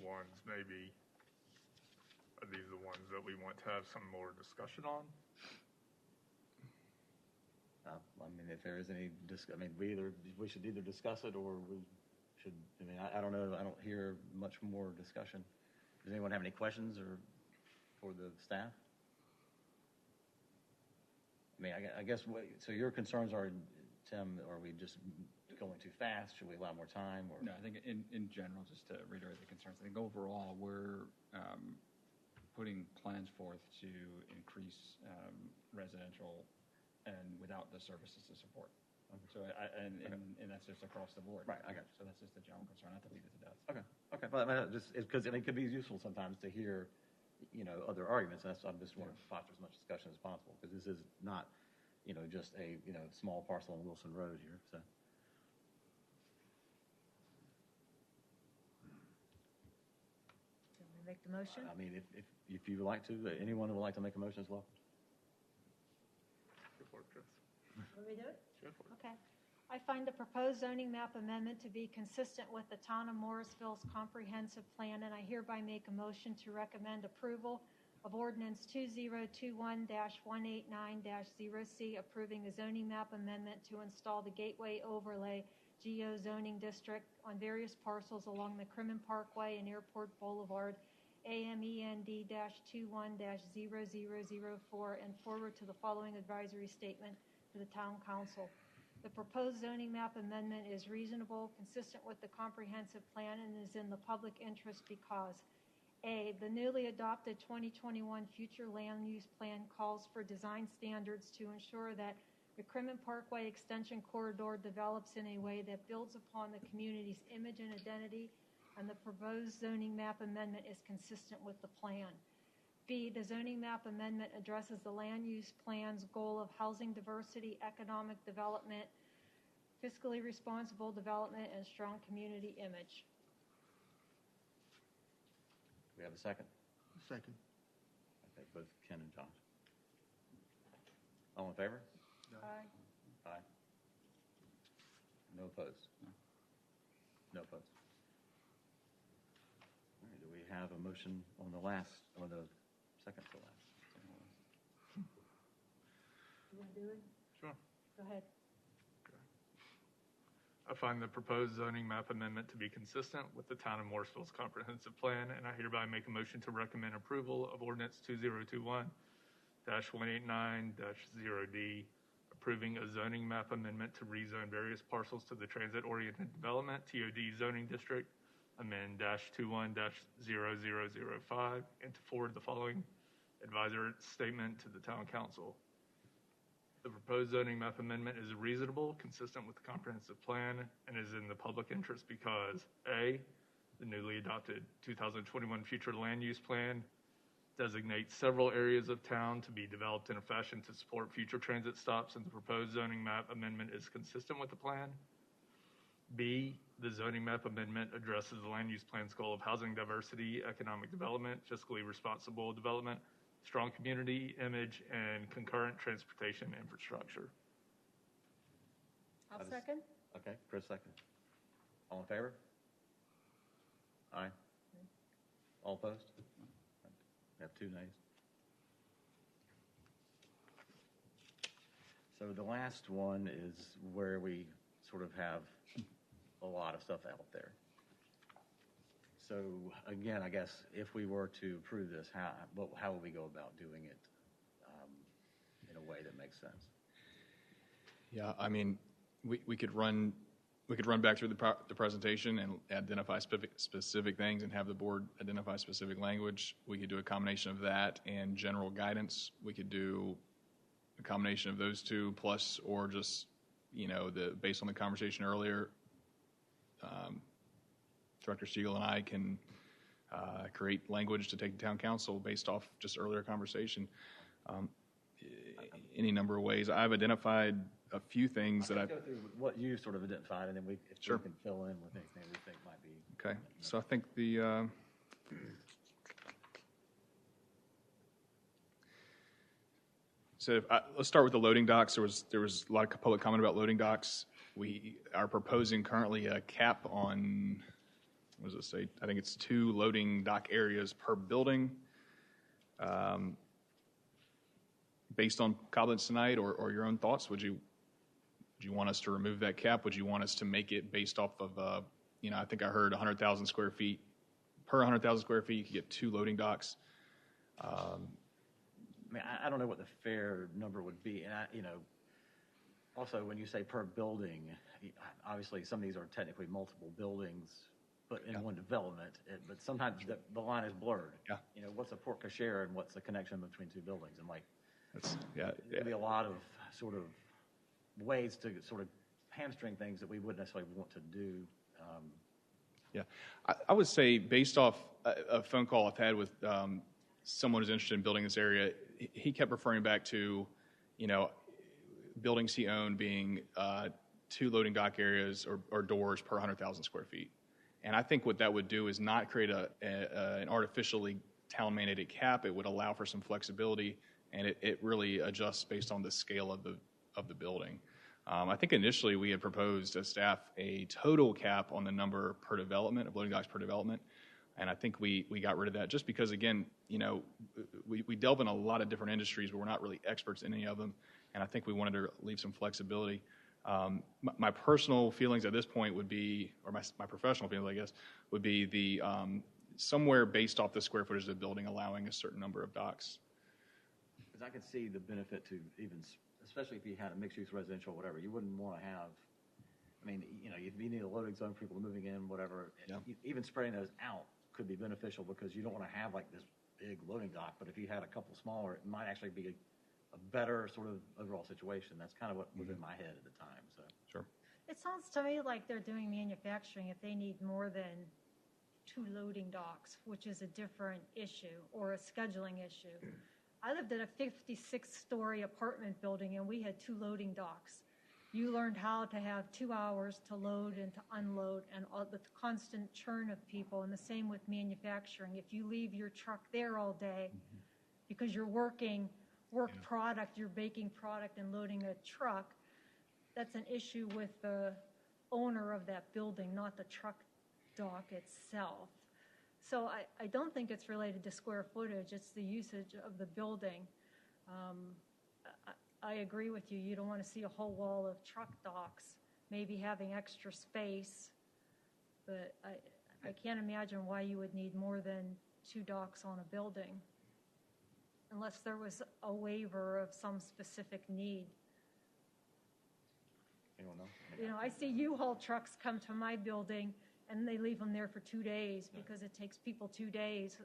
ones maybe, are these the ones that we want to have some more discussion on? I mean, if there is any, we should either discuss it or we should, I don't know, I don't hear much more discussion. Does anyone have any questions or for the staff? I mean, I guess, so your concerns are, Tim, are we just going too fast? Should we allow more time? Or? No, I think in general, just to reiterate the concerns, I think overall we're putting plans forth to increase residential and without the services to support. Okay. So, and that's just across the board. Right, I got you. So that's just a general concern, not to beat it to death. Okay. Well, I mean, just because it could be useful sometimes to hear, other arguments. That's I just want to foster as much discussion as possible because this is not, just a small parcel on Wilson Road here. So. Do you want me to make the motion? I mean, if you would like to, anyone who would like to make a motion as well. Go for it, Chris. Want me to do it? Go for it. Okay. I find the proposed zoning map amendment to be consistent with the town of Morrisville's comprehensive plan, and I hereby make a motion to recommend approval of ordinance 2021-189-0C, approving a zoning map amendment to install the Gateway Overlay Geo Zoning District on various parcels along the McCrimmon Parkway and Airport Boulevard, AMEND-21-0004, and forward to the following advisory statement to the town council. The proposed zoning map amendment is reasonable, consistent with the comprehensive plan, and is in the public interest because A, the newly adopted 2021 future land use plan calls for design standards to ensure that the McCrimmon Parkway Extension Corridor develops in a way that builds upon the community's image and identity, and the proposed zoning map amendment is consistent with the plan. B, the zoning map amendment addresses the land use plan's goal of housing diversity, economic development, fiscally responsible development, and strong community image. Do we have a second? Second. Okay, both Ken and Josh. All in favor? Aye. Aye. No opposed? No opposed. All right, do we have a motion on the second to last? You want to do it? Sure. Go ahead. I find the proposed zoning map amendment to be consistent with the town of Morrisville's comprehensive plan, and I hereby make a motion to recommend approval of ordinance 2021-189-0D, approving a zoning map amendment to rezone various parcels to the transit-oriented development, TOD zoning district, amend -21-0005, and to forward the following advisory statement to the town council. The proposed zoning map amendment is reasonable, consistent with the comprehensive plan, and is in the public interest because A, the newly adopted 2021 future land use plan designates several areas of town to be developed in a fashion to support future transit stops, and the proposed zoning map amendment is consistent with the plan. B, the zoning map amendment addresses the land use plan's goal of housing diversity, economic development, fiscally responsible development, strong community image, and concurrent transportation infrastructure. I'll second. Okay, Chris second. All in favor? Aye. All opposed? We have 2 nays. So the last one is where we sort of have a lot of stuff out there. So again, I guess if we were to approve this, how would we go about doing it in a way that makes sense? Yeah, I mean, we could run back through the presentation and identify specific things and have the board identify specific language. We could do a combination of that and general guidance. We could do a combination of those two plus, or just, based on the conversation earlier, Director Siegel and I can create language to take to town council based off just earlier conversation. Any number of ways. I've identified a few things that I've... Go through what you sort of identified, and then we can fill in with anything we think might be... Okay, so I think the... let's start with the loading docks. There was a lot of public comment about loading docks. We are proposing currently a cap on, what does it say? I think it's 2 loading dock areas per building. Based on comments tonight or your own thoughts, would you want us to remove that cap? Would you want us to make it based off of, I think I heard 100,000 square feet. Per 100,000 square feet, you could get 2 loading docks. I mean, I don't know what the fair number would be. And, also when you say per building, obviously some of these are technically multiple buildings, but in one development. But sometimes the line is blurred. Yeah. What's a porte cochere and what's the connection between 2 buildings? And there'd be a lot of sort of ways to sort of hamstring things that we wouldn't necessarily want to do. I would say based off a phone call I've had with someone who's interested in building this area, he kept referring back to, buildings he owned being 2 loading dock areas or doors per 100,000 square feet. And I think what that would do is not create an artificially town-mandated cap. It would allow for some flexibility, and it really adjusts based on the scale of the building. I think initially we had proposed as staff a total cap on the number per development, of loading docks per development, and I think we got rid of that just because, again, we delve in a lot of different industries, but we're not really experts in any of them, and I think we wanted to leave some flexibility. My personal feelings at this point would be, or my professional feelings, I guess, would be the somewhere based off the square footage of the building, allowing a certain number of docks. Because I could see the benefit to even, especially if you had a mixed-use residential or whatever, you wouldn't want to have, if you need a loading zone for people moving in, whatever, even spreading those out could be beneficial because you don't want to have like this big loading dock, but if you had a couple smaller, it might actually be a better sort of overall situation. That's kind of what was in my head at the time. So sure. It sounds to me like they're doing manufacturing if they need more than 2 loading docks, which is a different issue or a scheduling issue. I lived in a 56-story apartment building, and we had 2 loading docks. You learned how to have 2 hours to load and to unload, and the constant churn of people, and the same with manufacturing. If you leave your truck there all day because you're working product, you're baking product and loading a truck, that's an issue with the owner of that building, not the truck dock itself. So I don't think it's related to square footage, it's the usage of the building. I agree with you, you don't want to see a whole wall of truck docks, maybe having extra space, but I can't imagine why you would need more than 2 docks on a building, unless there was a waiver of some specific need. Anyone else? You know, I see U-Haul trucks come to my building and they leave them there for 2 days because it takes people 2 days.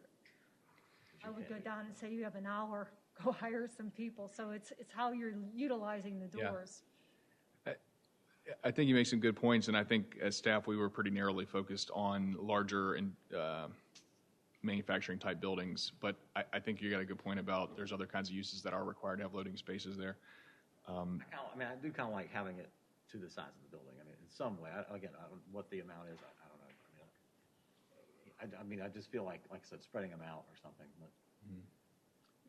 I would go down and say, you have an hour, go hire some people. So it's how you're utilizing the doors. I think you make some good points, and I think as staff we were pretty narrowly focused on larger and manufacturing type buildings. But I think you got a good point about there's other kinds of uses that are required to have loading spaces there. I do kind of like having it to the size of the building. I mean, in some way. I don't what the amount is. I don't know. I mean, I just feel like I said, spreading them out or something. But.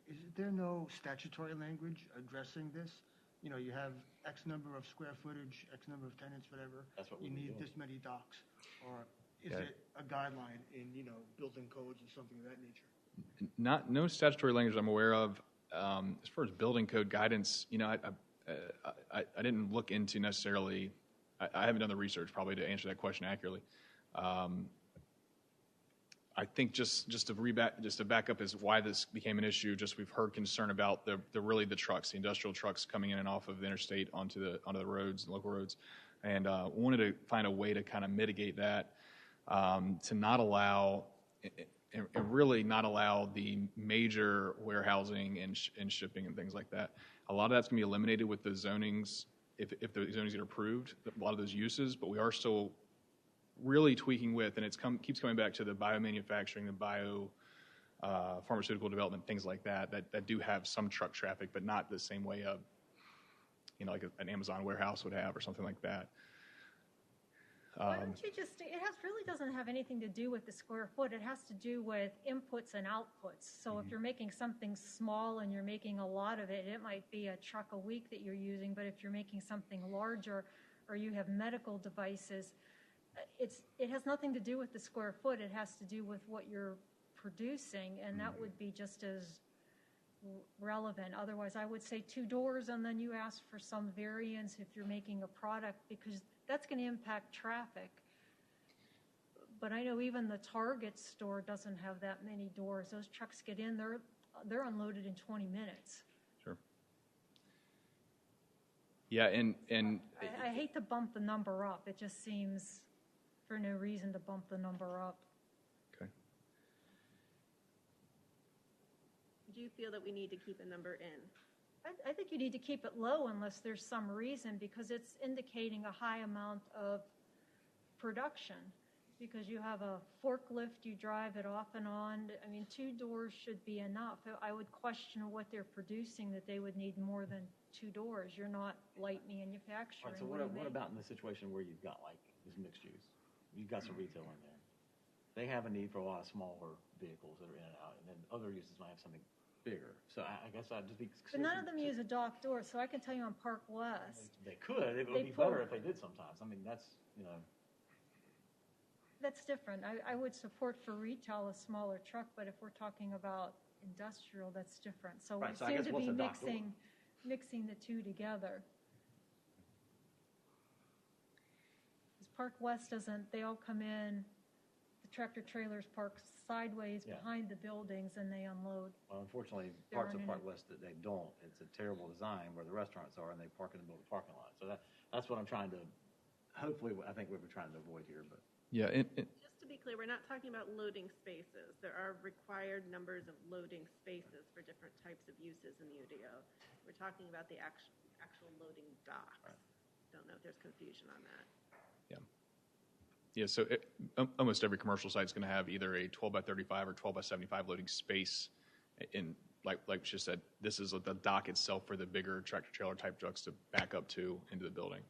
Is there no statutory language addressing this? You know, you have X number of square footage, X number of tenants, whatever. That's what you need this many docks, or is it a guideline in building codes or something of that nature? No statutory language I'm aware of. As far as building code guidance, I didn't look into necessarily. I haven't done the research probably to answer that question accurately. I think just to back up is why this became an issue. Just we've heard concern about the trucks, the industrial trucks coming in and off of the interstate onto the roads, local roads, and wanted to find a way to kind of mitigate that, to not allow and really not allow the major warehousing and shipping and things like that. A lot of that's going to be eliminated with the zonings if the zonings get approved. A lot of those uses, but we are still really tweaking with, and keeps coming back to the biomanufacturing, the pharmaceutical development, things like that do have some truck traffic, but not the same way like an Amazon warehouse would have or something like that. Why don't you just, really doesn't have anything to do with the square foot. It has to do with inputs and outputs. So if you're making something small and you're making a lot of it, it might be a truck a week that you're using, but if you're making something larger or you have medical devices, it has nothing to do with the square foot. It has to do with what you're producing, and that would be just as relevant. Otherwise, I would say 2 doors, and then you ask for some variance if you're making a product, because that's going to impact traffic. But I know even the Target store doesn't have that many doors. Those trucks get in, they're unloaded in 20 minutes. Sure. Yeah, and I hate to bump the number up. It just seems for no reason to bump the number up. Okay. Do you feel that we need to keep a number in? I think you need to keep it low unless there's some reason, because it's indicating a high amount of production. Because you have a forklift, you drive it off and on. I mean, 2 doors should be enough. I would question what they're producing that they would need more than 2 doors. You're not light manufacturing. Right, so what about in the situation where you've got like this mixed use? You've got some retail in there. They have a need for a lot of smaller vehicles that are in and out, and then other uses might have something bigger. So I guess I'd just be. But none of them use a dock door, so I can tell you on Park West. They could. It would be better if they did sometimes. I mean, that's. That's different. I would support for retail a smaller truck, but if we're talking about industrial, that's different. So we seem to be mixing the two together. Because Park West they all come in, the tractor trailers park sideways behind the buildings and they unload. Well, unfortunately, parts of Park West that they don't. It's a terrible design where the restaurants are and they park in the middle of the parking lot. So that's what I'm trying to, hopefully, I think what we're trying to avoid here. But yeah. Just to be clear, we're not talking about loading spaces. There are required numbers of loading spaces for different types of uses in the UDO. We're talking about the actual loading docks. Right. Don't know if there's confusion on that. Yeah. Yeah, so almost every commercial site is going to have either a 12 by 35 or 12 by 75 loading space. In like she said, this is the dock itself for the bigger tractor trailer type trucks to back up to into the building.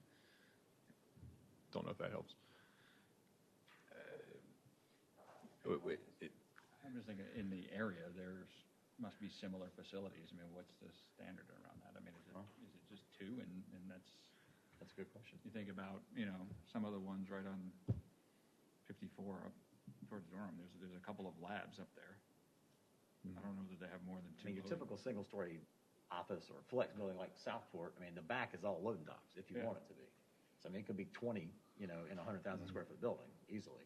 Don't know if that helps. I'm just thinking in the area must be similar facilities. I mean, what's the standard around that? I mean, is it just 2 and that's? That's a good question. You think about, some other ones right on 54 up towards Durham. There's a couple of labs up there. I don't know that they have more than two. Your typical single-story office or flex building like Southport, the back is all loading docks if you want it to be. So, it could be 20, in a 100,000 square foot building easily.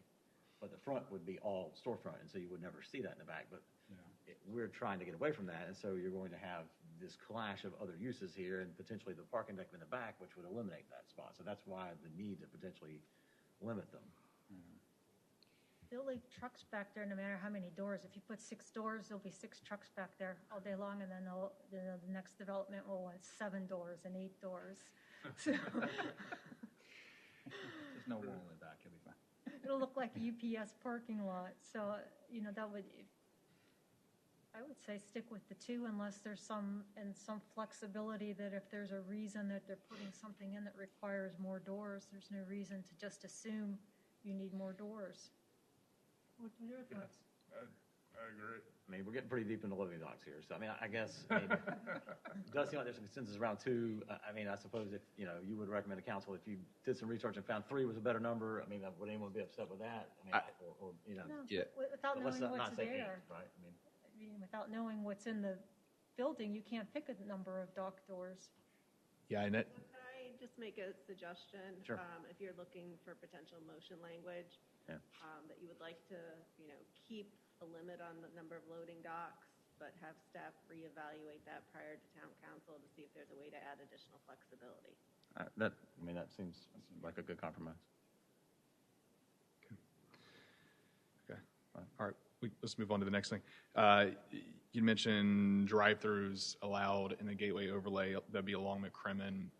But the front would be all storefront, and so you would never see that in the back. But we're trying to get away from that, and so you're going to have this clash of other uses here and potentially the parking deck in the back, which would eliminate that spot. So that's why the need to potentially limit them. They'll leave trucks back there no matter how many doors. If you put 6 doors, there'll be 6 trucks back there all day long, and then the next development will want 7 doors and 8 doors. So There's no wall in the back. You'll be fine. it'll look like a UPS parking lot. So, that would, I would say stick with the 2 unless there's some flexibility that if there's a reason that they're putting something in that requires more doors, there's no reason to just assume you need more doors. What are your thoughts? I agree. We're getting pretty deep into loading docks here. So, I guess, it does seem like there's a consensus around 2. I suppose if, you would recommend to council, if you did some research and found 3 was a better number, would anyone be upset with that? No, Yeah. without But let's knowing not what's say 8, there. right? Without knowing what's in the building, you can't pick a number of dock doors. Yeah, and that, Can I just make a suggestion? Sure. If you're looking for potential motion language, Yeah. that you would like to, keep a limit on the number of loading docks, but have staff reevaluate that prior to town council to see if there's a way to add additional flexibility. That seems like a good compromise. okay. All right, let's move on to the next thing. You mentioned drive-throughs allowed in the gateway overlay. That'd be along McCrimmon,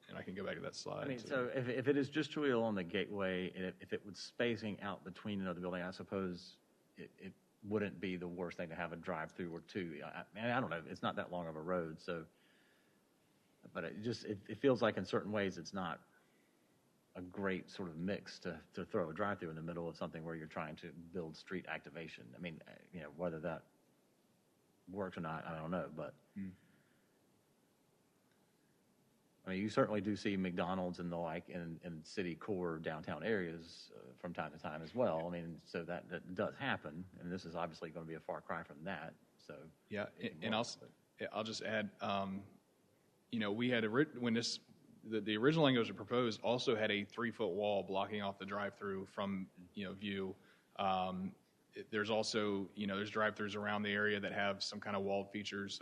and I can go back to that slide. So if it is just truly along the gateway, and if it was spacing out between another building, I suppose it wouldn't be the worst thing to have a drive-through or 2. I don't know. It's not that long of a road, so. But it feels like in certain ways it's not a great sort of mix to throw a drive-through in the middle of something where you're trying to build street activation. Whether that works or not, I don't know, but. You certainly do see McDonald's and the like in city core downtown areas from time to time as well. So that does happen, and this is obviously going to be a far cry from that. So yeah, and I'll just add, we had when the original language was proposed also had a 3-foot wall blocking off the drive-through from view. There's also there's drive-throughs around the area that have some kind of walled features.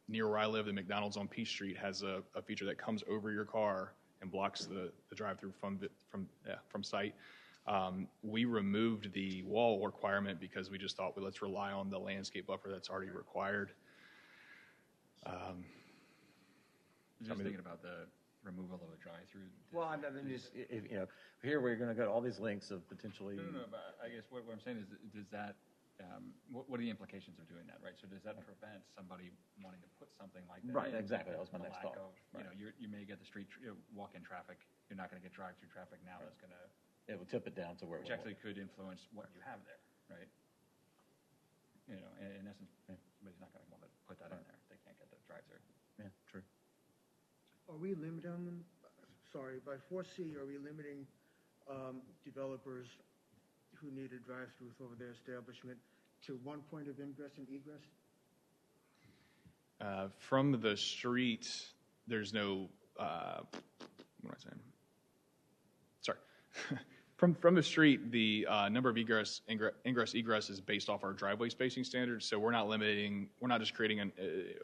Near where I live, the McDonald's on Peach Street has a feature that comes over your car and blocks the drive-through from sight. We removed the wall requirement because we just thought, well, let's rely on the landscape buffer that's already required. Just thinking about the removal of a drive-through. Well, here we're going to go to all these links of potentially. No, but I guess what I'm saying is, does that? What are the implications of doing that, right? So does that prevent somebody wanting to put something like that? Right, exactly. That was my next thought. You may get the street walk-in traffic. You're not going to get drive-through traffic now. That's going to. It will tip it down to where. Which actually could influence what you have there, right? In essence, somebody's not going to want to put that in there. They can't get the drive-through. Yeah, true. Are we limiting, by 4C, are we limiting developers who need a drive-through over their establishment to one point of ingress and egress? From the street, there's no, what am I saying? Sorry. From the street, the number of ingress, egress is based off our driveway spacing standards. So we're not just creating an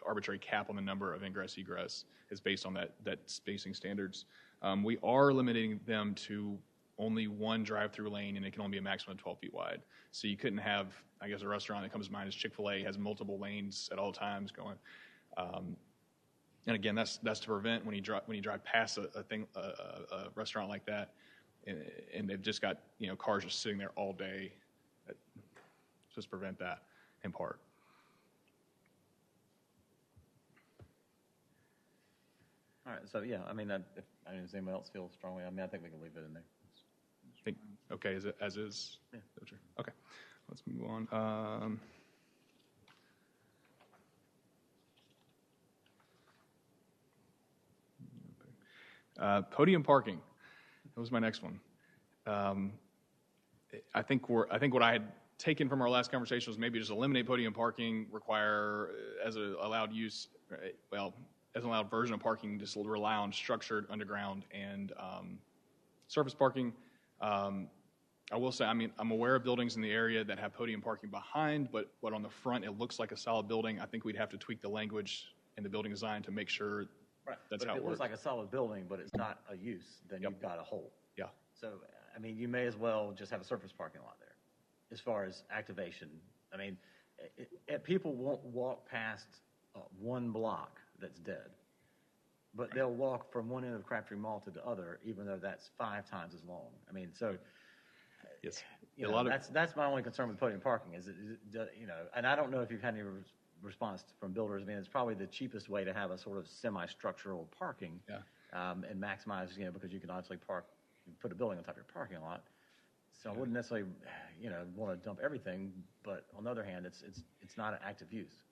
arbitrary cap on the number of ingress, egress. It's based on that spacing standards. We are limiting them to only one drive-through lane, and it can only be a maximum of 12 feet wide. So you couldn't have, I guess, a restaurant that comes to mind is Chick-fil-A, has multiple lanes at all times going. And again, that's to prevent when you drive past a restaurant like that, and they've just got cars just sitting there all day. Just prevent that in part. All right. So yeah, does anyone else feel strongly? I think we can leave it in there. Okay, as is? Yeah. Okay, let's move on. Podium parking. That was my next one. I think what I had taken from our last conversation was maybe just eliminate podium parking, require as an allowed use, as an allowed version of parking, just rely on structured underground and surface parking. I will say, I mean, I'm aware of buildings in the area that have podium parking behind, but on the front it looks like a solid building. I think we'd have to tweak the language in the building design to make sure that's how it works. If it looks like a solid building, but it's not a use, then you've got a hole. Yeah. So, I mean, you may as well just have a surface parking lot there as far as activation. I mean, people won't walk past one block that's dead, but they'll walk from one end of Crabtree Mall to the other, even though that's 5 times as long. I mean, so yes, that's my only concern with podium parking is, and I don't know if you've had any response from builders. I mean, it's probably the cheapest way to have a sort of semi-structural parking, and maximize, because you can obviously put a building on top of your parking lot. So I wouldn't necessarily, want to dump everything, but on the other hand, it's not an active use.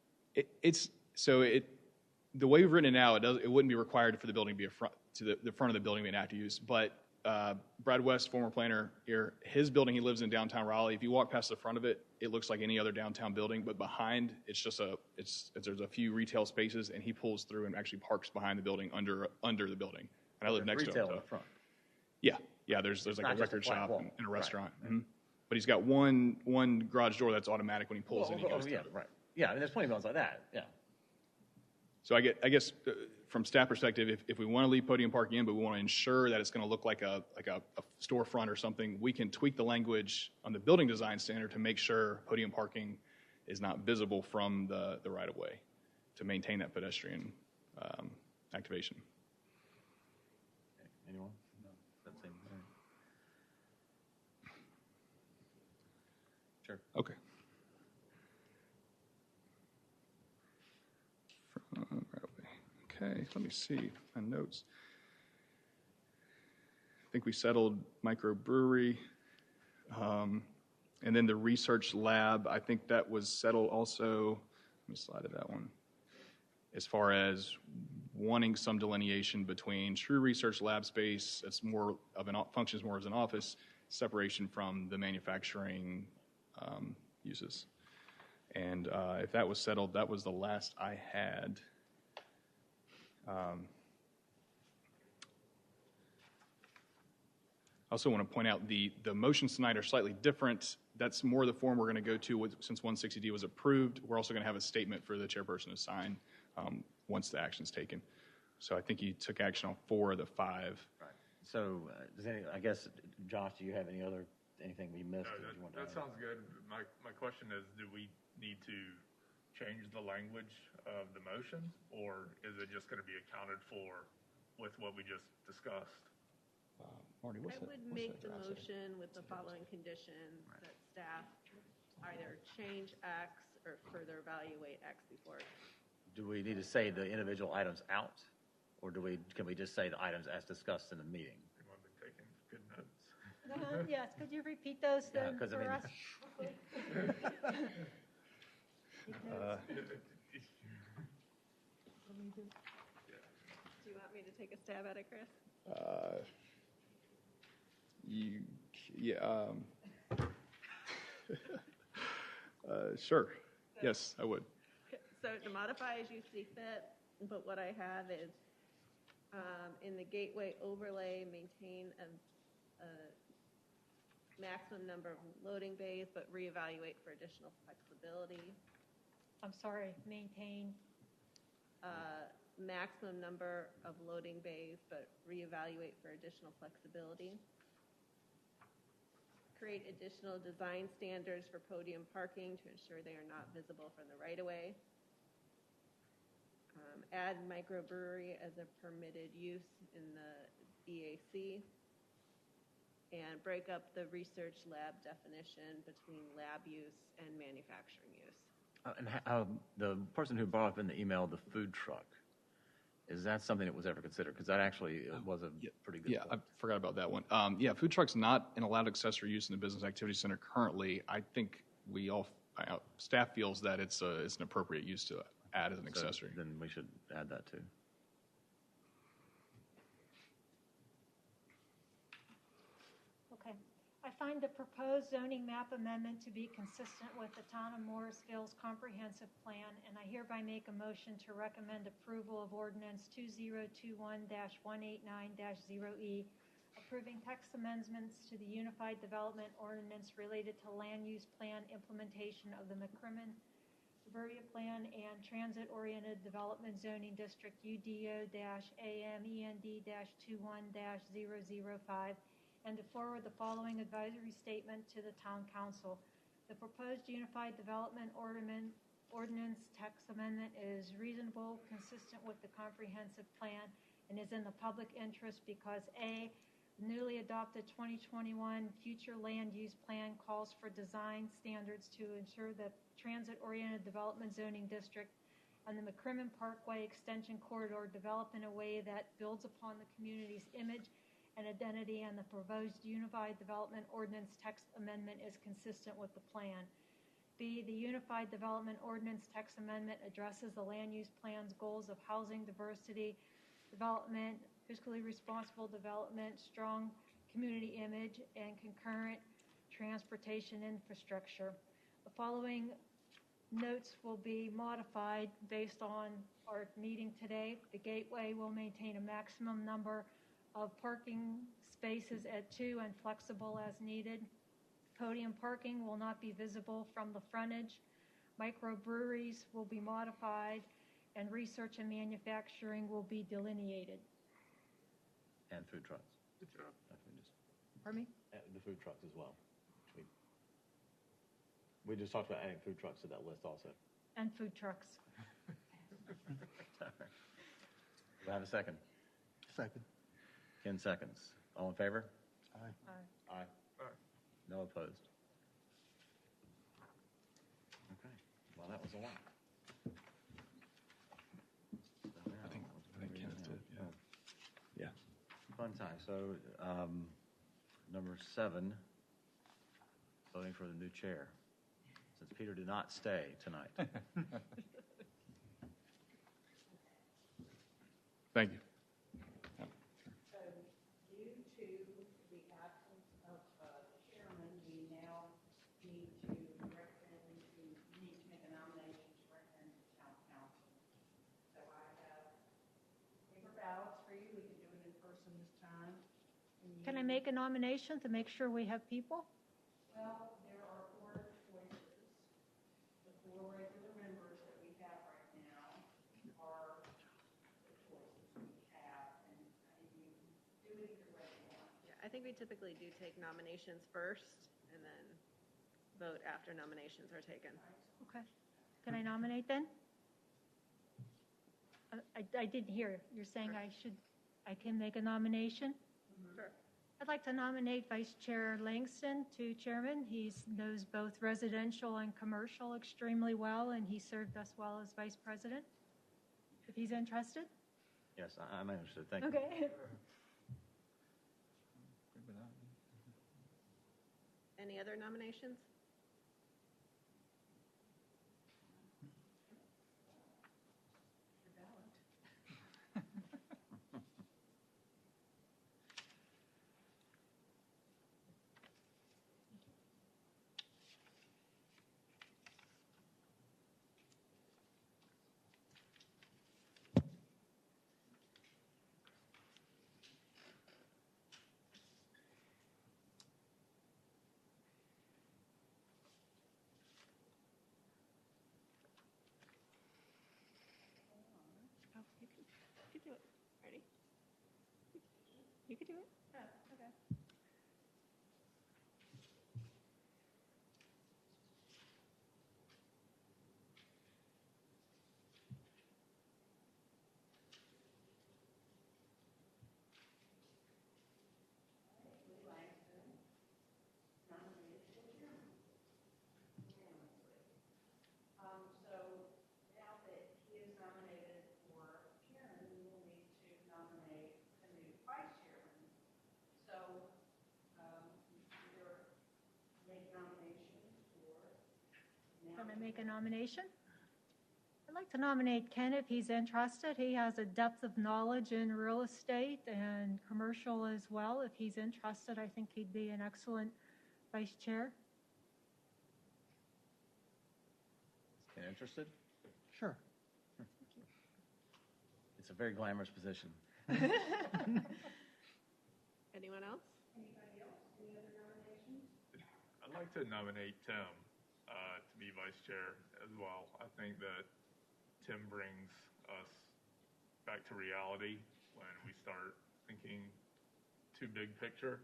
The way we've written it now, it wouldn't be required for the building to be the front of the building be an active use. But Brad West, former planner here, his building, he lives in downtown Raleigh. If you walk past the front of it, it looks like any other downtown building, but behind it's just there's a few retail spaces, and he pulls through and actually parks behind the building under the building. And I live next to him. Retail in the front. Yeah. There's like a record shop and a restaurant. Right. Mm-hmm. But he's got one garage door that's automatic when he pulls in. He goes through. Right. Yeah, and there's plenty of buildings like that. Yeah. So I guess from staff perspective, if we want to leave podium parking in, but we want to ensure that it's going to look like a storefront or something, we can tweak the language on the building design standard to make sure podium parking is not visible from the right of way to maintain that pedestrian activation. Anyone? No. That same thing. Sure. Okay. Okay, let me see my notes. I think we settled microbrewery. And then the research lab, I think that was settled also. Let me slide to that one. As far as wanting some delineation between true research lab space, that's more of functions more as an office, separation from the manufacturing uses. And if that was settled, that was the last I had. I also want to point out the motions tonight are slightly different. That's more the form we're going to go to since 160D was approved. We're also going to have a statement for the chairperson to sign once the action's taken. So I think you took action on 4 of the 5. Right. So I guess, Josh, do you have anything we missed? No, that sounds good. My question is, do we need to change the language of the motion, or is it just going to be accounted for with what we just discussed? Marty, I would make the motion with the following conditions: that staff either change X or further evaluate X before. Do we need to say the individual items out, or can we just say the items as discussed in the meeting? I've been taking good notes. Yes, could you repeat those then for us? Do you want me to take a stab at it, Chris? Sure. Yes, I would. So to modify as you see fit, but what I have is in the gateway overlay, maintain a maximum number of loading bays, but reevaluate for additional flexibility. I'm sorry, maintain. Maximum number of loading bays, but reevaluate for additional flexibility. Create additional design standards for podium parking to ensure they are not visible from the right-of-way. Add microbrewery as a permitted use in the EAC. And break up the research lab definition between lab use and manufacturing use. And the person who brought up in the email the food truck, is that something that was ever considered? Because that actually was a pretty good point. I forgot about that one. Food truck's not an allowed accessory use in the Business Activity Center currently. I think staff feels that it's an appropriate use to add as an accessory. Then we should add that too. I find the proposed zoning map amendment to be consistent with the town of Morrisville's comprehensive plan, and I hereby make a motion to recommend approval of ordinance 2021-189-0E, approving text amendments to the Unified Development Ordinance related to land use plan implementation of the McCrimmon Suburbia Plan and Transit-Oriented Development Zoning District UDO-AMEND-21-005, and to forward the following advisory statement to the Town Council. The proposed Unified Development Ordinance text amendment is reasonable, consistent with the comprehensive plan, and is in the public interest because A, the newly adopted 2021 future land use plan calls for design standards to ensure that transit-oriented development zoning district and the McCrimmon Parkway extension corridor develop in a way that builds upon the community's image and identity, and the proposed Unified Development Ordinance text amendment is consistent with the plan. B, the Unified Development Ordinance text amendment addresses the land use plan's goals of housing diversity, development, fiscally responsible development, strong community image, and concurrent transportation infrastructure. The following notes will be modified based on our meeting today. The gateway will maintain a maximum number of parking spaces at 2 and flexible as needed. Podium parking will not be visible from the frontage. Microbreweries will be modified, and research and manufacturing will be delineated. And food trucks. Good job. Pardon me? The food trucks as well. We just talked about adding food trucks to that list also. And food trucks. Do I have a second? Second. 10 seconds. All in favor? Aye. Aye. Aye. No opposed. Okay. Well, that was a lot. I think Kenneth did, yeah. Fun time. So, number 7, voting for the new chair, since Peter did not stay tonight. Thank you. So, due to the absence of the chairman, we now need to make a nomination to recommend to town council. So I have paper ballots for you. We can do it in person this time. Can I make a nomination to make sure we have people? Well, there are 4 choices. The 4 regular members that we have right now are the choices we have, and you do it either way you want. Yeah, I think we typically do take nominations first and then vote after nominations are taken. Okay. Can I nominate then? I didn't hear. You're saying I can make a nomination? Sure. I'd like to nominate Vice Chair Langston to chairman. He knows both residential and commercial extremely well, and he served us well as vice president. If he's interested? Yes, I'm interested. Thank you. Okay. Any other nominations? You could do it. Ready? You could do it. Oh, okay. So now that he is nominated for chairman, we will need to nominate a new vice chairman. So either make nominations or. Can I make a nomination? I'd like to nominate Ken if he's interested. He has a depth of knowledge in real estate and commercial as well. If he's interested, I think he'd be an excellent Vice Chair? Interested? Sure. It's a very glamorous position. Anyone else? I'd like to nominate Tim to be vice chair as well. I think that Tim brings us back to reality when we start thinking too big picture,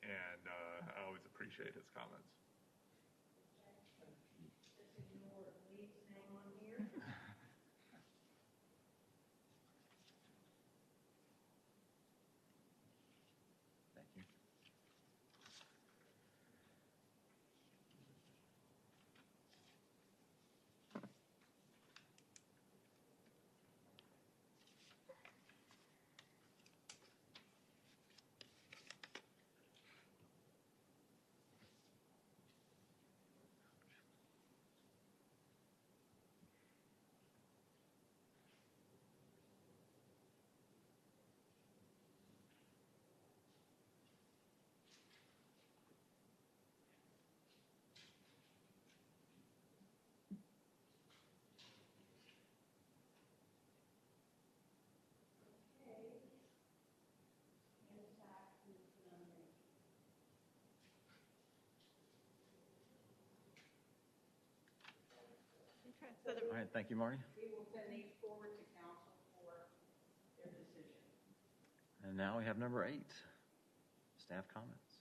and I always appreciate his comments. Thank you. Okay, so the All right, thank you, Marty. We will send these forward to council for their decision. And now we have number 8, staff comments.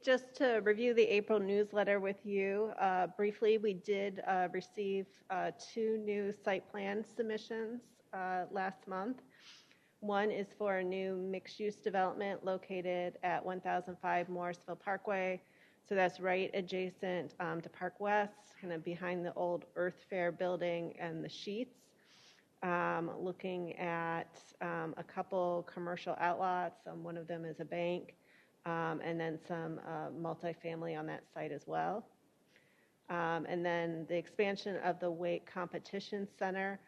Just to review the April newsletter with you briefly, we did receive 2 new site plan submissions last month. One is for a new mixed-use development located at 1005 Morrisville Parkway. So that's right adjacent to Park West, kind of behind the old Earth Fair building and the Sheets. Looking at a couple commercial outlots. One of them is a bank. And then some multifamily on that site as well. And then the expansion of the Wake Competition Center.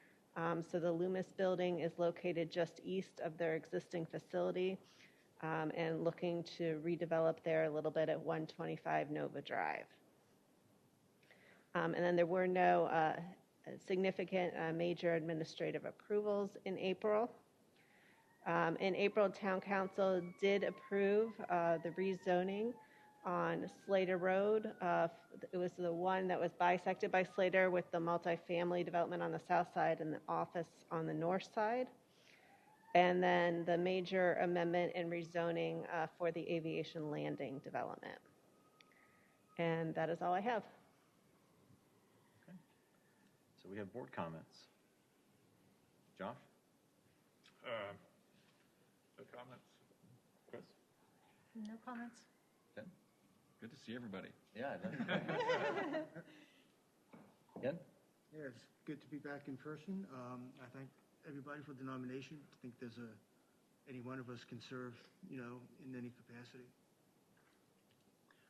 So the Loomis building is located just east of their existing facility and looking to redevelop there a little bit at 125 Nova Drive. And then there were no significant major administrative approvals in April. In April, Town Council did approve the rezoning on Slater Road. It was the one that was bisected by Slater with the multifamily development on the south side and the office on the north side. And then the major amendment and rezoning for the aviation landing development. And that is all I have. Okay. So we have board comments. Josh? No comments. Chris? No comments. Okay. Good to see everybody. Yeah, Ken? Yeah, it's good to be back in person. I thank everybody for the nomination. I think any one of us can serve, in any capacity.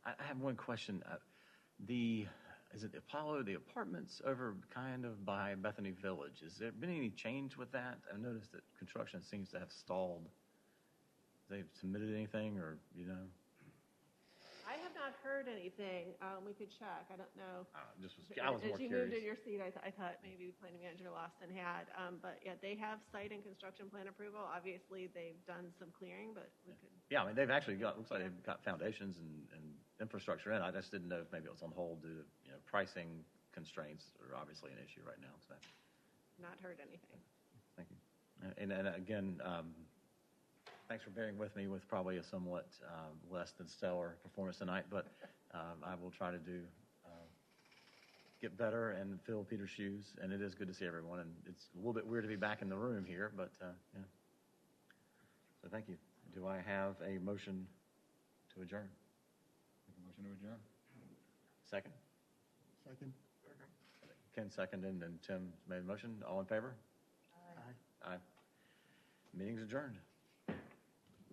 I have one question. Is it Apollo, the apartments over kind of by Bethany Village? Has there been any change with that? I've noticed that construction seems to have stalled. They've submitted anything or, I have not heard anything. We could check. I don't know. I was As more you curious. moved in your seat, I thought maybe planning manager Lawson had. But yeah, they have site and construction plan approval. Obviously, they've done some clearing, but we could. Yeah, I mean, they've actually looks like they've got foundations and infrastructure in. I just didn't know if maybe it was on hold due to, pricing constraints are obviously an issue right now. So Not heard anything. thank you. And again, thanks for bearing with me with probably a somewhat less than stellar performance tonight, but I will try to get better and fill Peter's shoes. And it is good to see everyone. And it's a little bit weird to be back in the room here, but yeah. So thank you. Do I have a motion to adjourn? Make a motion to adjourn. Second? Second. Ken seconded and Tim made a motion. All in favor? Aye. Aye. Meeting's adjourned.